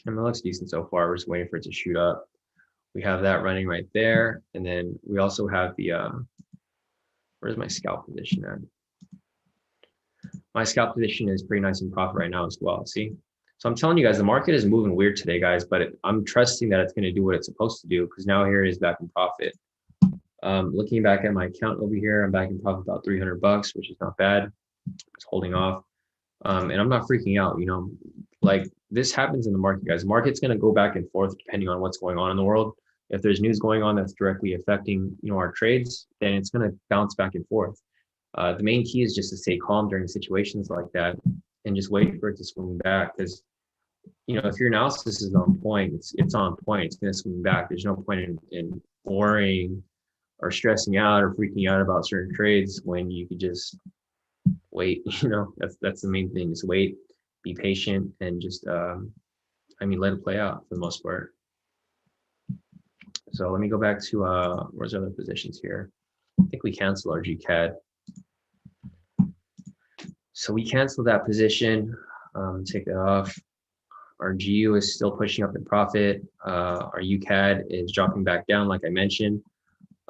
And it looks decent so far. We're just waiting for it to shoot up. We have that running right there. And then we also have the, where's my scalp position at? My scalp position is pretty nice in profit right now as well. See? So I'm telling you guys, the market is moving weird today, guys, but I'm trusting that it's going to do what it's supposed to do, because now here it is back in profit. Looking back at my account over here, I'm back in profit about $300, which is not bad. It's holding off. And I'm not freaking out, like this happens in the market, guys. The market's going to go back and forth depending on what's going on in the world. If there's news going on that's directly affecting, our trades, then it's going to bounce back and forth. The main key is just to stay calm during situations like that and just wait for it to swing back. Because, if your analysis is on point, it's on point. It's going to swing back. There's no point in worrying or stressing out or freaking out about certain trades when you could just wait. That's the main thing. Just wait, be patient, and just let it play out for the most part. So let me go back to where's other positions here. I think we cancel our GCAD. So we canceled that position. Take that off. Our GU is still pushing up in profit. Our UCAD is dropping back down, like I mentioned.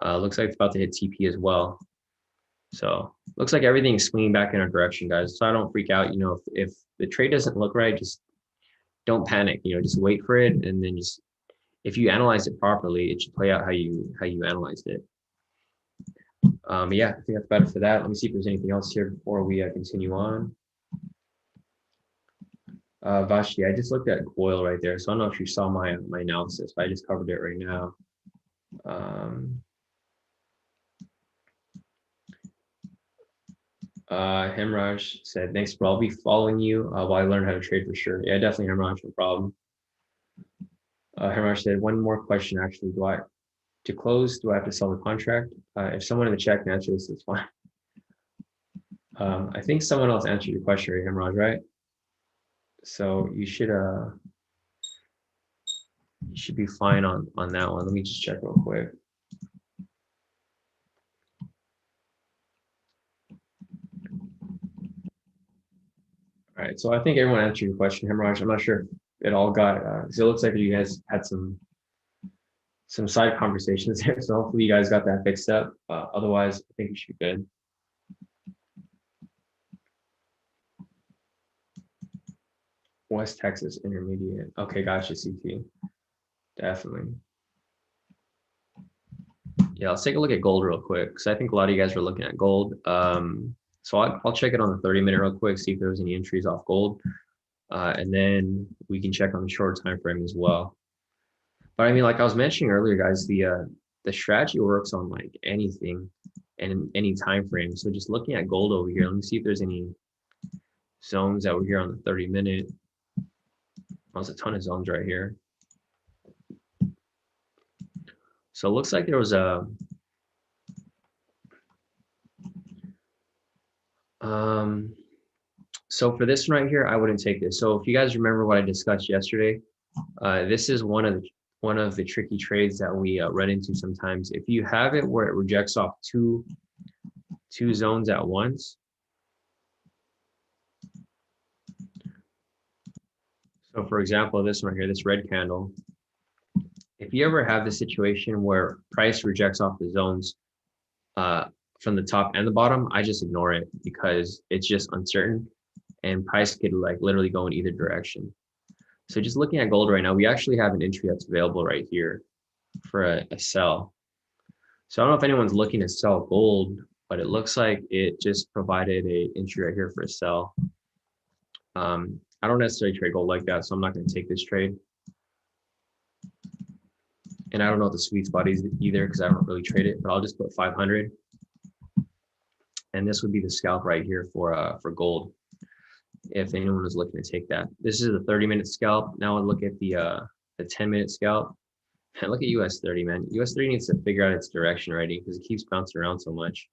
Looks like it's about to hit TP as well. So looks like everything's swinging back in our direction, guys. So I don't freak out. If the trade doesn't look right, just don't panic. Just wait for it, and then just, if you analyze it properly, it should play out how you analyzed it. Yeah, I think that's better for that. Let me see if there's anything else here before we continue on. Vashti, I just looked at oil right there, so I don't know if you saw my analysis, but I just covered it right now. Hemraj said, thanks, bro. I'll be following you while I learn how to trade for sure. Yeah, definitely, Hemraj, no problem. Hemraj said, one more question, actually. To close, do I have to sell the contract? If someone in the chat can answer this, it's fine. I think someone else answered your question, right, Hemraj, right? So you should be fine on that one. Let me just check real quick. All right, so I think everyone answered your question, Hemraj. I'm not sure if it all got, so it looks like you guys had some side conversations there. So hopefully you guys got that fixed up. Otherwise, I think you should be good. West Texas Intermediate. Okay, gotcha, CT. Definitely. Yeah, let's take a look at gold real quick because I think a lot of you guys were looking at gold. So I'll check it on the 30-minute real quick, see if there was any entries off gold, and then we can check on the short time frame as well. But I mean, like I was mentioning earlier, guys, the strategy works on like anything and in any time frame. So just looking at gold over here, let me see if there's any zones that were here on the 30-minute. There's a ton of zones right here. So it looks like there was a so for this one right here, I wouldn't take this. So if you guys remember what I discussed yesterday, this is one of the tricky trades that we run into sometimes. If you have it where it rejects off two zones at once. So for example, this one right here, this red candle, if you ever have the situation where price rejects off the zones from the top and the bottom, I just ignore it because it's just uncertain and price could like literally go in either direction. So just looking at gold right now, we actually have an entry that's available right here for a sell. So I don't know if anyone's looking to sell gold, but it looks like it just provided a entry right here for a sell. I don't necessarily trade gold like that, so I'm not going to take this trade. And I don't know what the sweet spot is either because I don't really trade it, but I'll just put 500. And this would be the scalp right here for gold, if anyone is looking to take that. This is the 30-minute scalp. Now I'll look at the 10-minute scalp. And look at US 30, man. US 30 needs to figure out its direction already because it keeps bouncing around so much.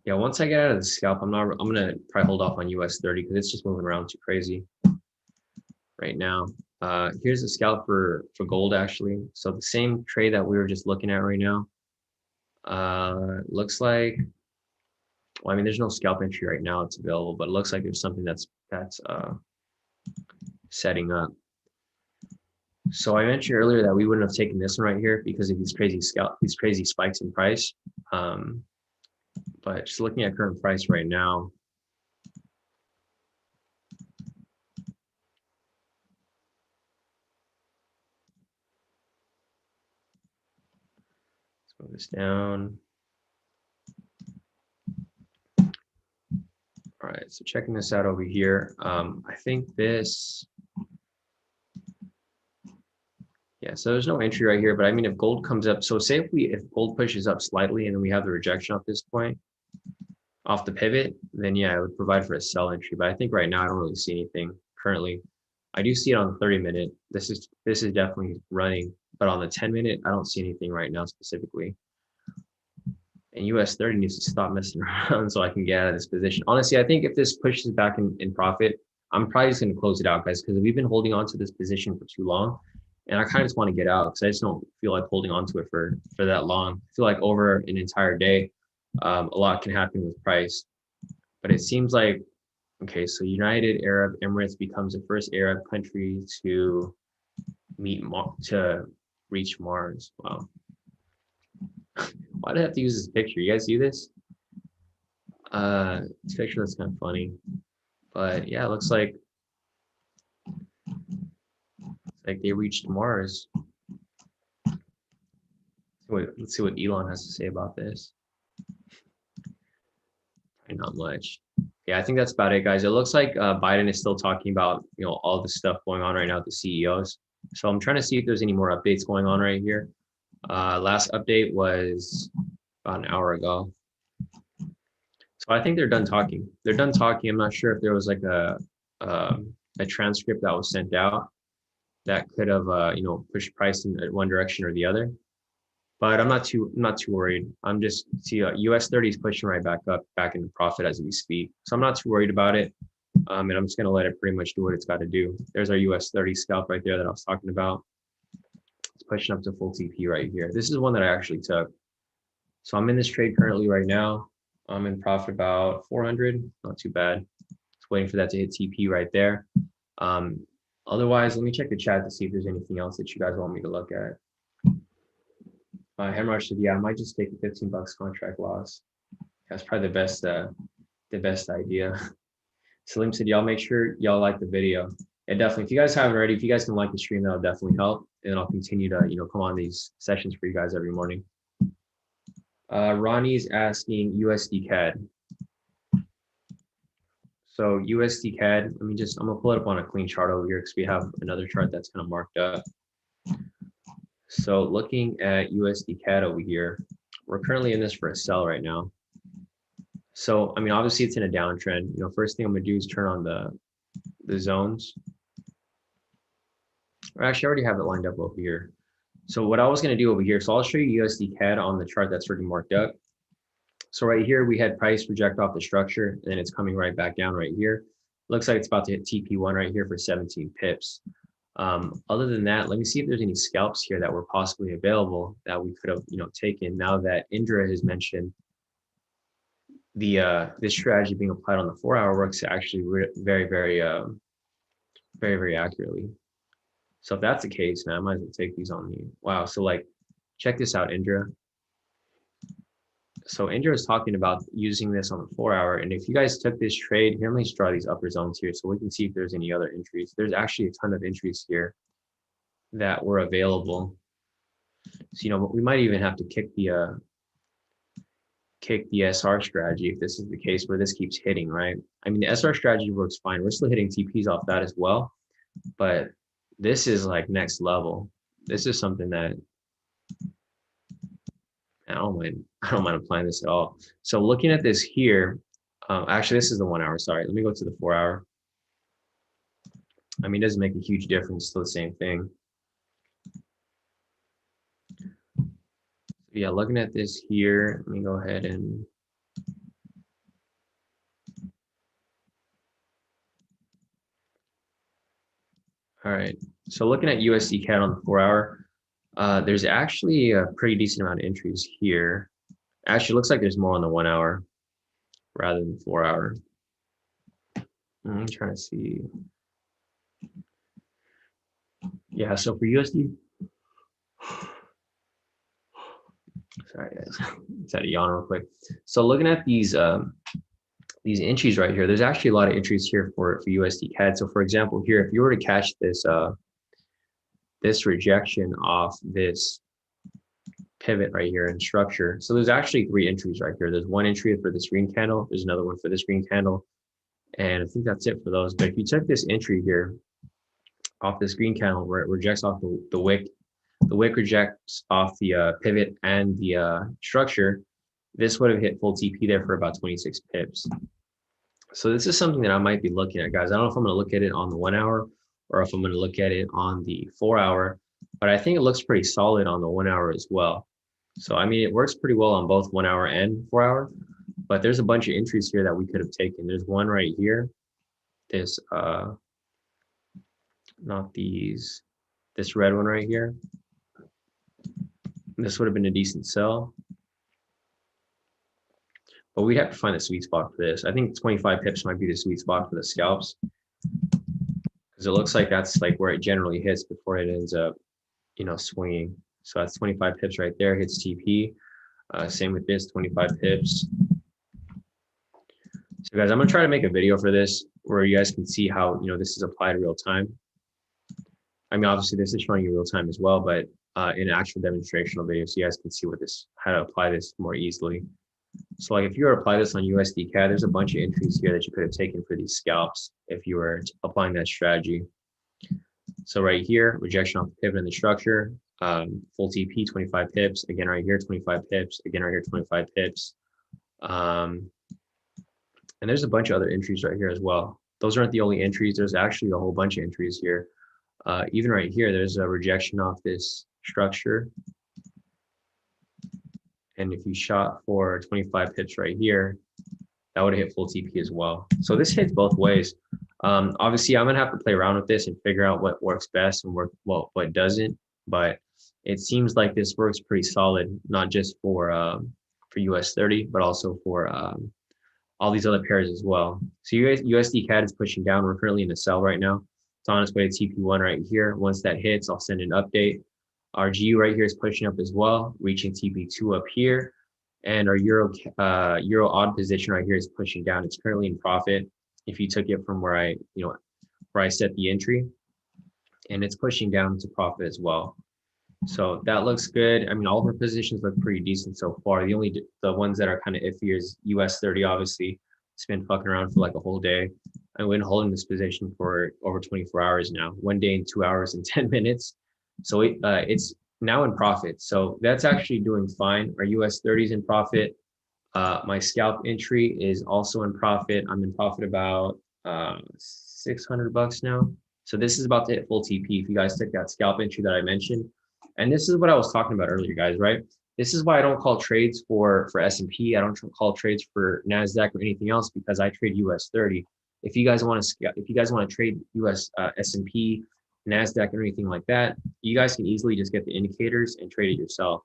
Yeah, once I get out of the scalp, I'm gonna probably hold off on US 30 because it's just moving around too crazy right now. Here's the scalp for gold actually. So the same trade that we were just looking at right now. Looks like, well, I mean, there's no scalp entry right now it's available, but it looks like there's something that's setting up. So I mentioned earlier that we wouldn't have taken this one right here because of these crazy spikes in price. But just looking at current price right now, let's move this down. All right, so checking this out over here, I think this, yeah, so there's no entry right here, but I mean, if gold comes up, so say if gold pushes up slightly and then we have the rejection off this point, off the pivot, then yeah, it would provide for a sell entry. But I think right now I don't really see anything currently. I do see it on the 30-minute. This is definitely running, but on the 10-minute, I don't see anything right now specifically. And US 30 needs to stop messing around so I can get out of this position. Honestly, I think if this pushes back in profit, I'm probably just going to close it out, guys, because we've been holding on to this position for too long. And I kind of just want to get out because I just don't feel like holding on to it for that long. I feel like over an entire day, a lot can happen with price. But it seems like, okay, so United Arab Emirates becomes the first Arab country to reach Mars. Wow. Why do I have to use this picture? You guys see this? This picture looks kind of funny. But yeah, it looks like they reached Mars. Let's see what Elon has to say about this. Not much. Yeah, I think that's about it, guys. It looks like Biden is still talking about all the stuff going on right now with the CEOs. So I'm trying to see if there's any more updates going on right here. Last update was about an hour ago. So I think they're done talking. They're done talking. I'm not sure if there was like a transcript that was sent out that could have pushed price in one direction or the other. But I'm not too worried. I'm just US 30 is pushing right back into profit as we speak. So I'm not too worried about it. And I'm just gonna let it pretty much do what it's got to do. There's our US 30 scalp right there that I was talking about. It's pushing up to full TP right here. This is one that I actually took. So I'm in this trade currently right now. I'm in profit about 400. Not too bad. Just waiting for that to hit TP right there. Otherwise, let me check the chat to see if there's anything else that you guys want me to look at. Hemrush said, yeah, I might just take a $15 contract loss. That's probably the best idea. Salim said, y'all make sure y'all like the video. yeah, definitely. If you guys haven't already, if you guys can like the stream, that'll definitely help. And I'll continue to, come on these sessions for you guys every morning. Ronnie's asking USD Cad. So USD Cad, I'm gonna pull it up on a clean chart over here because we have another chart that's kind of marked up. So looking at USD Cad over here, we're currently in this for a sell right now. So, obviously it's in a downtrend. First thing I'm gonna do is turn on the zones. Or actually, I already have it lined up over here. So what I was gonna do over here, so I'll show you USD Cad on the chart that's already marked up. So right here, we had price reject off the structure, and then it's coming right back down right here. Looks like it's about to hit TP1 right here for 17 pips. Other than that, let me see if there's any scalps here that were possibly available that we could have, taken. Now that Indra has mentioned this strategy being applied on the 4-hour works actually very, very accurately. So if that's the case, man, I might as well take these on me. Wow. So like, check this out, Indra. So Indra is talking about using this on the 4-hour. And if you guys took this trade, here, let me just draw these upper zones here so we can see if there's any other entries. There's actually a ton of entries here that were available. So, we might even have to kick the SR strategy if this is the case where this keeps hitting, right? The SR strategy works fine. We're still hitting TPs off that as well, but this is like next level. This is something that I don't mind applying this at all. So looking at this here, actually this is the 1-hour, sorry. Let me go to the 4-hour. It doesn't make a huge difference, still the same thing. Yeah, looking at this here, let me go ahead and all right. So looking at USD Cad on the 4-hour, there's actually a pretty decent amount of entries here. Actually, looks like there's more on the 1-hour rather than the 4-hour. I'm trying to see. Yeah, so for USD, sorry guys, just had a yawn real quick. So looking at these entries right here, there's actually a lot of entries here for USD Cad. So for example, here, if you were to catch this this rejection off this pivot right here in structure, so there's actually 3 entries right here. There's 1 entry for this green candle, there's another one for this green candle, and I think that's it for those. But if you took this entry here off this green candle where it rejects off the wick rejects off the pivot and the structure, this would have hit full TP there for about 26 pips. So this is something that I might be looking at, guys. I don't know if I'm going to look at it on the 1-hour or if I'm going to look at it on the 4-hour, but I think it looks pretty solid on the 1-hour as well. So, it works pretty well on both 1-hour and 4-hour, but there's a bunch of entries here that we could have taken. There's one right here. This, not these, this red one right here. This would have been a decent sell. But we'd have to find the sweet spot for this. I think 25 pips might be the sweet spot for the scalps, because it looks like that's like where it generally hits before it ends up, swinging. So that's 25 pips right there, hits TP. Same with this, 25 pips. So guys, I'm gonna try to make a video for this where you guys can see how, this is applied real time. Obviously this is showing you real time as well, but in an actual demonstrational video, so you guys can see how to apply this more easily. So like if you were to apply this on USD Cad, there's a bunch of entries here that you could have taken for these scalps if you were applying that strategy. So right here, rejection off the pivot in the structure, full TP, 25 pips. Again, right here, 25 pips. Again, right here, 25 pips. And there's a bunch of other entries right here as well. Those aren't the only entries. There's actually a whole bunch of entries here. Even right here, there's a rejection off this structure. And if you shot for 25 pips right here, that would have hit full TP as well. So this hits both ways. Obviously, I'm gonna have to play around with this and figure out what works best and what doesn't. But it seems like this works pretty solid, not just for US 30, but also for all these other pairs as well. So USD Cad is pushing down. We're currently in a sell right now. It's on its way to TP1 right here. Once that hits, I'll send an update. Our GU right here is pushing up as well, reaching TP2 up here. And our Euro odd position right here is pushing down. It's currently in profit. If you took it from where where I set the entry, and it's pushing down to profit as well. So that looks good. I mean, all of our positions look pretty decent so far. The ones that are kind of iffy is US 30, obviously. It's been fucking around for like a whole day. I've been holding this position for over 24 hours now, 1 day and 2 hours and 10 minutes. So it's now in profit. So that's actually doing fine. Our US 30 is in profit. My scalp entry is also in profit. I'm in profit about $600 now. So this is about to hit full TP. If you guys took that scalp entry that I mentioned, and this is what I was talking about earlier, guys, right? This is why I don't call trades for S&P. I don't call trades for NASDAQ or anything else, because I trade US 30. If you guys want to trade US S&P, NASDAQ, or anything like that, you guys can easily just get the indicators and trade it yourself.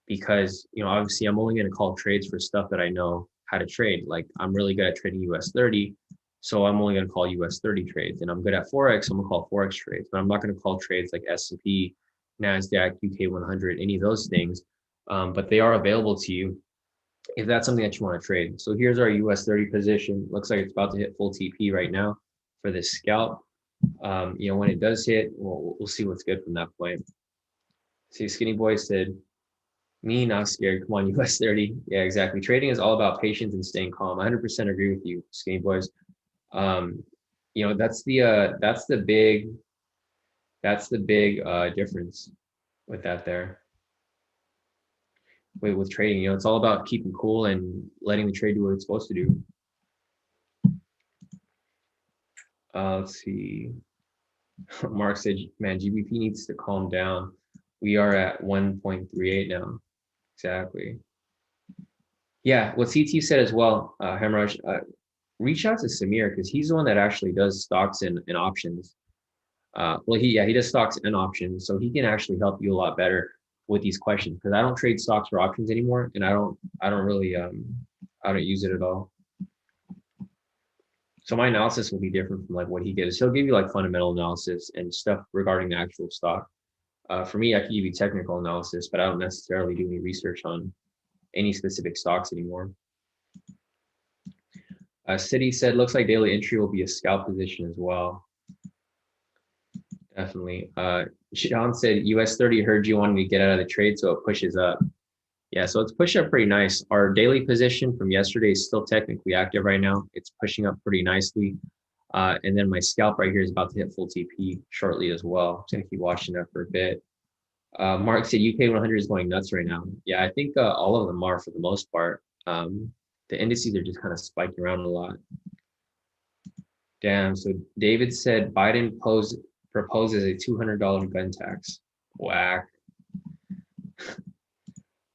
Because, you know, obviously I'm only going to call trades for stuff that I know how to trade. Like, I'm really good at trading US 30. So I'm only going to call US 30 trades, and I'm good at Forex. I'm going to call Forex trades, but I'm not going to call trades like S&P, NASDAQ, UK 100, any of those things. But they are available to you if that's something that you want to trade. So here's our US 30 position. Looks like it's about to hit full TP right now for this scalp. You know, when it does hit, we'll see what's good from that point. See, Skinny Boy said, me not scared. Come on, US 30. Yeah, exactly. Trading is all about patience and staying calm. 100% agree with you, Skinny Boys. You know, that's the big difference with that there. With trading, you know, it's all about keeping cool and letting the trade do what it's supposed to do. Let's see. Mark said, man, GBP needs to calm down. We are at 1.38 now. Exactly. Yeah, what CT said as well, Hemrush, reach out to Samir, because he's the one that actually does stocks and options. Well, he does stocks and options, so he can actually help you a lot better with these questions, because I don't trade stocks or options anymore, and I don't really I don't use it at all. So my analysis will be different from like what he gives. He'll give you like fundamental analysis and stuff regarding the actual stock. For me, I can give you technical analysis, but I don't necessarily do any research on any specific stocks anymore. City said, looks like daily entry will be a scalp position as well. Definitely. Shawn said, US 30 heard you wanted to get out of the trade, so it pushes up. Yeah, so it's pushed up pretty nice. Our daily position from yesterday is still technically active right now. It's pushing up pretty nicely. And then my scalp right here is about to hit full TP shortly as well. I'm going to keep watching that for a bit. Mark said UK 100 is going nuts right now. Yeah, I think all of them are for the most part. The indices are just kind of spiking around a lot. Damn, so David said Biden proposes a $200 gun tax. Whack.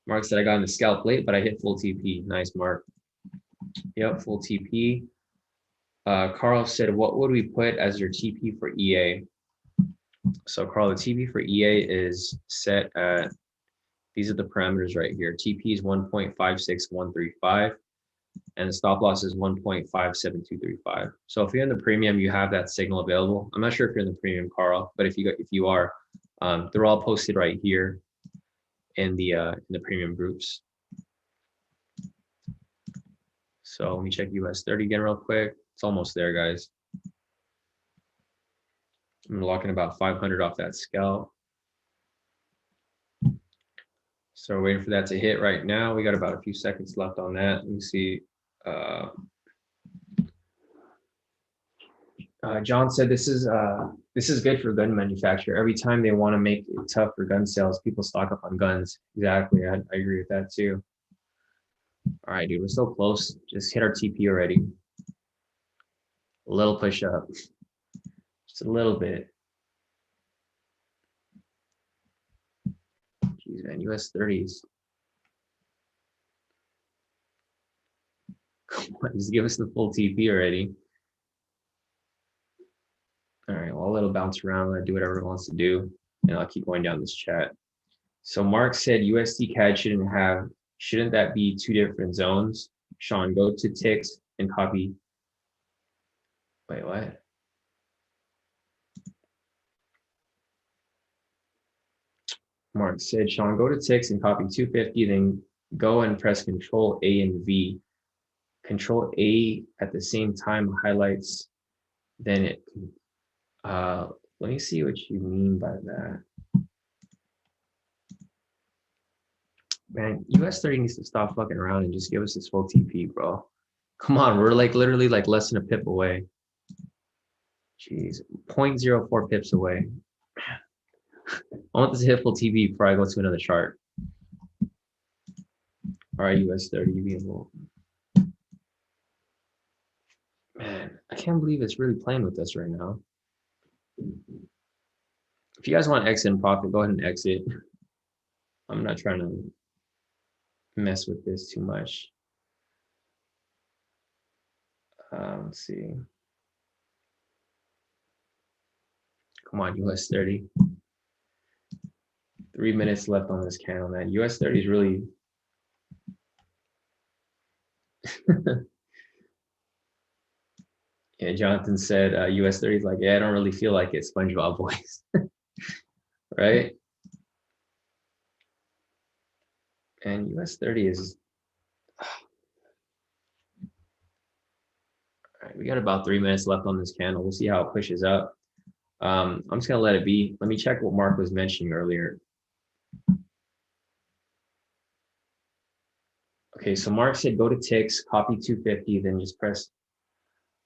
Mark said I got in the scalp late, but I hit full TP. Nice, Mark. Yep, full TP. Carl said, what would we put as your TP for EA? So Carl, the TP for EA is set at, these are the parameters right here. TP is 1.56135, and the stop loss is 1.57235. So if you're in the premium, you have that signal available. I'm not sure if you're in the premium, Carl, but if you are, they're all posted right here in the premium groups. So let me check US 30 again real quick. It's almost there, guys. I'm locking about 500 off that scalp. So we're waiting for that to hit right now. We got about a few seconds left on that. Let me see. John said this is good for gun manufacturer. Every time they want to make it tough for gun sales, people stock up on guns. Exactly. I agree with that too. All right, dude, we're so close. Just hit our TP already. A little push up. Just a little bit. Jeez, man, US 30s. Come on, just give us the full TP already. All right, well, I'll let it bounce around. Let it do whatever it wants to do, and I'll keep going down this chat. So Mark said USD Cad shouldn't that be two different zones? Shawn, go to ticks and copy. Wait, what? Mark said, Shawn, go to ticks and copy 250, then go and press Control A and V. Control A at the same time highlights then it, let me see what you mean by that. Man, US 30 needs to stop fucking around and just give us this full TP, bro. Come on, we're like literally like less than a pip away. Jeez, 0.04 pips away. I want this to hit full TP before I go to another chart. All right, US 30, be able. Man, I can't believe it's really playing with us right now. If you guys want to exit and profit, go ahead and exit. I'm not trying to mess with this too much. Let's see. Come on, US 30. 3 minutes left on this candle, man. US 30 is really. Yeah, Jonathan said US 30 is like, yeah, I don't really feel like it, SpongeBob voice. Right? And US 30 is. All right, we got about 3 minutes left on this candle. We'll see how it pushes up. I'm just gonna let it be. Let me check what Mark was mentioning earlier. Okay, so Mark said go to ticks, copy 250, then just press.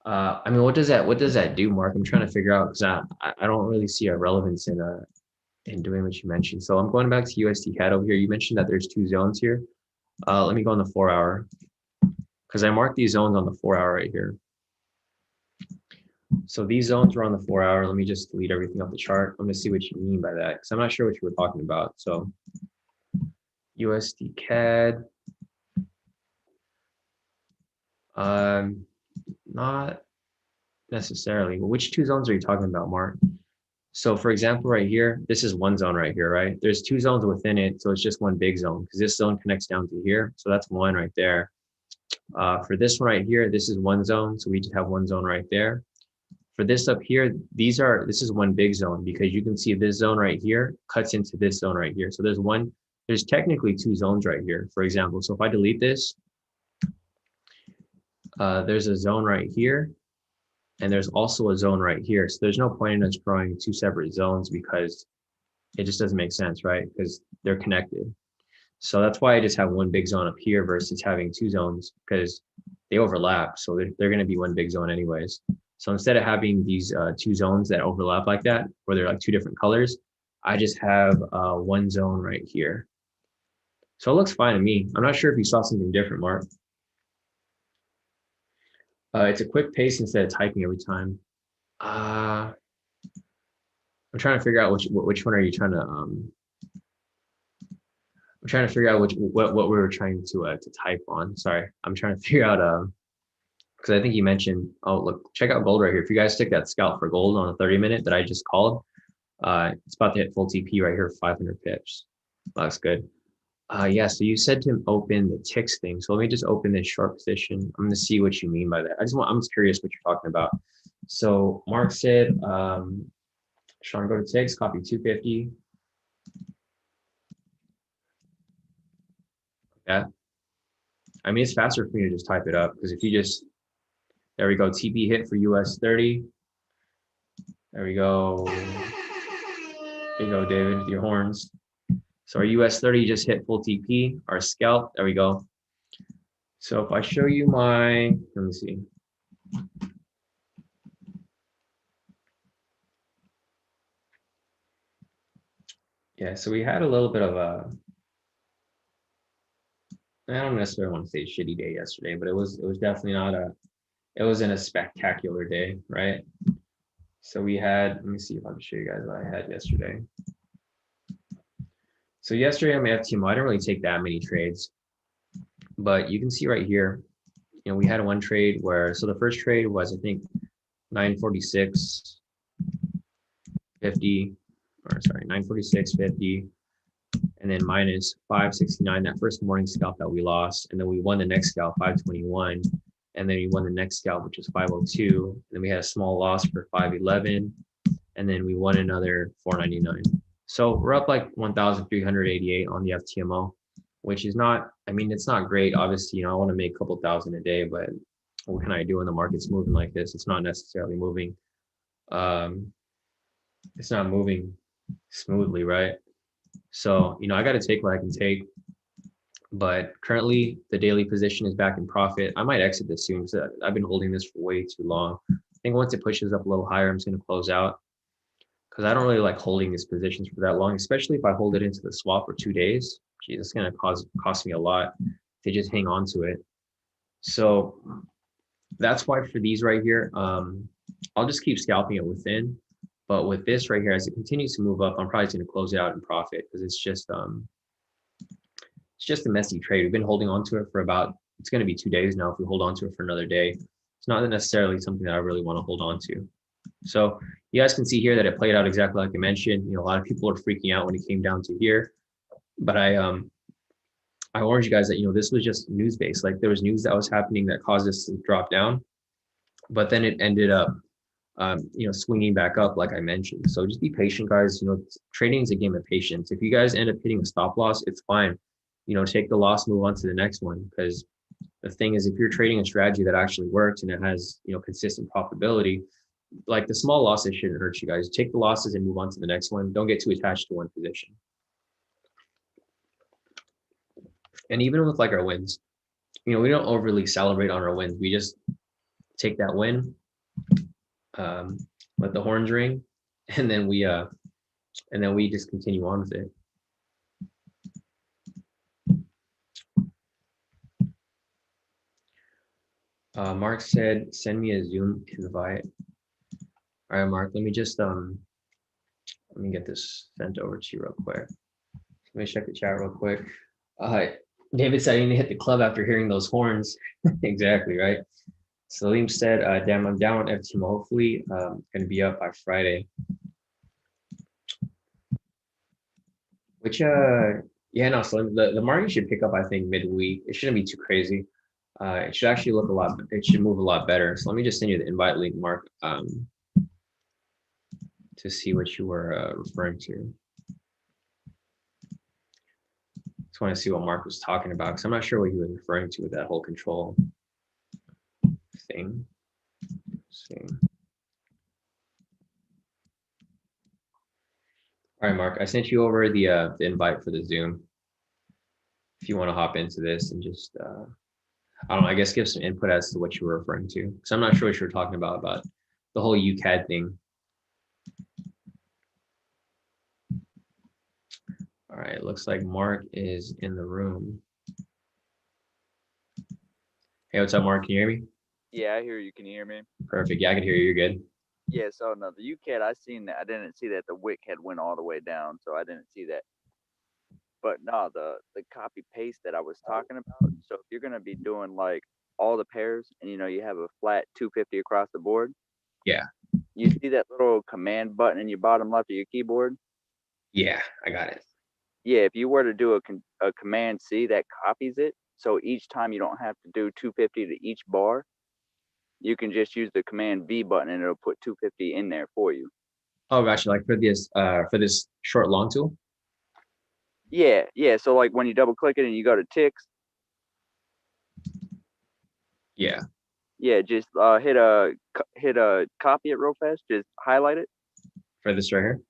I mean, what does that do, Mark? I'm trying to figure out because I don't really see a relevance in doing what you mentioned. So I'm going back to USD Cad over here. You mentioned that there's 2 zones here. Let me go on the 4 hour because I marked these zones on the 4 hour right here. So these zones are on the 4 hour. Let me just delete everything off the chart. I'm gonna see what you mean by that because I'm not sure what you were talking about. So USD Cad. Not necessarily. Which 2 zones are you talking about, Mark? So for example, right here, this is 1 zone right here, right? There's 2 zones within it, so it's just 1 big zone because this zone connects down to here. So that's 1 right there. For this one right here, this is 1 zone, so we just have 1 zone right there. For this up here, this is 1 big zone because you can see this zone right here cuts into this zone right here. So there's technically 2 zones right here, for example. So if I delete this, there's a zone right here, and there's also a zone right here. So there's no point in us drawing 2 separate zones because it just doesn't make sense, right? Because they're connected. So that's why I just have 1 big zone up here versus having 2 zones because they overlap. So they're going to be 1 big zone anyways. So instead of having these 2 zones that overlap like that, where they're like 2 different colors, I just have 1 zone right here. So it looks fine to me. I'm not sure if you saw something different, Mark. It's a quick pace instead of typing every time. I'm trying to figure out which one are you trying to I'm trying to figure out what we were trying to type on. Sorry, I'm trying to figure out because I think you mentioned. Oh, look, check out gold right here. If you guys stick that scalp for gold on the 30-minute that I just called, it's about to hit full TP right here, 500 pips. That's good. Yeah, so you said to open the ticks thing. So let me just open this short position. I'm going to see what you mean by that. I'm just curious what you're talking about. So Mark said, Shawn, go to ticks, copy 250. Yeah. I mean, it's faster for me to just type it up because if you just, there we go, TP hit for US 30. There we go. There you go, David, with your horns. So our US 30 just hit full TP, our scalp, there we go. So if I show you my, let me see. Yeah, so we had a little bit of I don't necessarily want to say shitty day yesterday, but it was definitely not it wasn't a spectacular day, right? So we had, let me see if I can show you guys what I had yesterday. So yesterday on my FTMO, I didn't really take that many trades, but you can see right here, you know, we had 1 trade where, so the first trade was, I think, 946.50, or sorry, 946.50, and then minus 569, that first morning scalp that we lost, and then we won the next scalp, 521, and then we won the next scalp, which was 502, and then we had a small loss for 511, and then we won another 499. So we're up like 1,388 on the FTMO, which is not, I mean, it's not great. Obviously, you know, I want to make a couple thousand a day, but what can I do when the market's moving like this? It's not necessarily moving. It's not moving smoothly, right? So, I got to take what I can take. But currently, the daily position is back in profit. I might exit this soon because I've been holding this for way too long. I think once it pushes up a little higher, I'm just going to close out because I don't really like holding these positions for that long, especially if I hold it into the swap for 2 days. Geez, it's going to cost me a lot to just hang on to it. So that's why for these right here, I'll just keep scalping it within. But with this right here, as it continues to move up, I'm probably going to close it out in profit because it's just a messy trade. We've been holding on to it for it's going to be 2 days now. If we hold on to it for another day, it's not necessarily something that I really want to hold on to. So you guys can see here that it played out exactly like I mentioned. A lot of people are freaking out when it came down to here, but I warned you guys that, this was just news based. Like there was news that was happening that caused us to drop down, but then it ended up, swinging back up, like I mentioned. So just be patient, guys. Trading is a game of patience. If you guys end up hitting a stop loss, it's fine. Take the loss, move on to the next one. Because the thing is, if you're trading a strategy that actually works and it has, consistent profitability, like the small losses shouldn't hurt you guys. Take the losses and move on to the next one. Don't get too attached to one position. And even with like our wins, we don't overly celebrate on our wins. We just take that win, let the horns ring, and then we just continue on with it. Mark said, send me a Zoom invite. All right, Mark, let me just let me get this sent over to you real quick. Let me check the chat real quick. David said, I need to hit the club after hearing those horns. Exactly, right? Salim said, damn, I'm down on FTM. Hopefully, gonna be up by Friday. Which, yeah, no, Salim, the market should pick up, I think, midweek. It shouldn't be too crazy. It should actually look it should move a lot better. So let me just send you the invite link, Mark, to see what you were referring to. Just want to see what Mark was talking about because I'm not sure what he was referring to with that whole control thing. Let's see. All right, Mark, I sent you over the invite for the Zoom. If you want to hop into this and just, I don't know, I guess give some input as to what you were referring to. Because I'm not sure what you were talking about the whole UCAD thing. All right, it looks like Mark is in the room. Hey, what's up, Mark? Can you hear me? Yeah, I hear you. Can you hear me? Perfect. Yeah, I can hear you. You're good. Yeah, so no, the UCAD, I seen that. I didn't see that the wick had went all the way down, so I didn't see that. But no, the copy paste that I was talking about. So if you're gonna be doing like all the pairs, and you have a flat 250 across the board. Yeah. You see that little command button in your bottom left of your keyboard? Yeah, I got it. Yeah, if you were to do a command C, that copies it. So each time you don't have to do 250 to each bar. You can just use the command V button and it'll put 250 in there for you. Oh, gotcha. Like for this short long tool. Yeah. So like when you double click it and you go to ticks. Yeah. Yeah, just hit a copy it real fast. Just highlight it. For this right here.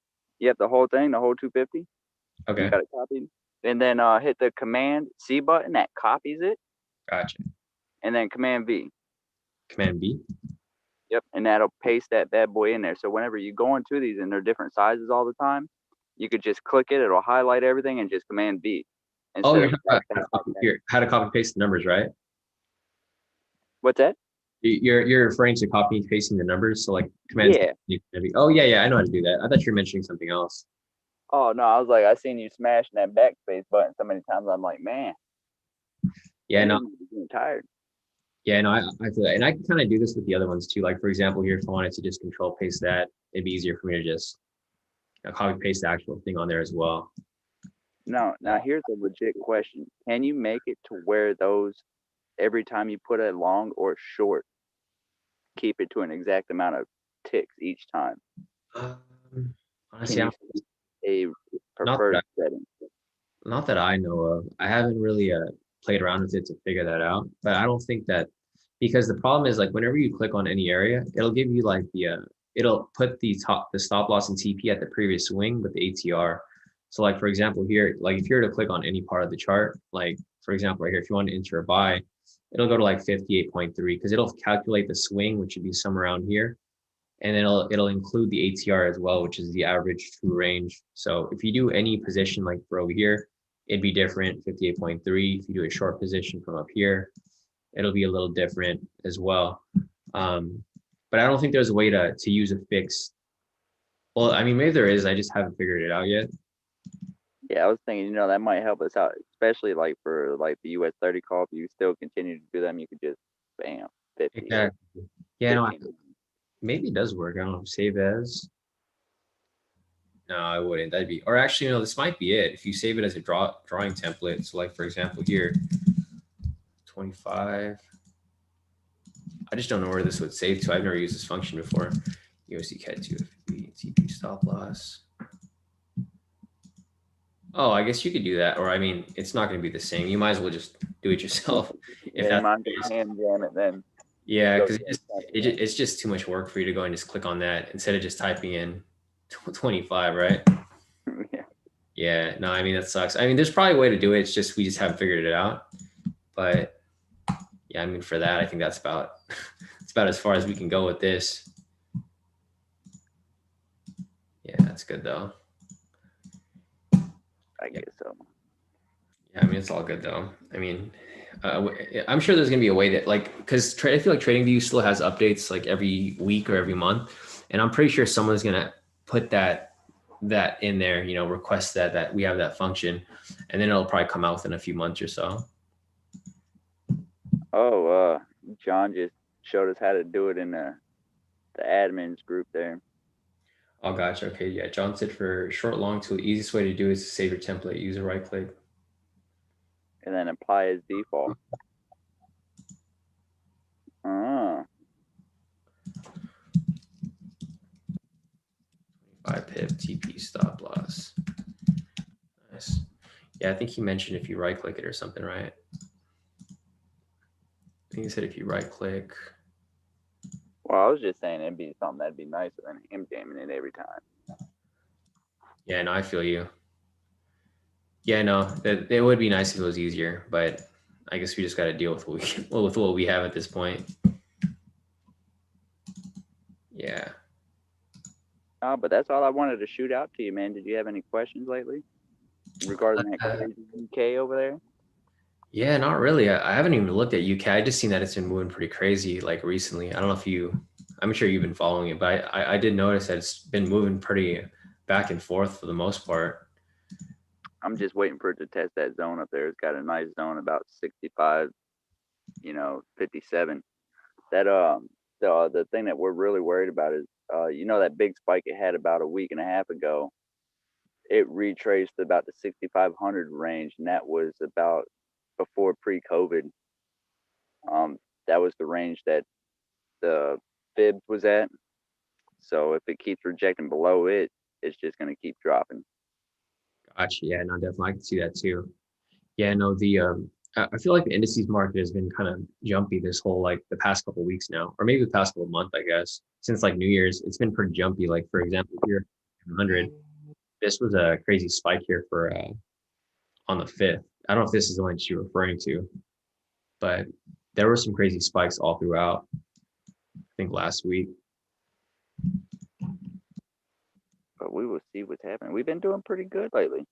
Yep, the whole thing, the whole 250. Okay. You got it copied. And then hit the command C button that copies it. Gotcha. And then command V. Command B. Yep, and that'll paste that bad boy in there. So whenever you go into these and they're different sizes all the time, you could just click it. It'll highlight everything and just command V. Oh, you're talking about how to copy paste the numbers, right? What's that? You're referring to copy and pasting the numbers, so like command. Yeah. Oh yeah, I know how to do that. I thought you were mentioning something else. Oh no, I was like, I seen you smashing that backspace button so many times. I'm like, man. Yeah, no. I'm tired. Yeah, no, I feel that, and I can kind of do this with the other ones too. Like for example, here if I wanted to just control paste that, it'd be easier for me to just copy paste the actual thing on there as well. Now here's a legit question: can you make it to where those every time you put a long or short, keep it to an exact amount of ticks each time? Honestly, a preferred setting? Not that I know of. I haven't really played around with it to figure that out, but I don't think that because the problem is like whenever you click on any area, it'll give you like it'll put the stop loss and TP at the previous swing with the ATR. So like for example here, like if you were to click on any part of the chart, like for example right here, if you want to enter a buy, it'll go to like 58.3 because it'll calculate the swing, which would be somewhere around here, and then it'll include the ATR as well, which is the average true range. So if you do any position like for over here, it'd be different, 58.3. If you do a short position from up here, it'll be a little different as well. But I don't think there's a way to use a fixed. Well, I mean, maybe there is. I just haven't figured it out yet. Yeah, I was thinking, you know, that might help us out, especially like for like the US 30 call. If you still continue to do them, you could just bam, 50. Exactly. Yeah, no, 15. maybe it does work. I don't know. Save as. No, I wouldn't. That'd be, or actually, no, this might be it. If you save it as a drawing template. So like, for example, here, 25. I just don't know where this would save to. I've never used this function before. USD Cad 2 TP stop loss. Oh, I guess you could do that. Or I mean, it's not going to be the same. You might as well just do it yourself. If Yeah, you that's might hand jam it then. yeah, because it's just too much work for you to go and just click on that instead of just typing in 25, right? Yeah. Yeah, no, I mean that sucks. I mean, there's probably a way to do it. It's just we just haven't figured it out. But yeah, I mean for that, I think that's about it's about as far as we can go with this. Yeah, that's good though. I guess so. Yeah, I mean it's all good though. I mean, I'm sure there's gonna be a way that like because I feel like TradingView still has updates like every week or every month, and I'm pretty sure someone's gonna put that in there. You know, request that we have that function, and then it'll probably come out within a few months or so. Oh, John just showed us how to do it in the admins group there. Oh, gotcha. Okay, yeah. John said for short long tool, the easiest way to do it is to save your template. Use a right click. And then apply as default. 5 pip TP stop loss. Nice. Yeah, I think he mentioned if you right click it or something, right? I think he said if you right click. Well, I was just saying it'd be something that'd be nicer than him jamming it every time. Yeah, no, I feel you. Yeah, no, it would be nice if it was easier, but I guess we just got to deal with what we have at this point. Yeah. But that's all I wanted to shoot out to you, man. Did you have any questions lately regarding that crazy UK over there? Yeah, not really. I haven't even looked at UK. I just seen that it's been moving pretty crazy like recently. I don't know if I'm sure you've been following it, but I did notice that it's been moving pretty back and forth for the most part. I'm just waiting for it to test that zone up there. It's got a nice zone about 65, 57. That the thing that we're really worried about is that big spike it had about a week and a half ago. It retraced about the 6,500 range, and that was about before pre-COVID. That was the range that the fib was at. So if it keeps rejecting below it, it's just going to keep dropping. Gotcha. Yeah, no, definitely. I can see that too. Yeah, no, I feel like the indices market has been kind of jumpy this whole like the past couple of weeks now, or maybe the past couple of months, I guess. Since like New Year's, it's been pretty jumpy. Like for example, here 100, this was a crazy spike here for on the 5th. I don't know if this is the one that you're referring to, but there were some crazy spikes all throughout. I think last week. But we will see what's happening. We've been doing pretty good lately.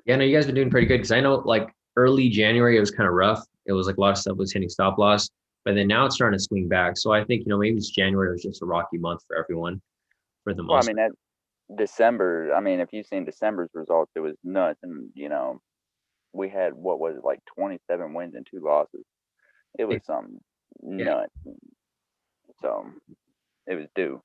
Yeah, no, you guys been doing pretty good because I know like early January it was kind of rough. It was like a lot of stuff was hitting stop loss, but then now it's starting to swing back. So I think maybe it's January was just a rocky month for everyone for the Well, I most. mean that December. I mean, if you've seen December's results, it was nuts, and we had what was it, like 27 wins and 2 losses. It was something Yeah, nuts. So it was due.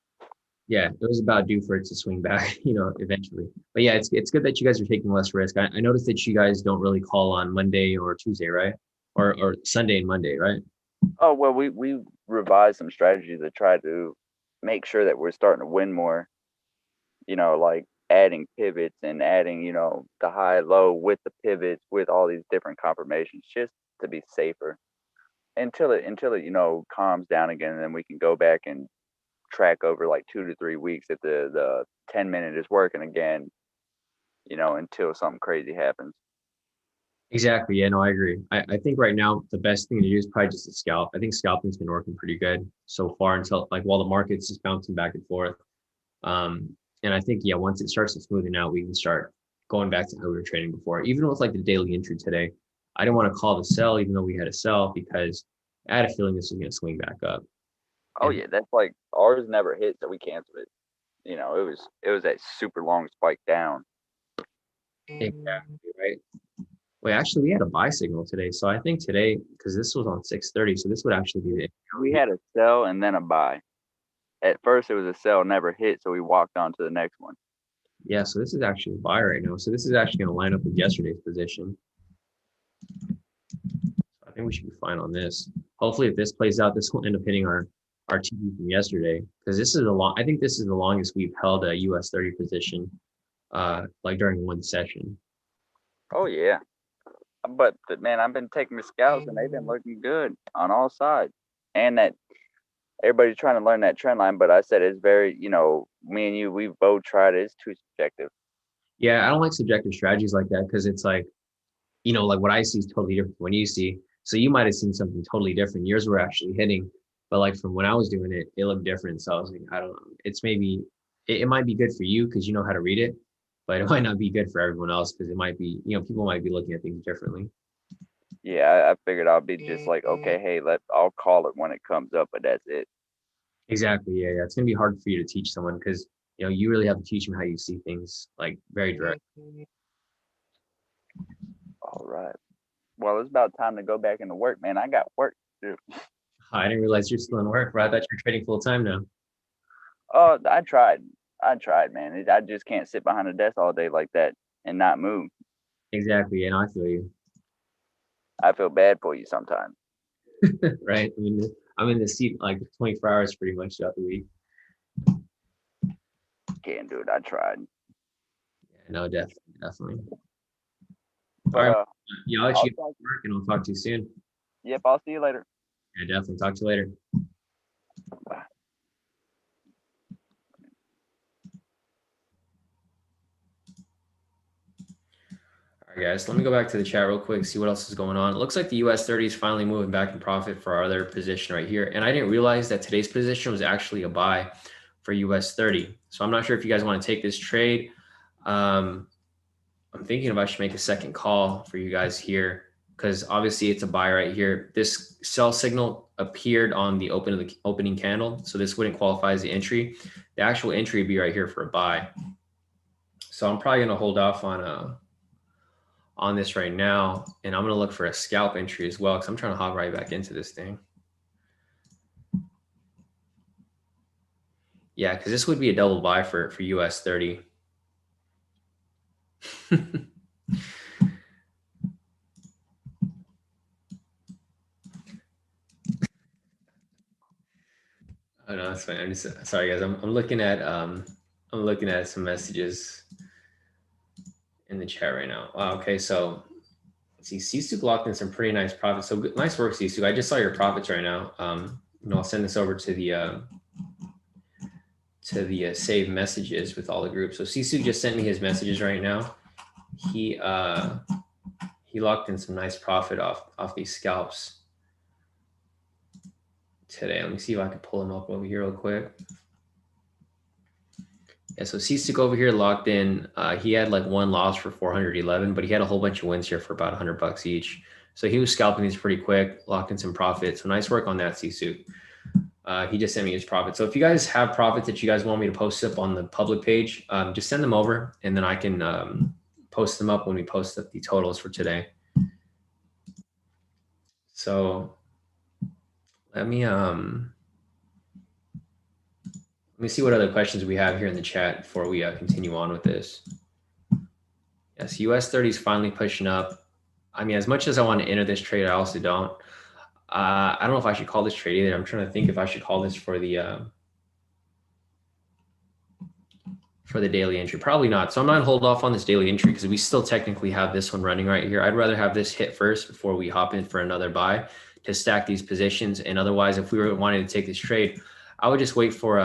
yeah, it was about due for it to swing back, eventually. But yeah, it's good that you guys are taking less risk. I noticed that you guys don't really call on Monday or Tuesday, right? Or Sunday and Monday, right? Oh well, we revised some strategies to try to make sure that we're starting to win more. Like adding pivots and adding the high low with the pivots with all these different confirmations just to be safer. until it calms down again, and then we can go back and track over like 2 to 3 weeks if the 10-minute is working again, until something crazy happens. Exactly. Yeah, no, I agree. I think right now the best thing to do is probably just to scalp. I think scalping's been working pretty good so far until like while the market's just bouncing back and forth. And I think, yeah, once it starts to smoothing out, we can start going back to how we were trading before. Even with like the daily entry today, I didn't want to call the sell, even though we had a sell, because I had a feeling this was going to swing back up. Oh And yeah, that's like ours never hit, so we canceled it. It was that super long spike down. exactly, right. Wait, actually, we had a buy signal today. So I think today, because this was on 6:30, so this would actually be the. We had a sell and then a buy. At first, it was a sell, never hit, so we walked on to the next one. Yeah, so this is actually a buy right now. So this is actually going to line up with yesterday's position. I think we should be fine on this. Hopefully, if this plays out, this will end up hitting our TD from yesterday, because this is a long. I think this is the longest we've held a US 30 position, like during one session. Oh yeah, but man, I've been taking the scouts and they've been looking good on all sides, and that everybody's trying to learn that trend line. But I said it's very, me and you, we've both tried it. It's too subjective. Yeah, I don't like subjective strategies like that because it's like, like what I see is totally different from what you see. So you might have seen something totally different. Yours were actually hitting, but like from when I was doing it, it looked different. So I was like, I don't know. It's maybe it might be good for you because you know how to read it, but it might not be good for everyone else because it might be, people might be looking at things differently. Yeah, I figured I'll be just like, okay, hey, I'll call it when it comes up, but that's it. Exactly. Yeah, yeah. It's gonna be hard for you to teach someone because you really have to teach them how you see things, like very direct. All right. Well, it's about time to go back into work, man. I got work to do. I didn't realize you're still in work, right? I thought you're trading full time now. Oh, I tried, man. I just can't sit behind a desk all day like that and not move. Exactly. Yeah, no, I feel you. I feel bad for you sometimes. Right. I mean, I'm in the seat like 24 hours pretty much throughout the week. Can't do it. I tried. Yeah, no, definitely. All But right. Yeah, I'll let I'll you get to talk. work and I'll talk to you soon. Yep, I'll see you later. Yeah, definitely. Talk to you later. Bye. All right, guys, let me go back to the chat real quick, see what else is going on. It looks like the US 30 is finally moving back in profit for our other position right here. And I didn't realize that today's position was actually a buy for US 30. So I'm not sure if you guys want to take this trade. I'm thinking if I should make a second call for you guys here because obviously it's a buy right here. This sell signal appeared on the opening candle, so this wouldn't qualify as the entry. The actual entry would be right here for a buy. So I'm probably gonna hold off on this right now, and I'm gonna look for a scalp entry as well because I'm trying to hop right back into this thing. Yeah, because this would be a double buy for US 30. Oh no, that's fine. I'm just sorry, guys. I'm looking at some messages in the chat right now. Wow, okay, so let's see, Sisu locked in some pretty nice profits. So good, nice work, Sisu. I just saw your profits right now. I'll send this over to the save messages with all the groups. So Sisu just sent me his messages right now. He locked in some nice profit off these scalps today. Let me see if I can pull him up over here real quick. Yeah, so Sisu over here locked in. He had like one loss for 411, but he had a whole bunch of wins here for about $100 each. So he was scalping these pretty quick, locked in some profit. So nice work on that, Sisu. He just sent me his profit. So if you guys have profits that you guys want me to post up on the public page, just send them over and then I can post them up when we post up the totals for today. So let me see what other questions we have here in the chat before we continue on with this. Yes, US 30 is finally pushing up. I mean, as much as I want to enter this trade, I also don't. I don't know if I should call this trade either. I'm trying to think if I should call this for the daily entry. Probably not. So I'm not hold off on this daily entry because we still technically have this one running right here. I'd rather have this hit first before we hop in for another buy, to stack these positions. And otherwise, if we were wanting to take this trade, I would just wait for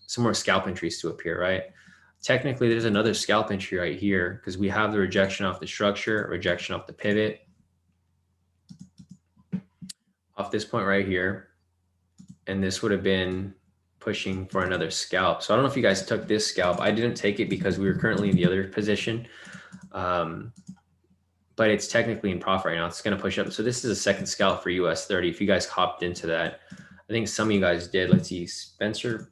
some more scalp entries to appear, right? Technically, there's another scalp entry right here because we have the rejection off the structure, rejection off the pivot, off this point right here. And this would have been pushing for another scalp. So I don't know if you guys took this scalp. I didn't take it because we were currently in the other position. But it's technically in profit right now. It's going to push up. So this is a second scalp for US 30. If you guys hopped into that, I think some of you guys did. Let's see, Spencer.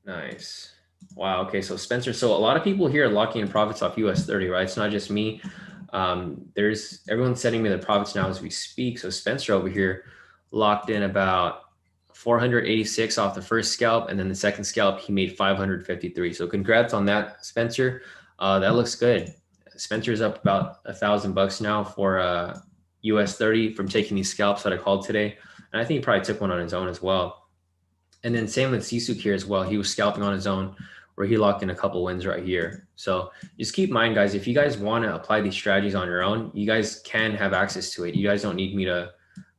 Nice. Wow. Okay. So Spencer, so a lot of people here are locking in profits off US 30, right? It's not just me. There's everyone's sending me the profits now as we speak. So Spencer over here locked in about 486 off the first scalp. And then the second scalp, he made 553. So congrats on that, Spencer. That looks good. Spencer's up about $1,000 now for US 30 from taking these scalps that I called today. And I think he probably took one on his own as well. And then same with Sisuk here as well. He was scalping on his own where he locked in a couple wins right here. So just keep in mind, guys, if you guys want to apply these strategies on your own, you guys can have access to it. You guys don't need me to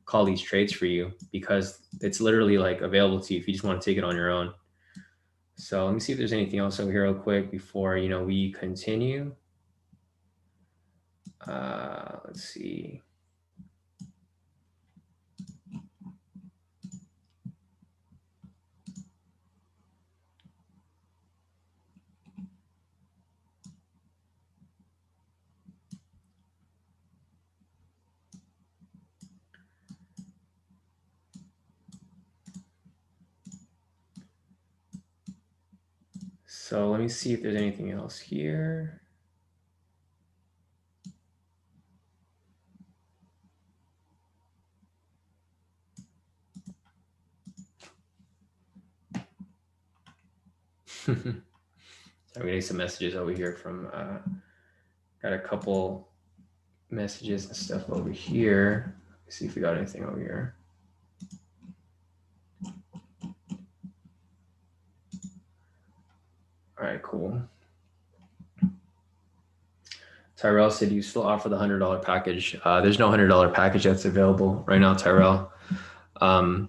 call these trades for you because it's literally like available to you if you just want to take it on your own. So let me see if there's anything else over here real quick before, you know, we continue. Let's see. So let me see if there's anything else here. So I'm getting some messages over here from, got a couple messages and stuff over here. Let's see if we got anything over here. All right, cool. Tyrell said you still offer the $100 package. There's no $100 package that's available right now, Tyrell. That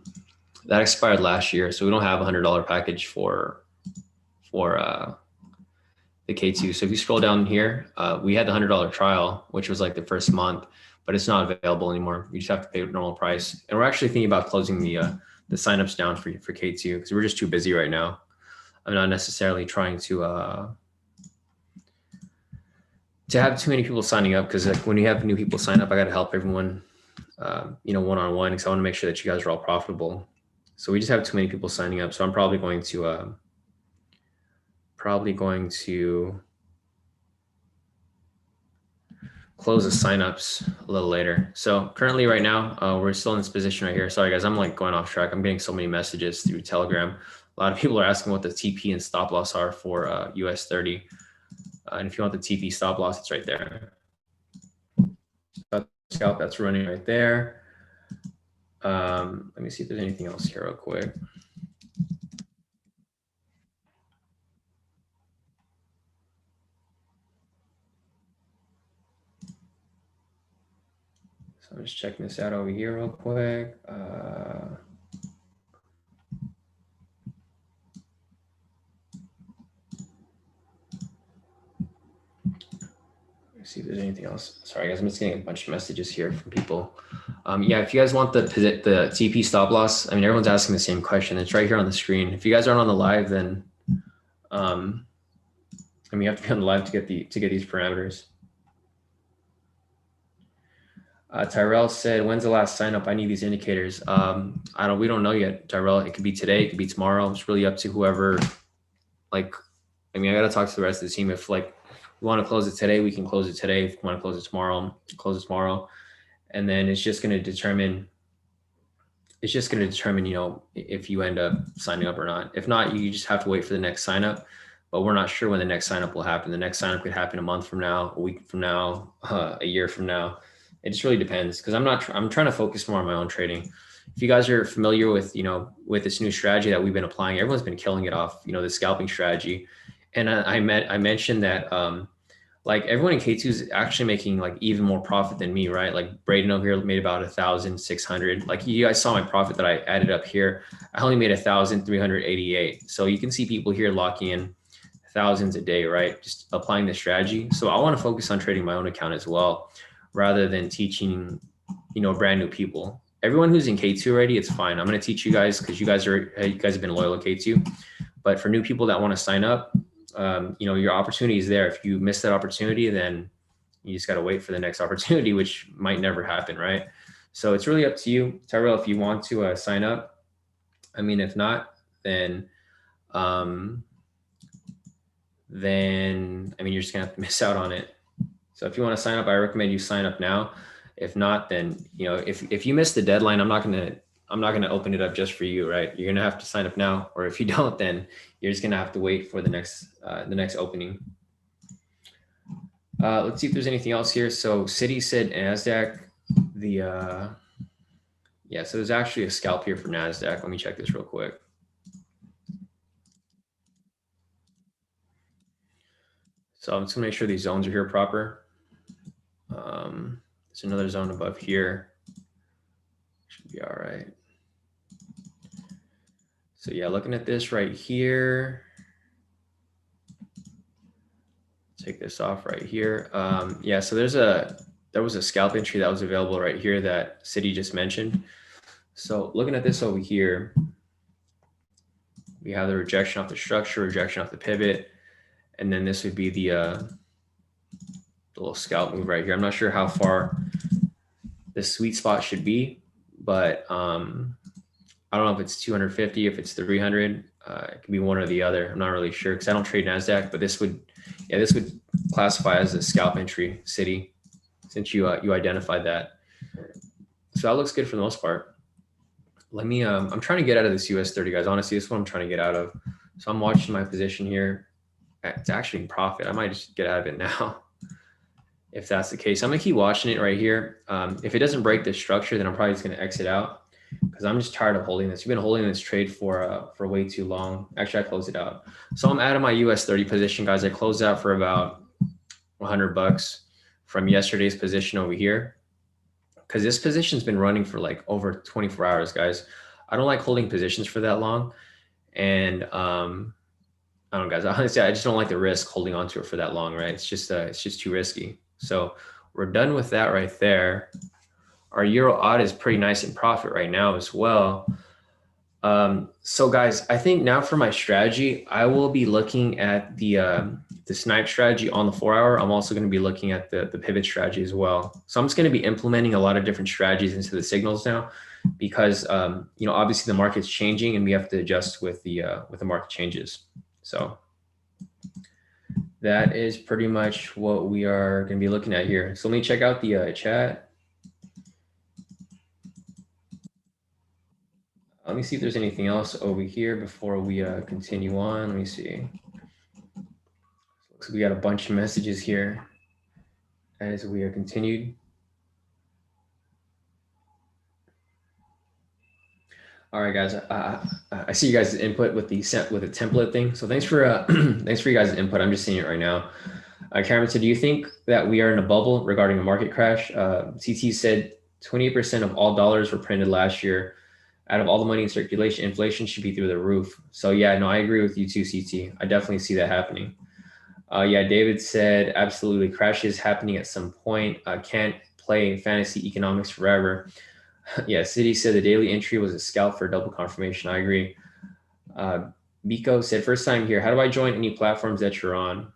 expired last year, so we don't have a $100 package for the K2. So if you scroll down here, we had the $100 trial, which was like the first month, but it's not available anymore. You just have to pay normal price. And we're actually thinking about closing the signups down for K2 because we're just too busy right now. I'm not necessarily trying to have too many people signing up because like when you have new people sign up, I got to help everyone, you know, one-on-one because I want to make sure that you guys are all profitable. So we just have too many people signing up. So I'm probably going to close the signups a little later. So currently right now, we're still in this position right here. Sorry guys, I'm like going off track. I'm getting so many messages through Telegram. A lot of people are asking what the TP and stop loss are for US 30. And if you want the TP stop loss, it's right there. Scalp that's running right there. Let me see if there's anything else here real quick. So I'm just checking this out over here real quick. See if there's anything else. Sorry guys, I'm just getting a bunch of messages here from people. Yeah, if you guys want the TP stop loss, I mean, everyone's asking the same question. It's right here on the screen. If you guys aren't on the live, then I mean, you have to be on the live to get these parameters. Tyrell said, "When's the last sign up? I need these indicators." We don't know yet, Tyrell. It could be today, it could be tomorrow. It's really up to whoever. Like, I mean, I got to talk to the rest of the team. If like we want to close it today, we can close it today. If we want to close it tomorrow, close it tomorrow. And then it's just going to determine, you know, if you end up signing up or not. If not, you just have to wait for the next sign up, but we're not sure when the next sign up will happen. The next sign up could happen a month from now, a week from now, a year from now. It just really depends because I'm trying to focus more on my own trading. If you guys are familiar with, you know, with this new strategy that we've been applying, everyone's been killing it off, you know, the scalping strategy. And I mentioned that a like everyone in K2 is actually making like even more profit than me, right? Like Braden over here made about 1,600. Like you guys saw my profit that I added up here. I only made 1,388. So you can see people here locking in thousands a day, right? Just applying the strategy. So I want to focus on trading my own account as well, rather than teaching, brand new people. Everyone who's in K2 already, it's fine. I'm going to teach you guys because you guys have been loyal to K2. But for new people that want to sign up, your opportunity is there. If you miss that opportunity, then you just got to wait for the next opportunity, which might never happen, right? So it's really up to you, Tyrell, if you want to sign up. I mean, if not, then you're just gonna have to miss out on it. So if you want to sign up, I recommend you sign up now. If not, then if you miss the deadline, I'm not gonna open it up just for you, right? You're gonna have to sign up now, or if you don't, then you're just gonna have to wait for the next opening. Let's see if there's anything else here. So Citi said NASDAQ. So there's actually a scalp here for NASDAQ. Let me check this real quick. So I'm just gonna make sure these zones are here proper. There's another zone above here. Should be all right. So yeah, looking at this right here. Take this off right here. So there was a scalp entry that was available right here that Citi just mentioned. So looking at this over here, we have the rejection off the structure, rejection off the pivot, and then this would be the little scalp move right here. I'm not sure how far the sweet spot should be, but I don't know if it's 250, if it's 300. It could be one or the other. I'm not really sure because I don't trade NASDAQ, but this would classify as a scalp entry, Citi, since you identified that. So that looks good for the most part. Let me, I'm trying to get out of this US 30, guys. Honestly, this is what I'm trying to get out of. So I'm watching my position here. It's actually in profit. I might just get out of it now if that's the case. I'm gonna keep watching it right here. If it doesn't break the structure, then I'm probably just gonna exit out because I'm just tired of holding this. We've been holding this trade for way too long. Actually, I closed it out. So I'm out of my US 30 position, guys. I closed out for about $100 from yesterday's position over here, because this position's been running for like over 24 hours, guys. I don't like holding positions for that long. And I don't know, guys, honestly, I just don't like the risk holding onto it for that long, right? It's just too risky. So we're done with that right there. Our euro odd is pretty nice in profit right now as well. So guys, I think now for my strategy, I will be looking at the snipe strategy on the 4-hour. I'm also going to be looking at the pivot strategy as well. So I'm just going to be implementing a lot of different strategies into the signals now, because obviously the market's changing and we have to adjust with the market changes. So that is pretty much what we are going to be looking at here. So let me check out the chat. Let me see if there's anything else over here before we continue on. Let me see. Looks like we got a bunch of messages here as we are continued. All right, guys. I see you guys' input with the template thing. So thanks for thanks for you guys' input. I'm just seeing it right now. Cameron said, "Do you think that we are in a bubble regarding a market crash?" CT said, "28% of all dollars were printed last year. Out of all the money in circulation, inflation should be through the roof." So yeah, no, I agree with you too, CT. I definitely see that happening. Yeah, David said, absolutely, crash is happening at some point. Can't play fantasy economics forever. Yeah, Citi said the daily entry was a scalp for double confirmation. I agree. Biko said, first time here. How do I join any platforms that you're on?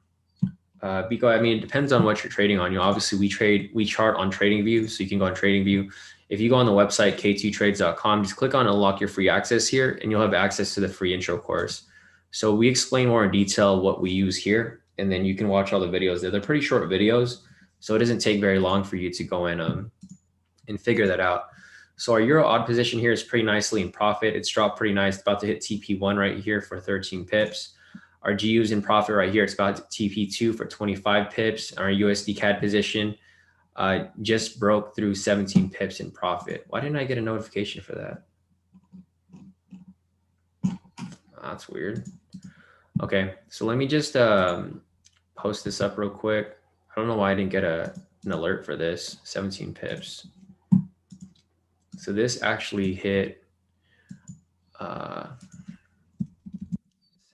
Biko, I mean, it depends on what you're trading on. Obviously we chart on TradingView, so you can go on TradingView. If you go on the website, k2trades.com, just click on unlock your free access here and you'll have access to the free intro course. So we explain more in detail what we use here, and then you can watch all the videos there. They're pretty short videos, so it doesn't take very long for you to go in and figure that out. So our euro odd position here is pretty nicely in profit. It's dropped pretty nice, about to hit TP1 right here for 13 pips. Our GU is in profit right here. It's about TP2 for 25 pips. Our USD Cad position just broke through 17 pips in profit. Why didn't I get a notification for that? That's weird. Okay, so let me just post this up real quick. I don't know why I didn't get an alert for this. 17 pips. So this actually hit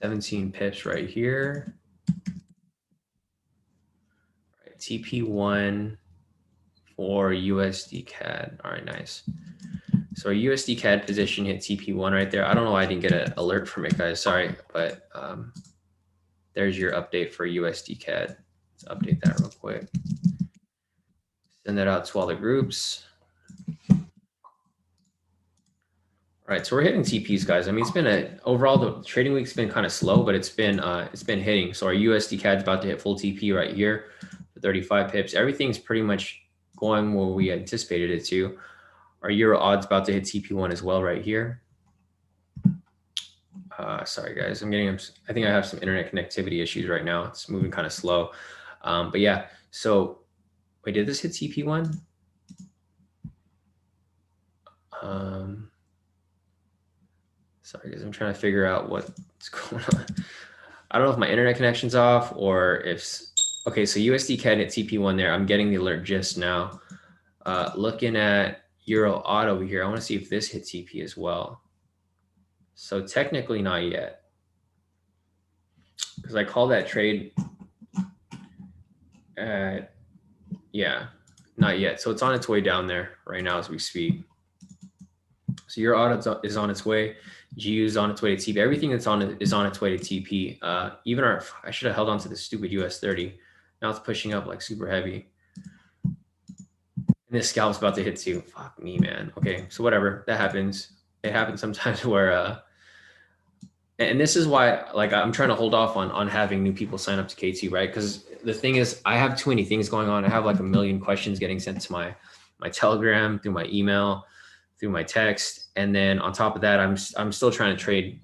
17 pips right here. Right, TP1 for USD Cad. All right, nice. So our USD Cad position hit TP1 right there. I don't know why I didn't get an alert from it, guys. Sorry, but there's your update for USD Cad. Let's update that real quick. Send that out to all the groups. All right, so we're hitting TPs, guys. I mean, it's been overall the trading week's been kind of slow, but it's been hitting. So our USD Cad's about to hit full TP right here for 35 pips. Everything's pretty much going where we anticipated it to. Our Euro odd's about to hit TP1 as well right here. Sorry, guys. I think I have some internet connectivity issues right now. It's moving kind of slow. But yeah, so wait, did this hit TP1? Sorry, guys. I'm trying to figure out what's going on. I don't know if my internet connection's off or if... Okay, so USD Cad hit TP1 there. I'm getting the alert just now. Looking at Euro odd over here, I want to see if this hit TP as well. So technically not yet, because I called that trade at, yeah, not yet. So it's on its way down there right now as we speak. So your audit is on its way. GU is on its way to TP. Everything that's on it is on its way to TP. Even I should have held on to this stupid US 30. Now it's pushing up like super heavy. And this scalp's about to hit too. Fuck me, man. Okay, so whatever, that happens. It happens sometimes where, and this is why, like, I'm trying to hold off on having new people sign up to KT, right? Because the thing is, I have too many things going on. I have like a million questions getting sent to my Telegram, through my email, through my text, and then on top of that, I'm still trying to trade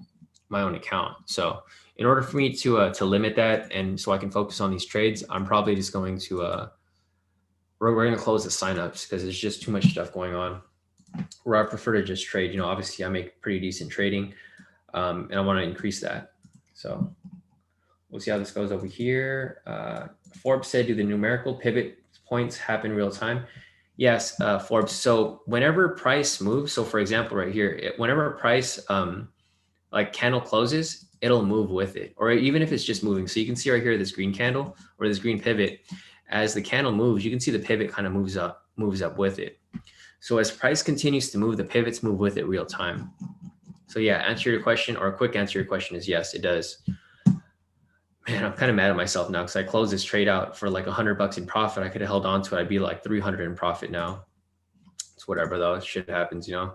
my own account. So in order for me to limit that, and so I can focus on these trades, I'm probably just going to we're going to close the signups because there's just too much stuff going on. Where I prefer to just trade. You know, obviously I make pretty decent trading. And I want to increase that. So we'll see how this goes over here. Forbes said, do the numerical pivot points happen real time? Yes, Forbes. So whenever price moves, so for example, right here, whenever price like candle closes, it'll move with it, or even if it's just moving. So you can see right here, this green candle or this green pivot, as the candle moves, you can see the pivot kind of moves up with it. So as price continues to move, the pivots move with it real time. So yeah, answer your question, or a quick answer to your question is yes, it does. Man, I'm kind of mad at myself now because I closed this trade out for like $100 in profit. I could have held on to it. I'd be like 300 in profit now. It's whatever though. Shit happens, you know.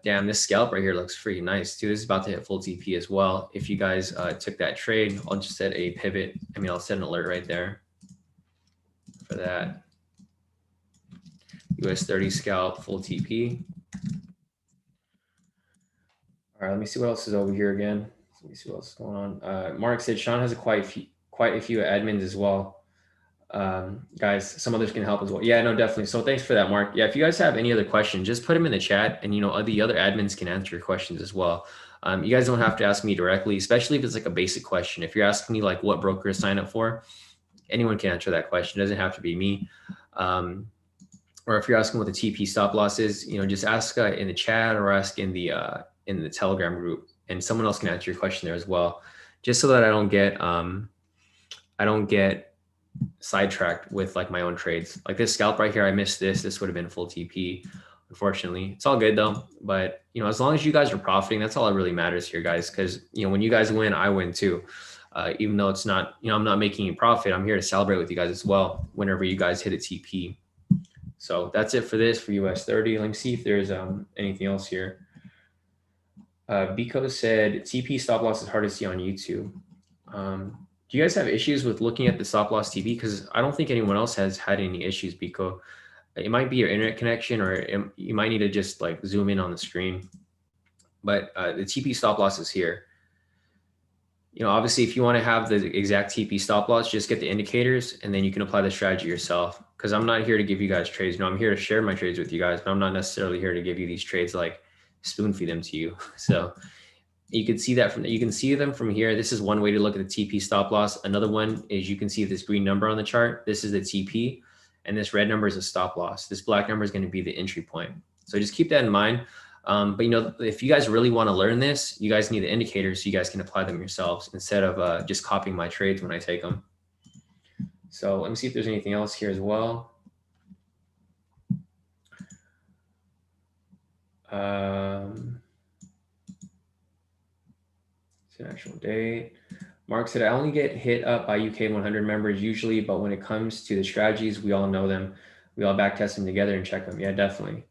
Damn, this scalp right here looks freaking nice too. This is about to hit full TP as well. If you guys took that trade, I'll just set a pivot. I mean, I'll set an alert right there for that. US 30 scalp, full TP. All right, let me see what else is over here again. Let me see what else is going on. Mark said Shawn has quite a few admins as well. Guys, some others can help as well. Yeah, no, definitely. So thanks for that, Mark. Yeah, if you guys have any other questions, just put them in the chat, and you know, the other admins can answer your questions as well. You guys don't have to ask me directly, especially if it's like a basic question. If you're asking me like what broker to sign up for, anyone can answer that question. It doesn't have to be me. Or if you're asking what the TP stop loss is, you know, just ask in the chat or ask in the Telegram group, and someone else can answer your question there as well, just so that I don't get sidetracked with like my own trades. Like this scalp right here, I missed this. This would have been full TP. Unfortunately, it's all good though. But you know, as long as you guys are profiting, that's all that really matters here, guys. Because you know, when you guys win, I win too. Even though it's not, you know, I'm not making a profit, I'm here to celebrate with you guys as well whenever you guys hit a TP. So that's it for this, for US 30. Let me see if there's anything else here. Biko said TP stop loss is hard to see on YouTube. Do you guys have issues with looking at the stop loss TP? Because I don't think anyone else has had any issues, Biko. It might be your internet connection, or you might need to just like zoom in on the screen. But the TP stop loss is here. You know, obviously, if you want to have the exact TP stop loss, just get the indicators, and then you can apply the strategy yourself. Because I'm not here to give you guys trades. No, I'm here to share my trades with you guys, but I'm not necessarily here to give you these trades like spoon feed them to you. So You can see that you can see them from here. This is one way to look at the TP stop loss. Another one is you can see this green number on the chart. This is the TP, and this red number is a stop loss. This black number is going to be the entry point. So just keep that in mind. But you know, if you guys really want to learn this, you guys need the indicators so you guys can apply them yourselves instead of just copying my trades when I take them. So let me see if there's anything else here as well. It's an actual date. Mark said, I only get hit up by UK 100 members usually, but when it comes to the strategies, we all know them. We all backtest them together and check them. Yeah, definitely.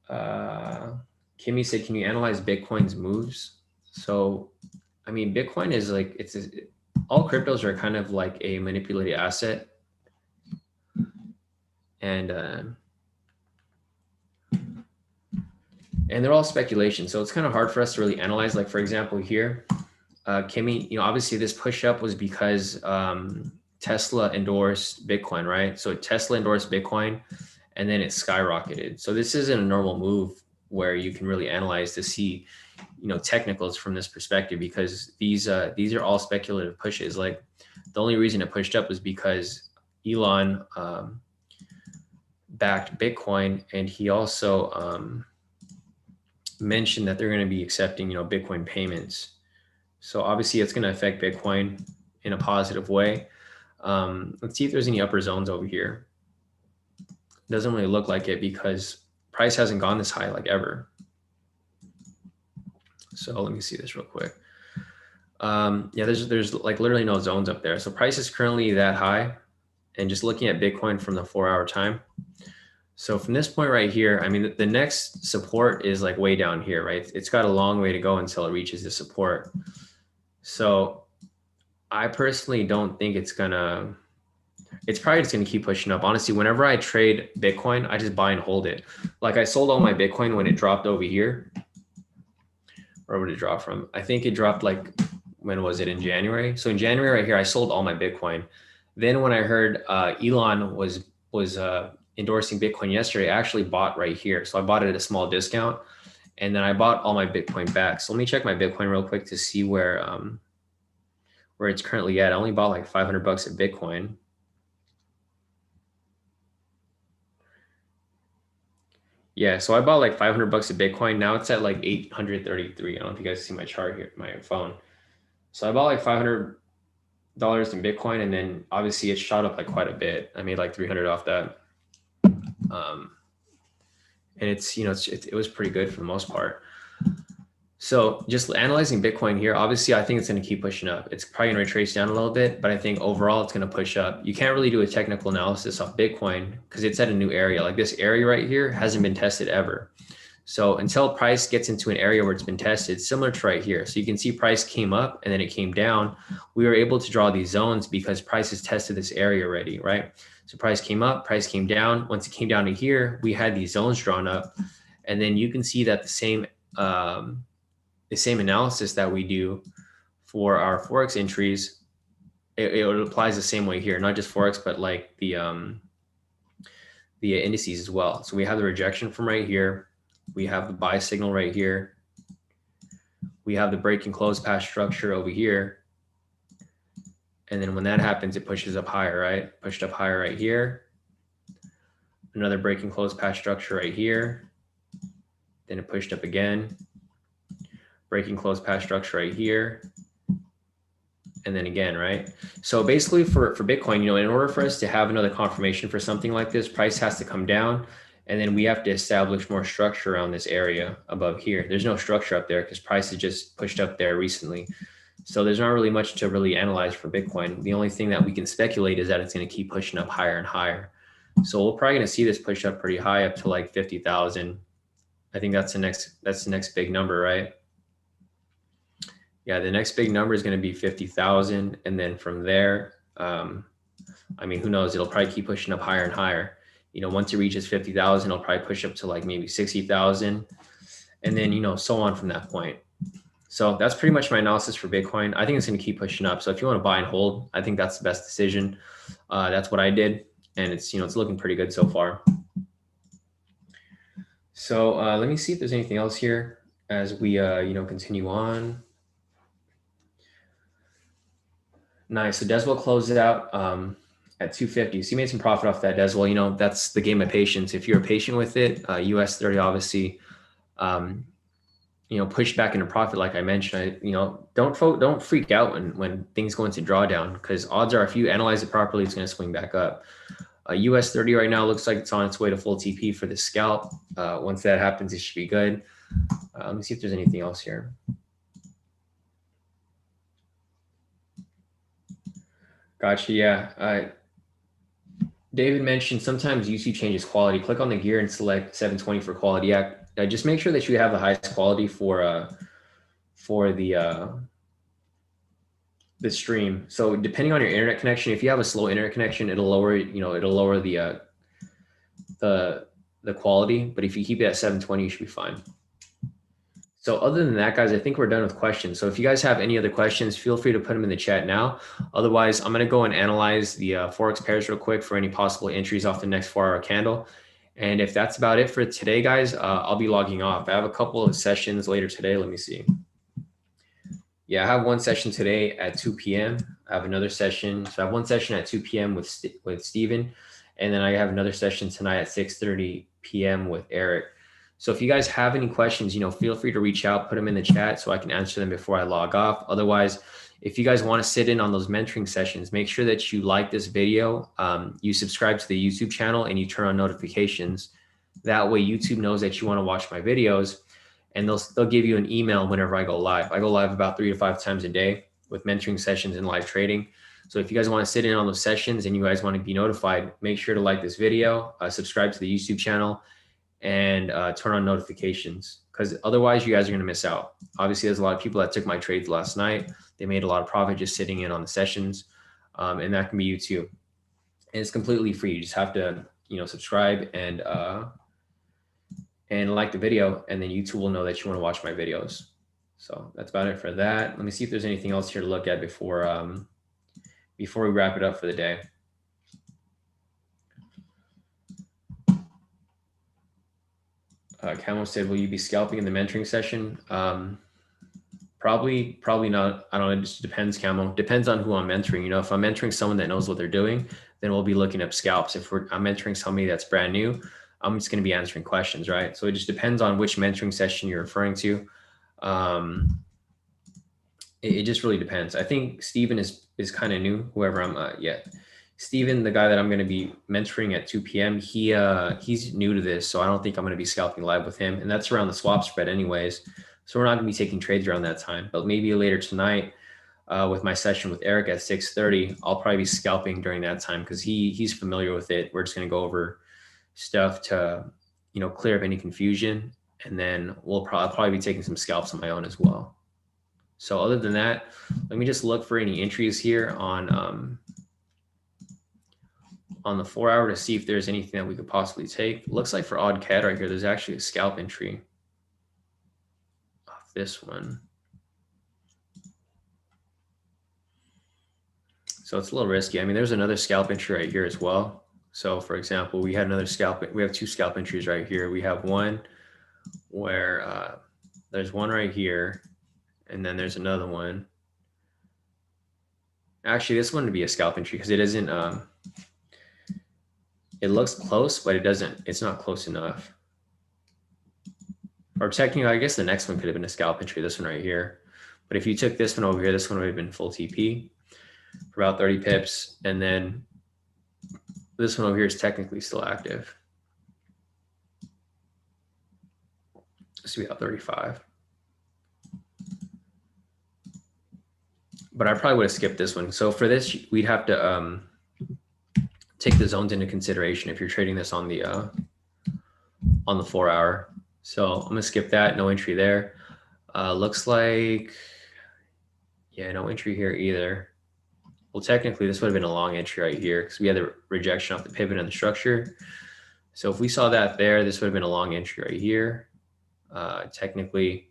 Kimmy said, can you analyze Bitcoin's moves? So, I mean, Bitcoin is like, all cryptos are kind of like a manipulated asset. And they're all speculation. So it's kind of hard for us to really analyze. Like, for example, here, Kimmy, you know, obviously this push up was because Tesla endorsed Bitcoin, right? So Tesla endorsed Bitcoin and then it skyrocketed. So this isn't a normal move where you can really analyze to see, you know, technicals from this perspective, because these are all speculative pushes. Like the only reason it pushed up was because Elon backed Bitcoin, and he also mentioned that they're going to be accepting, you know, Bitcoin payments. So obviously it's going to affect Bitcoin in a positive way. Let's see if there's any upper zones over here. Doesn't really look like it because price hasn't gone this high like ever. So let me see this real quick. Yeah, there's like literally no zones up there. So price is currently that high, and just looking at Bitcoin from the 4-hour time. So from this point right here, I mean, the next support is like way down here, right? It's got a long way to go until it reaches the support. So I personally don't think it's probably just gonna keep pushing up. Honestly, whenever I trade Bitcoin, I just buy and hold it. Like I sold all my Bitcoin when it dropped over here. Where would it drop from? I think it dropped like, when was it, in January? So in January right here, I sold all my Bitcoin. Then when I heard Elon was endorsing Bitcoin yesterday, I actually bought right here. So I bought it at a small discount, and then I bought all my Bitcoin back. So let me check my Bitcoin real quick to see where it's currently at. I only bought like $500 at Bitcoin. Yeah, so I bought like $500 at Bitcoin. Now it's at like 833. I don't know if you guys see my chart here, my phone. So I bought like $500 in Bitcoin, and then obviously it shot up like quite a bit. I made like 300 off that. And it's, you know, it was pretty good for the most part. So just analyzing Bitcoin here, obviously I think it's going to keep pushing up. It's probably going to retrace down a little bit, but I think overall it's going to push up. You can't really do a technical analysis off Bitcoin because it's at a new area. Like this area right here hasn't been tested ever. So until price gets into an area where it's been tested, similar to right here. So you can see price came up and then it came down. We were able to draw these zones because price has tested this area already, right? So price came up, price came down. Once it came down to here, we had these zones drawn up. And then you can see that the same analysis that we do for our Forex entries, it applies the same way here, not just Forex, but like the indices as well. So we have the rejection from right here. We have the buy signal right here. We have the break and close path structure over here. And then when that happens, it pushes up higher, right? Pushed up higher right here. Another break and close path structure right here. Then it pushed up again. Breaking close path structure right here. And then again, right? So basically for Bitcoin, you know, in order for us to have another confirmation for something like this, price has to come down. And then we have to establish more structure around this area above here. There's no structure up there because price has just pushed up there recently. So there's not really much to really analyze for Bitcoin. The only thing that we can speculate is that it's going to keep pushing up higher and higher. So we're probably going to see this push up pretty high, up to like 50,000. I think that's the next big number, right? Yeah, the next big number is going to be 50,000. And then from there, I mean, who knows? It'll probably keep pushing up higher and higher. You know, once it reaches 50,000, it'll probably push up to like maybe 60,000. And then, you know, so on from that point. So that's pretty much my analysis for Bitcoin. I think it's going to keep pushing up. So if you want to buy and hold, I think that's the best decision. That's what I did. And it's, you know, it's looking pretty good so far. So let me see if there's anything else here. as we, continue on. Nice. So Deswell closed it out at 250. So you made some profit off that, Deswell. That's the game of patience. If you're patient with it, US 30 obviously, pushed back into profit. Like I mentioned, don't freak out when things go into drawdown, because odds are if you analyze it properly, it's going to swing back up. US 30 right now looks like it's on its way to full TP for the scalp. Once that happens, it should be good. Let me see if there's anything else here. Gotcha. Yeah. David mentioned sometimes UC changes quality. Click on the gear and select 720 for quality. Yeah. Just make sure that you have the highest quality for the stream. So depending on your internet connection, if you have a slow internet connection, it'll lower the quality. But if you keep it at 720, you should be fine. So other than that, guys, I think we're done with questions. So if you guys have any other questions, feel free to put them in the chat now. Otherwise, I'm going to go and analyze the Forex pairs real quick for any possible entries off the next 4-hour candle. And if that's about it for today, guys, I'll be logging off. I have a couple of sessions later today. Let me see. Yeah, I have one session today at 2 p.m. I have another session. So I have one session at 2 p.m. with Steven. And then I have another session tonight at 6:30 p.m. with Eric. So if you guys have any questions, feel free to reach out, put them in the chat so I can answer them before I log off. Otherwise, if you guys want to sit in on those mentoring sessions, make sure that you like this video, you subscribe to the YouTube channel, and you turn on notifications. That way YouTube knows that you want to watch my videos, and they'll give you an email whenever I go live. I go live about 3 to 5 times a day with mentoring sessions and live trading. So if you guys want to sit in on those sessions and you guys want to be notified, make sure to like this video, subscribe to the YouTube channel, and turn on notifications, because otherwise you guys are going to miss out. Obviously, there's a lot of people that took my trades last night. They made a lot of profit just sitting in on the sessions, and that can be you too. And it's completely free. You just have to, subscribe and like the video, and then YouTube will know that you want to watch my videos. So that's about it for that. Let me see if there's anything else here to look at before we wrap it up for the day. Camo said, will you be scalping in the mentoring session? Probably not. I don't know. It just depends, Camo. Depends on who I'm mentoring. If I'm mentoring someone that knows what they're doing, then we'll be looking up scalps. If I'm mentoring somebody that's brand new, I'm just going to be answering questions, right? So it just depends on which mentoring session you're referring to. It just really depends. I think Steven is kind of new, whoever I'm Steven, the guy that I'm going to be mentoring at 2 p.m., he's new to this, so I don't think I'm going to be scalping live with him. And that's around the swap spread anyways. So we're not going to be taking trades around that time. But maybe later tonight with my session with Eric at 6:30, I'll probably be scalping during that time because he's familiar with it. We're just going to go over stuff to, clear up any confusion. And then I'll probably be taking some scalps on my own as well. So other than that, let me just look for any entries here on the 4-hour to see if there's anything that we could possibly take. Looks like for Usd Cad right here, there's actually a scalp entry off this one. So it's a little risky. I mean, there's another scalp entry right here as well. So for example, we had another scalp. We have 2 scalp entries right here. We have one where there's one right here, and then there's another one. Actually, this one would be a scalp entry because it isn't, it looks close, but it's not close enough. Or technically, I guess the next one could have been a scalp entry, this one right here. But if you took this one over here, this one would have been full TP for about 30 pips. And then this one over here is technically still active. This would be about 35. But I probably would have skipped this one. So for this, we'd have to take the zones into consideration if you're trading this on the 4-hour. So I'm gonna skip that. No entry there. Looks like, yeah, no entry here either. Well, technically this would have been a long entry right here because we had the rejection off the pivot and the structure. So if we saw that there, this would have been a long entry right here. Technically,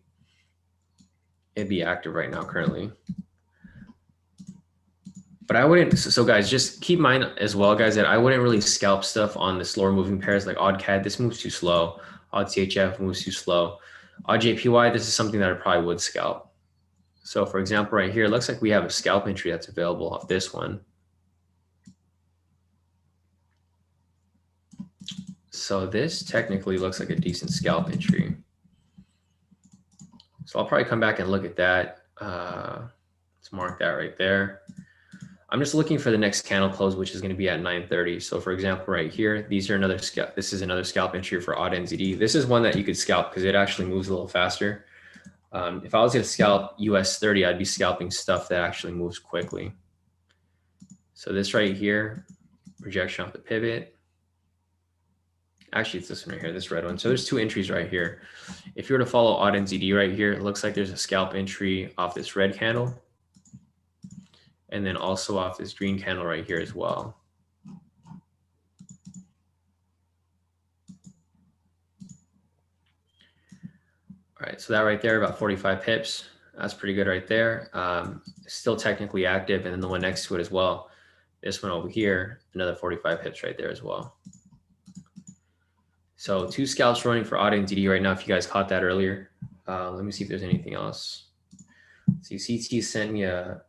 it'd be active right now currently. But I wouldn't, so guys, just keep in mind as well, guys, that I wouldn't really scalp stuff on the slower moving pairs like Usd Cad. This moves too slow. Usd CHF moves too slow. On JPY, this is something that I probably would scalp. So for example, right here, it looks like we have a scalp entry that's available off this one. So this technically looks like a decent scalp entry. So I'll probably come back and look at that. Let's mark that right there. I'm just looking for the next candle close, which is going to be at 9:30. So for example, right here, these are another scalp. This is another scalp entry for odd NZD. This is one that you could scalp because it actually moves a little faster. If I was going to scalp US 30, I'd be scalping stuff that actually moves quickly. So this right here, rejection off the pivot. Actually, it's this one right here, this red one. So there's two entries right here. If you were to follow odd NZD right here, it looks like there's a scalp entry off this red candle. And then also off this green candle right here as well. All right, so that right there, about 45 pips. That's pretty good right there. Still technically active. And then the one next to it as well. This one over here, another 45 pips right there as well. So 2 scalps running for odd NZD right now, if you guys caught that earlier. Let me see if there's anything else. See, CT sent me a...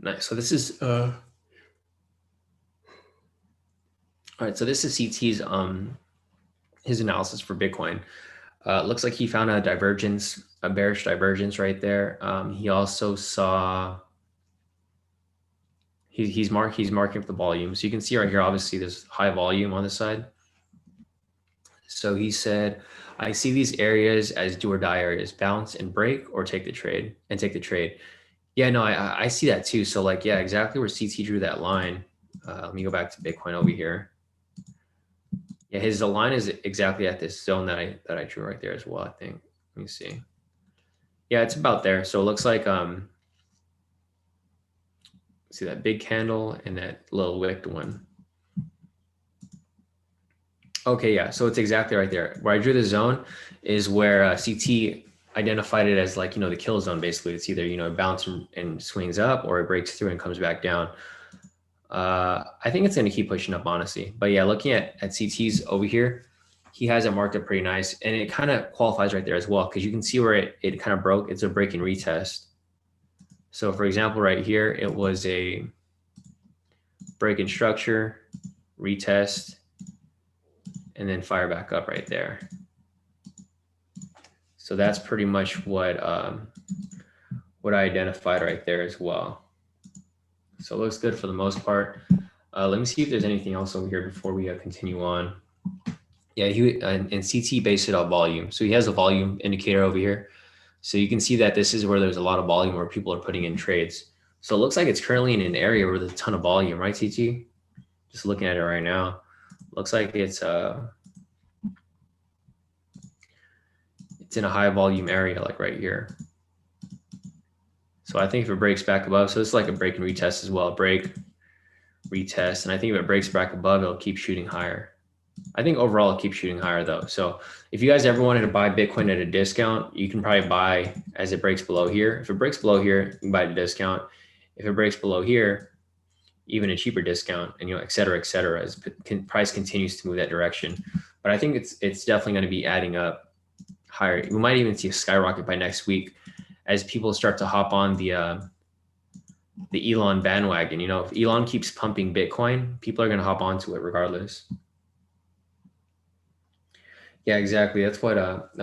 Nice. So this is... All right, so this is CT's his analysis for Bitcoin. Looks like he found a divergence, a bearish divergence right there. He also saw he's marking up the volume. So you can see right here, obviously there's high volume on this side. So he said, I see these areas as do or die areas, bounce and break or take the trade. Yeah, no, I see that too. So like, yeah, exactly where CT drew that line. Let me go back to Bitcoin over here. Yeah, the line is exactly at this zone that I drew right there as well, I think. Let me see. Yeah, it's about there. So it looks like see that big candle and that little wicked one. Okay, yeah, so it's exactly right there. Where I drew the zone is where CT identified it as like, the kill zone, basically. It's either, it bounces and swings up or it breaks through and comes back down. I think it's going to keep pushing up, honestly. But yeah, looking at CT's over here, he has it marked up pretty nice. And it kind of qualifies right there as well, because you can see where it kind of broke. It's a break and retest. So for example, right here, it was a break in structure, retest, and then fire back up right there. So that's pretty much what I identified right there as well. So it looks good for the most part. Let me see if there's anything else over here before we continue on. Yeah, and CT based it on volume. So he has a volume indicator over here. So you can see that this is where there's a lot of volume where people are putting in trades. So it looks like it's currently in an area where there's a ton of volume, right, CT? Just looking at it right now. Looks like it's in a high volume area, like right here. So I think if it breaks back above, so it's like a break and retest as well, break, retest. And I think if it breaks back above, it'll keep shooting higher. I think overall it'll keep shooting higher though. So if you guys ever wanted to buy Bitcoin at a discount, you can probably buy as it breaks below here. If it breaks below here, you can buy at a discount. If it breaks below here, even a cheaper discount, and et cetera, as price continues to move that direction. But I think it's definitely going to be adding up higher. We might even see a skyrocket by next week as people start to hop on the Elon bandwagon. If Elon keeps pumping Bitcoin, people are going to hop onto it regardless. Yeah, exactly. That's what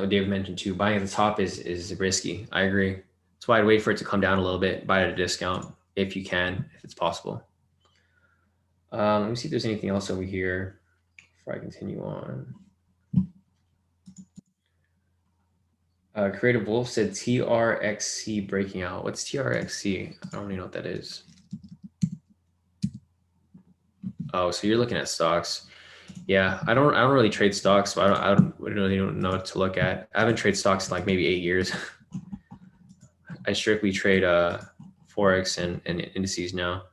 Dave mentioned too. Buying at the top is risky. I agree. That's why I'd wait for it to come down a little bit, buy at a discount if you can, if it's possible. Let me see if there's anything else over here before I continue on. Creative Wolf said TRXC breaking out. What's TRXC? I don't really know what that is. Oh, so you're looking at stocks. Yeah, I don't really trade stocks, so I don't really know what to look at. I haven't traded stocks in like maybe 8 years. I strictly trade Forex and indices now.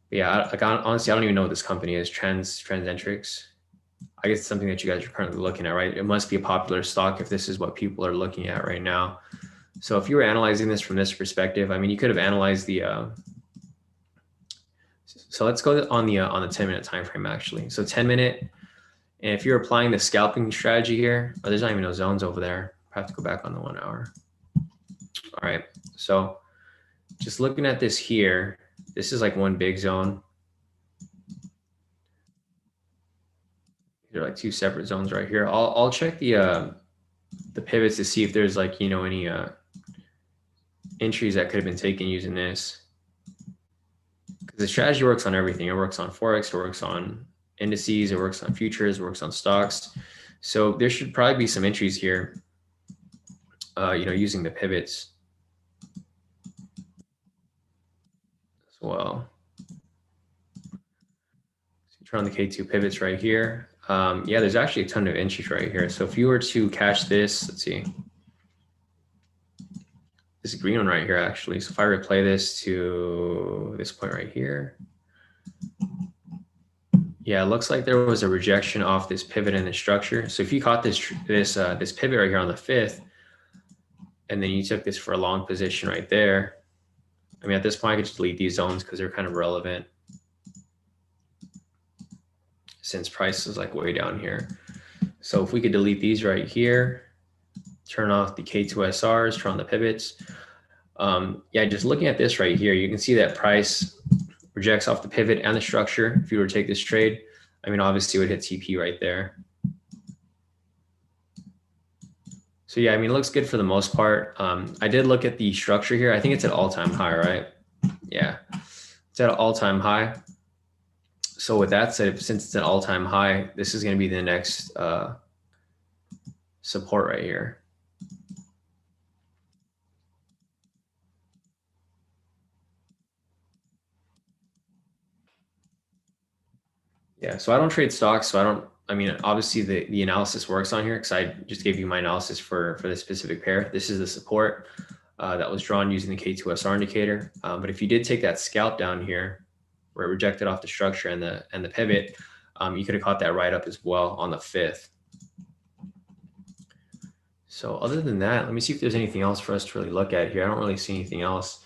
But yeah, honestly, I don't even know what this company is. Transcentrics. I guess it's something that you guys are currently looking at, right? It must be a popular stock if this is what people are looking at right now. So if you were analyzing this from this perspective, I mean, you could have analyzed the So let's go on the 10-minute time frame actually. So 10-minute, and if you're applying the scalping strategy here, oh, there's not even no zones over there. I have to go back on the 1 hour. All right, so just looking at this here, this is like one big zone. They're like two separate zones right here. I'll check the pivots to see if there's like, you know, any entries that could have been taken using this. Because the strategy works on everything. It works on Forex, it works on indices, it works on futures, it works on stocks. So there should probably be some entries here, you know, using the pivots as well. So turn on the K2 pivots right here. Yeah, there's actually a ton of entries right here. So if you were to catch this, let's see, this green one right here actually. So if I replay this to this point right here, yeah, it looks like there was a rejection off this pivot in the structure. So if you caught this pivot right here on the 5th, and then you took this for a long position right there, I mean, at this point, I could just delete these zones because they're kind of relevant since price is like way down here. So if we could delete these right here, turn off the K2 SRs, turn on the pivots. Yeah, just looking at this right here, you can see that price rejects off the pivot and the structure. If you were to take this trade, I mean, obviously it would hit TP right there. So yeah, I mean, it looks good for the most part. I did look at the structure here. I think it's at all-time high, right? Yeah, it's at an all-time high. So with that said, since it's an all-time high, this is going to be the next support right here. Yeah, so I don't trade stocks, so I mean, obviously the analysis works on here because I just gave you my analysis for this specific pair. This is the support that was drawn using the K2SR indicator. But if you did take that scalp down here, where it rejected off the structure and the pivot, you could have caught that right up as well on the 5th. So other than that, let me see if there's anything else for us to really look at here. I don't really see anything else.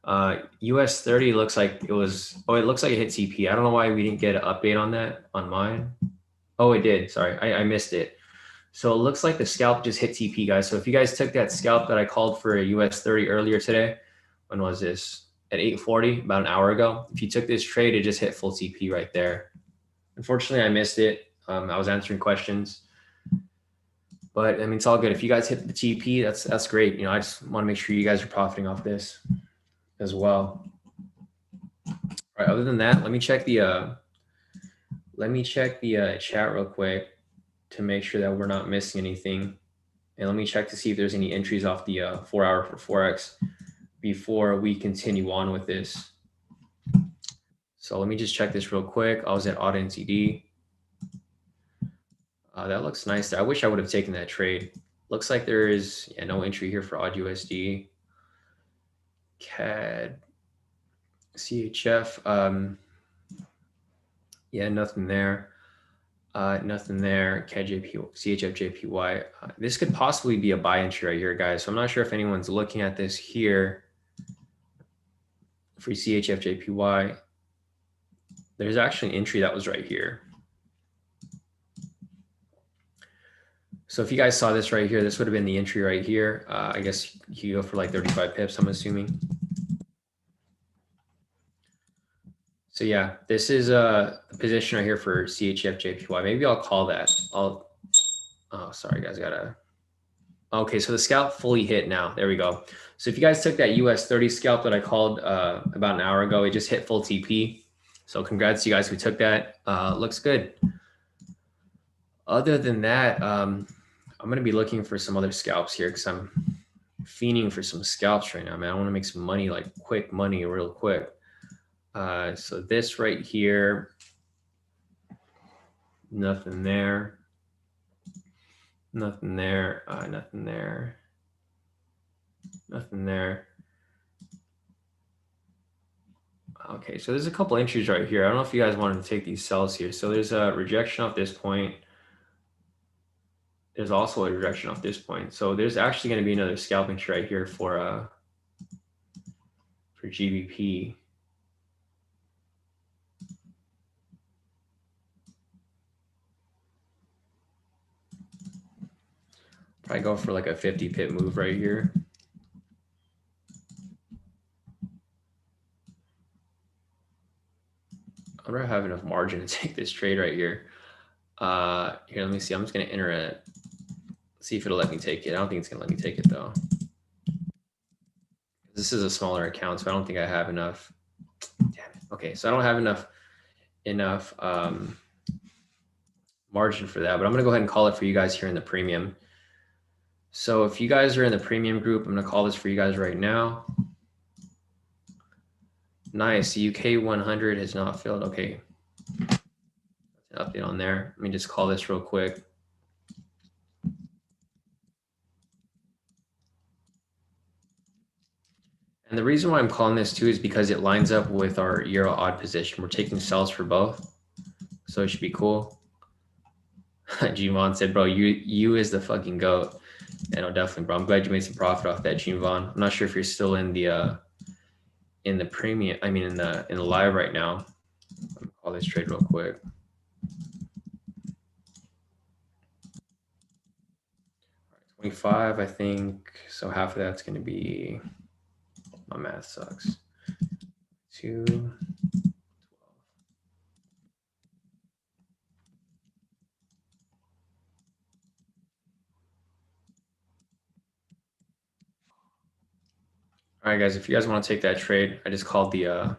US 30 looks like it was, oh, it looks like it hit TP. I don't know why we didn't get an update on that on mine. Oh, it did. Sorry, I missed it. So it looks like the scalp just hit TP, guys. So if you guys took that scalp that I called for a US 30 earlier today, when was this? At 8:40, about an hour ago. If you took this trade, it just hit full TP right there. Unfortunately, I missed it. I was answering questions. But I mean, it's all good. If you guys hit the TP, that's great. You know, I just want to make sure you guys are profiting off this as well. All right. Other than that, let me check the chat real quick to make sure that we're not missing anything, and let me check to see if there's any entries off the 4 hour for Forex before we continue on with this. So let me just check this real quick. I was at Auto NTD. That looks nice. I wish I would have taken that trade. Looks like there is no entry here for Odd USD. CAD, CHF. Yeah, nothing there. Nothing there. CAD JP, CHF JPY. This could possibly be a buy entry right here, guys. So I'm not sure if anyone's looking at this here. For CHF JPY, there's actually an entry that was right here. So if you guys saw this right here, this would have been the entry right here. I guess you go for like 35 pips, I'm assuming. So yeah, this is a position right here for CHF JPY. Maybe I'll call that. Oh, sorry guys, okay, so the scalp fully hit now. There we go. So if you guys took that US 30 scalp that I called about an hour ago, it just hit full TP. So congrats to you guys who took that. Looks good. Other than that, I'm going to be looking for some other scalps here because I'm fiending for some scalps right now, man. I want to make some money, like quick money real quick. So this right here, nothing there. Nothing there, nothing there, nothing there. Okay, so there's a couple entries right here. I don't know if you guys wanted to take these sells here. So there's a rejection off this point. There's also a rejection off this point. So there's actually going to be another scalp entry right here for GBP. Probably go for like a 50 pip move right here. I don't have enough margin to take this trade right here. Here, let me see. I'm just gonna enter it. See if it'll let me take it. I don't think it's gonna let me take it though. This is a smaller account, so I don't think I have enough. Damn it. Okay, so I don't have enough margin for that, but I'm gonna go ahead and call it for you guys here in the premium. So if you guys are in the premium group, I'm gonna call this for you guys right now. Nice, the UK 100 has not filled. Okay, update on there. Let me just call this real quick. And the reason why I'm calling this too is because it lines up with our Euro odd position. We're taking sells for both, so it should be cool. G-Von said, bro, you is the fucking GOAT. And no, definitely, bro. I'm glad you made some profit off that, G-Von. I'm not sure if you're still in the premium, I mean in the live right now. Let me call this trade real quick. All right, 25, I think. So half of that's gonna be, my math sucks. 2, 12. All right, guys, if you guys want to take that trade, I just called it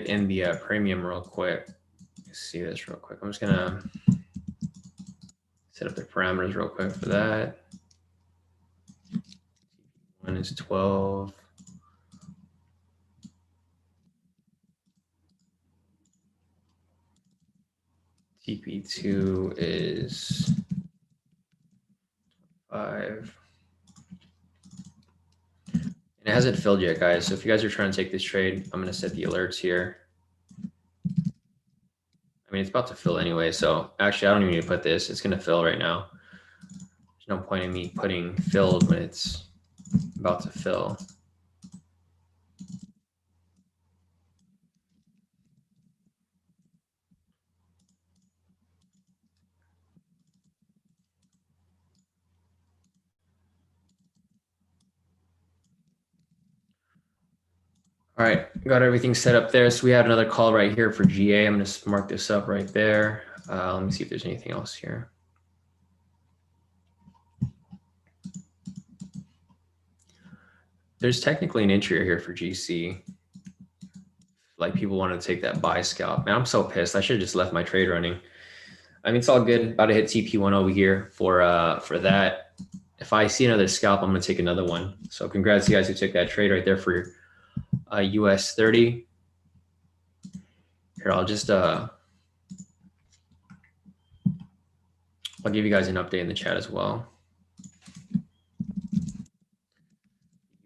in the premium real quick. Let's see this real quick. I'm just gonna set up the parameters real quick for that. One is 12. TP2 is 5. And it hasn't filled yet, guys. So if you guys are trying to take this trade, I'm going to set the alerts here. I mean, it's about to fill anyway. So actually, I don't even need to put this. It's going to fill right now. There's no point in me putting filled when it's about to fill. All right, got everything set up there. So we had another call right here for GA. I'm going to mark this up right there. Let me see if there's anything else here. There's technically an entry here for GC. Like people want to take that buy scalp. Man, I'm so pissed. I should have just left my trade running. I mean, it's all good. About to hit TP1 over here for that. If I see another scalp, I'm going to take another one. So congrats to you guys who took that trade right there for US 30. Here, I'll just I'll give you guys an update in the chat as well.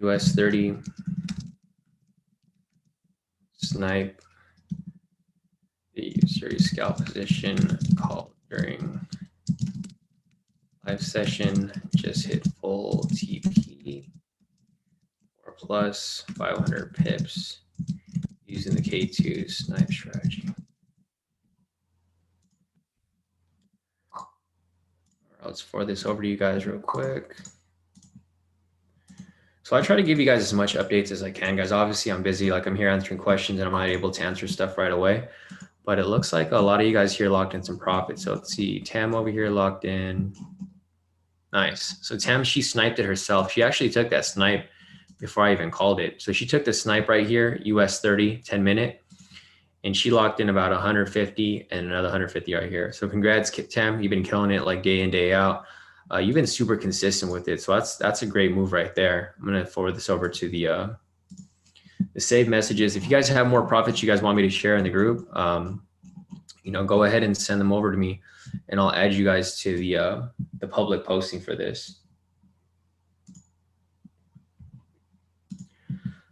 US 30 snipe the series scalp position called during live session. Just hit full TP or plus 500 pips using the K² snipe strategy. Let's forward this over to you guys real quick. So I try to give you guys as much updates as I can, guys. Obviously, I'm busy. Like I'm here answering questions and I'm not able to answer stuff right away. But it looks like a lot of you guys here locked in some profit. So let's see, Tam over here locked in. Nice. So Tam, she sniped it herself. She actually took that snipe before I even called it. So she took the snipe right here, US 30, 10 minute. And she locked in about 150 and another 150 right here. So congrats, Tam. You've been killing it like day in, day out. You've been super consistent with it. So that's a great move right there. I'm going to forward this over to the saved messages. If you guys have more profits you guys want me to share in the group, you know, go ahead and send them over to me and I'll add you guys to the public posting for this.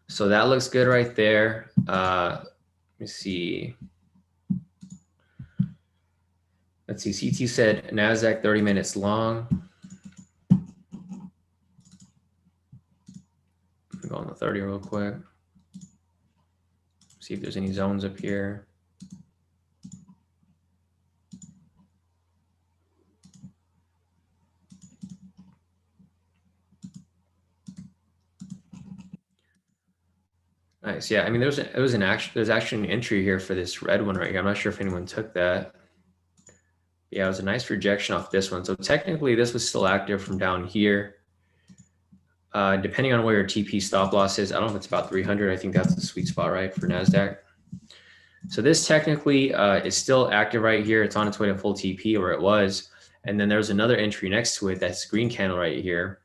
So that looks good right there. Let me see. Let's see. CT said NASDAQ 30 minutes long. Go on the 30 real quick. See if there's any zones up here. Nice. Yeah, I mean, there's actually an entry here for this red one right here. I'm not sure if anyone took that. Yeah, it was a nice rejection off this one. So technically, this was still active from down here. Depending on where your TP stop loss is, I don't know if it's about 300. I think that's the sweet spot, right, for NASDAQ. So this technically is still active right here. It's on its way to full TP, where it was. And then there's another entry next to it, that's green candle right here,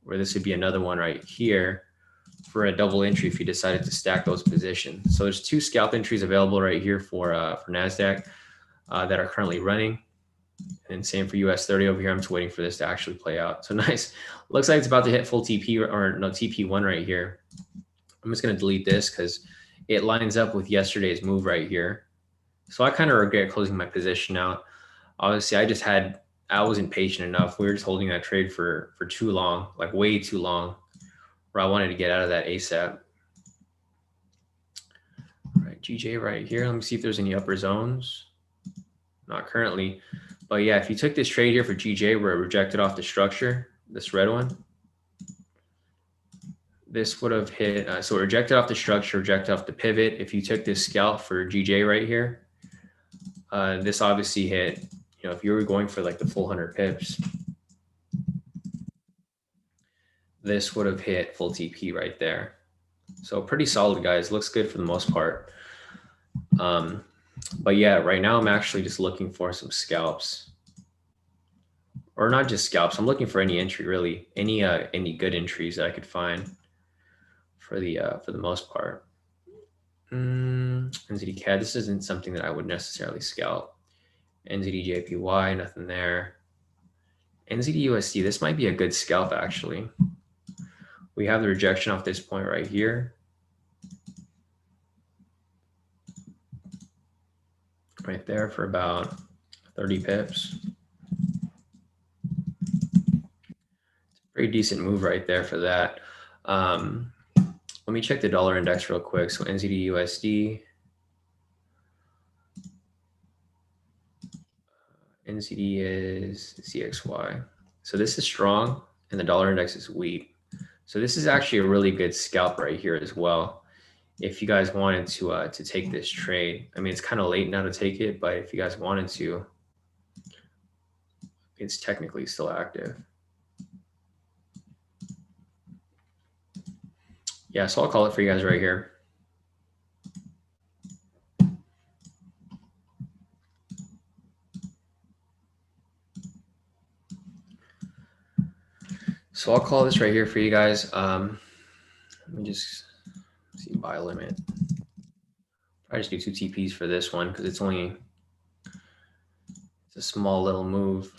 where this would be another one right here for a double entry if you decided to stack those positions. So there's 2 scalp entries available right here for NASDAQ that are currently running. And same for US 30 over here. I'm just waiting for this to actually play out. So nice. Looks like it's about to hit full TP or no TP1 right here. I'm just going to delete this because it lines up with yesterday's move right here. So I kind of regret closing my position out. Obviously, I wasn't patient enough. We were just holding that trade for too long, like way too long, where I wanted to get out of that ASAP. All right, GJ right here. Let me see if there's any upper zones. Not currently. But yeah, if you took this trade here for GJ where it rejected off the structure, this red one, this would have hit, so it rejected off the structure, rejected off the pivot. If you took this scalp for GJ right here, this obviously hit, if you were going for like the full 100 pips, this would have hit full TP right there. So pretty solid, guys. Looks good for the most part. But yeah, right now I'm actually just looking for some scalps. Or not just scalps. I'm looking for any entry, really. Any good entries that I could find for the most part. NZD Cad, this isn't something that I would necessarily scalp. NZD JPY, nothing there. NZD USD, this might be a good scalp actually. We have the rejection off this point right here. Right there for about 30 pips. Pretty decent move right there for that. Let me check the dollar index real quick. So NZD USD. NZD is CXY. So this is strong and the dollar index is weak. So this is actually a really good scalp right here as well. If you guys wanted to take this trade, I mean, it's kind of late now to take it, but if you guys wanted to, it's technically still active. Yeah, so I'll call it for you guys right here. So I'll call this right here for you guys. Let me just see buy limit. I just do 2 TPs for this one because it's a small little move.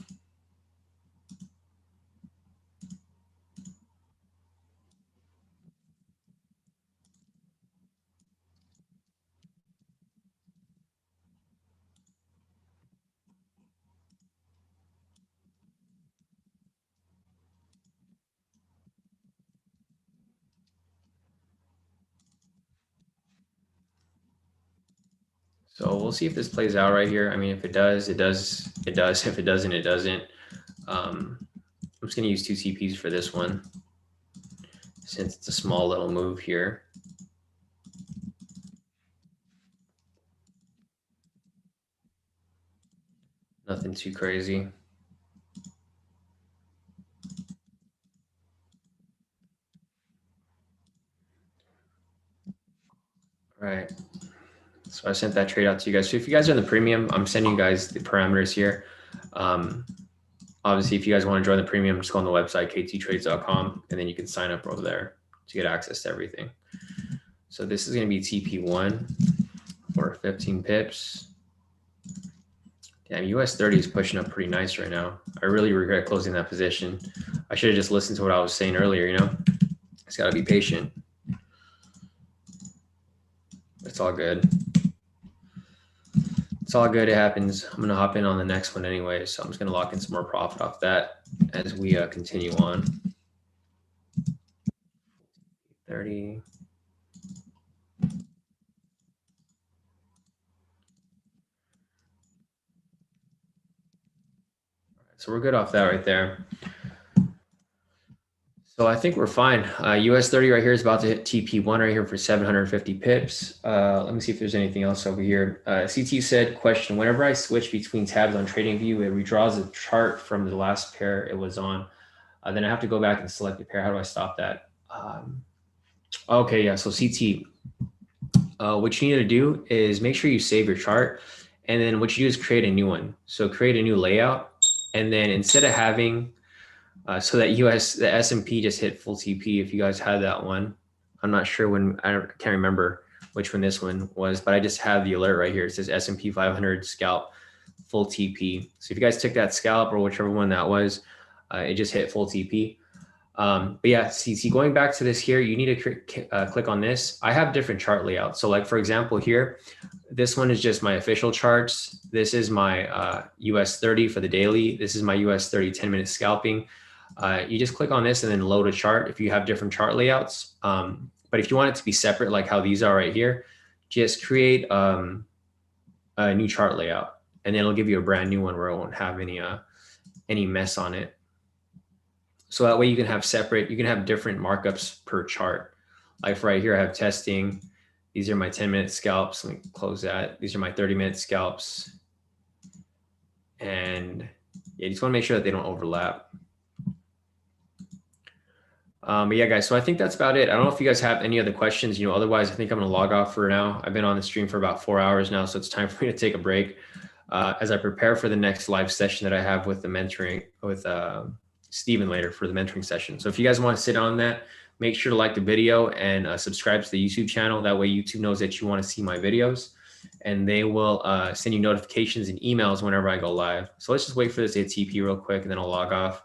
So we'll see if this plays out right here. I mean, if it does, it does, it does. If it doesn't, it doesn't. I'm just going to use 2 TPs for this one since it's a small little move here. Nothing too crazy. All right. So I sent that trade out to you guys. So if you guys are in the premium, I'm sending you guys the parameters here. Obviously, if you guys want to join the premium, just go on the website, kttrades.com, and then you can sign up over there to get access to everything. So this is going to be TP1 for 15 pips. Damn, US 30 is pushing up pretty nice right now. I really regret closing that position. I should have just listened to what I was saying earlier, It's got to be patient. It's all good. It's all good. It happens. I'm going to hop in on the next one anyway. So I'm just going to lock in some more profit off that as we continue on. 30. So we're good off that right there. So I think we're fine. US 30 right here is about to hit TP1 right here for 750 pips. Let me see if there's anything else over here. CT said, question, whenever I switch between tabs on TradingView, it redraws a chart from the last pair it was on. Then I have to go back and select the pair. How do I stop that? Okay, yeah, so CT, what you need to do is make sure you save your chart. And then what you do is create a new one. So create a new layout. And then instead of having, so that the S&P just hit full TP. If you guys had that one, I'm not sure when, I can't remember which one this one was, but I just have the alert right here. It says S&P 500 scalp full TP. So if you guys took that scalp or whichever one that was, it just hit full TP. But yeah, see, going back to this here, you need to click on this. I have different chart layouts. So like, for example, here, this one is just my official charts. This is my US 30 for the daily. This is my US 30 10-minute scalping. You just click on this and then load a chart if you have different chart layouts. But if you want it to be separate, like how these are right here, just create a new chart layout, and then it'll give you a brand new one where it won't have any mess on it. So that way you can have different markups per chart. Like for right here, I have testing. These are my 10-minute scalps. Let me close that. These are my 30-minute scalps. And yeah, you just want to make sure that they don't overlap. But yeah, guys, so I think that's about it. I don't know if you guys have any other questions, otherwise I think I'm going to log off for now. I've been on the stream for about 4 hours now, so it's time for me to take a break as I prepare for the next live session that I have with the mentoring with Steven later for the mentoring session. So if you guys want to sit on that, make sure to like the video and subscribe to the YouTube channel. That way YouTube knows that you want to see my videos, and they will send you notifications and emails whenever I go live. So let's just wait for this to hit TP real quick, and then I'll log off.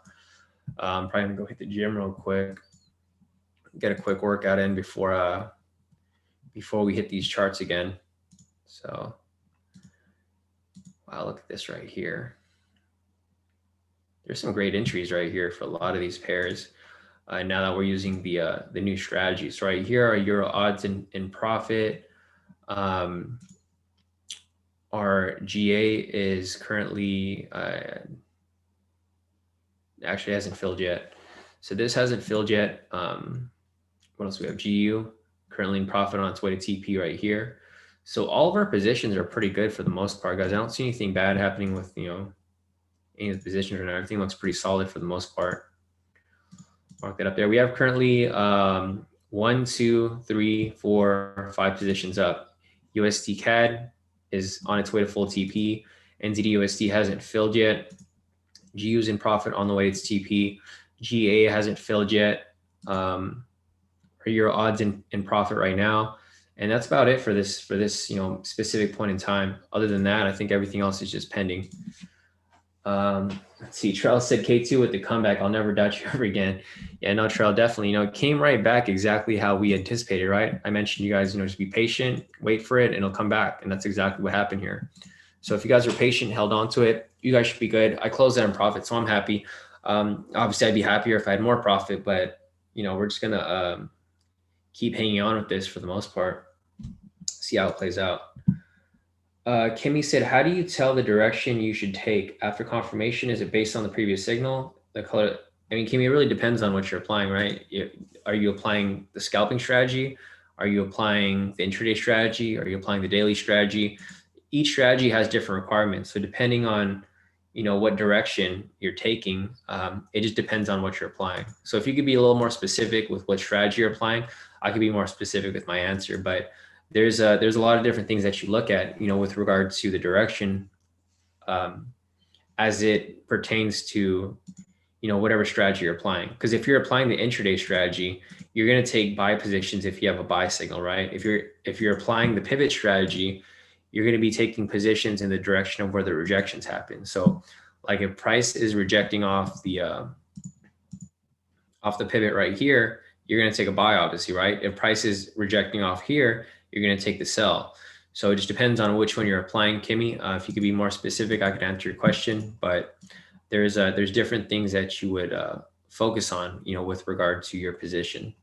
I'm probably gonna go hit the gym real quick, get a quick workout in before we hit these charts again. So wow, look at this right here. There's some great entries right here for a lot of these pairs. Now that we're using the new strategies, right here are Euro odds in profit. Our GA is currently actually hasn't filled yet. So this hasn't filled yet. What else we have? GU currently in profit on its way to TP right here. So all of our positions are pretty good for the most part, guys. I don't see anything bad happening with any of the positions, and everything looks pretty solid for the most part. Mark that up there. We have currently 1, 2, 3, 4, 5 positions up. USD Cad is on its way to full TP. NZD/USD hasn't filled yet. GU's in profit on the way to its TP. GA hasn't filled yet. Our Euro odds in profit right now. And that's about it for this specific point in time. Other than that, I think everything else is just pending. Let's see. Trell said K2 with the comeback. I'll never doubt you ever again. Yeah, no, Trell, definitely. It came right back exactly how we anticipated, right? I mentioned you guys, just be patient, wait for it, and it'll come back. And that's exactly what happened here. So if you guys are patient, held on to it, you guys should be good. I closed that in profit, so I'm happy. Obviously, I'd be happier if I had more profit, but we're just gonna keep hanging on with this for the most part. See how it plays out. Kimmy said, how do you tell the direction you should take after confirmation? Is it based on the previous signal? The color? I mean, Kimmy, it really depends on what you're applying, right? Are you applying the scalping strategy? Are you applying the intraday strategy? Are you applying the daily strategy? Each strategy has different requirements. So depending on, what direction you're taking, it just depends on what you're applying. So if you could be a little more specific with what strategy you're applying, I could be more specific with my answer. But there's a lot of different things that you look at, with regard to the direction, as it pertains to, whatever strategy you're applying. Because if you're applying the intraday strategy, you're going to take buy positions if you have a buy signal, right? If you're applying the pivot strategy, you're going to be taking positions in the direction of where the rejections happen. So like if price is rejecting off the pivot right here, you're going to take a buy, obviously, right? If price is rejecting off here, you're going to take the sell. So it just depends on which one you're applying, Kimmy. If you could be more specific, I could answer your question, but there's different things that you would focus on, with regard to your position.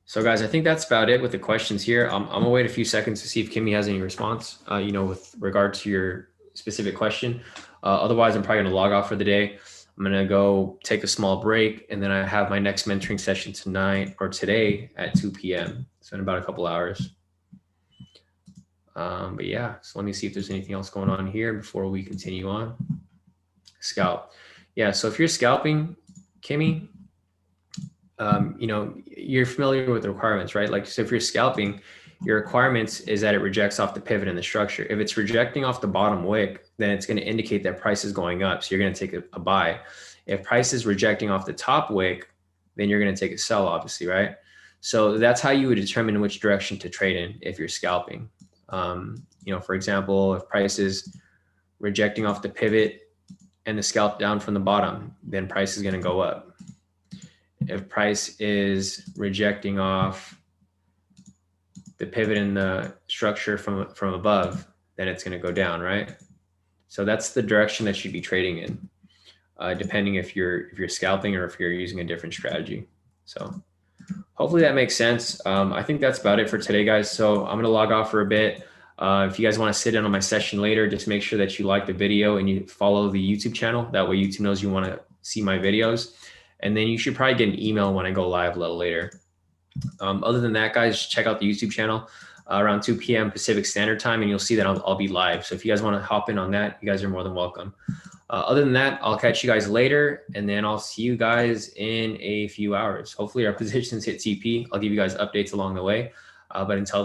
So guys, I think that's about it with the questions here. I'm gonna wait a few seconds to see if Kimmy has any response, with regard to your specific question. Otherwise, I'm probably gonna log off for the day. I'm going to go take a small break, and then I have my next mentoring session tonight or today at 2 p.m. So in about a couple hours. But yeah, so let me see if there's anything else going on here before we continue on. Scalp. Yeah, so if you're scalping, Kimmy, you know, you're familiar with the requirements, right? Like, so if you're scalping, your requirements is that it rejects off the pivot in the structure. If it's rejecting off the bottom wick, then it's going to indicate that price is going up. So you're going to take a buy. If price is rejecting off the top wick, then you're going to take a sell, obviously, right? So that's how you would determine which direction to trade in if you're scalping. You know, for example, if price is rejecting off the pivot and the scalp down from the bottom, then price is going to go up. If price is rejecting off the pivot in the structure from above, then it's going to go down, right? So that's the direction that you'd be trading in, depending if you're scalping or if you're using a different strategy. So hopefully that makes sense. I think that's about it for today, guys. So I'm going to log off for a bit. If you guys want to sit in on my session later, just make sure that you like the video and you follow the YouTube channel. That way YouTube knows you want to see my videos. And then you should probably get an email when I go live a little later. Other than that, guys, check out the YouTube channel around 2 p.m. Pacific Standard Time, and you'll see that I'll be live. So if you guys want to hop in on that, you guys are more than welcome. Other than that, I'll catch you guys later, and then I'll see you guys in a few hours. Hopefully our positions hit TP. I'll give you guys updates along the way. But until then,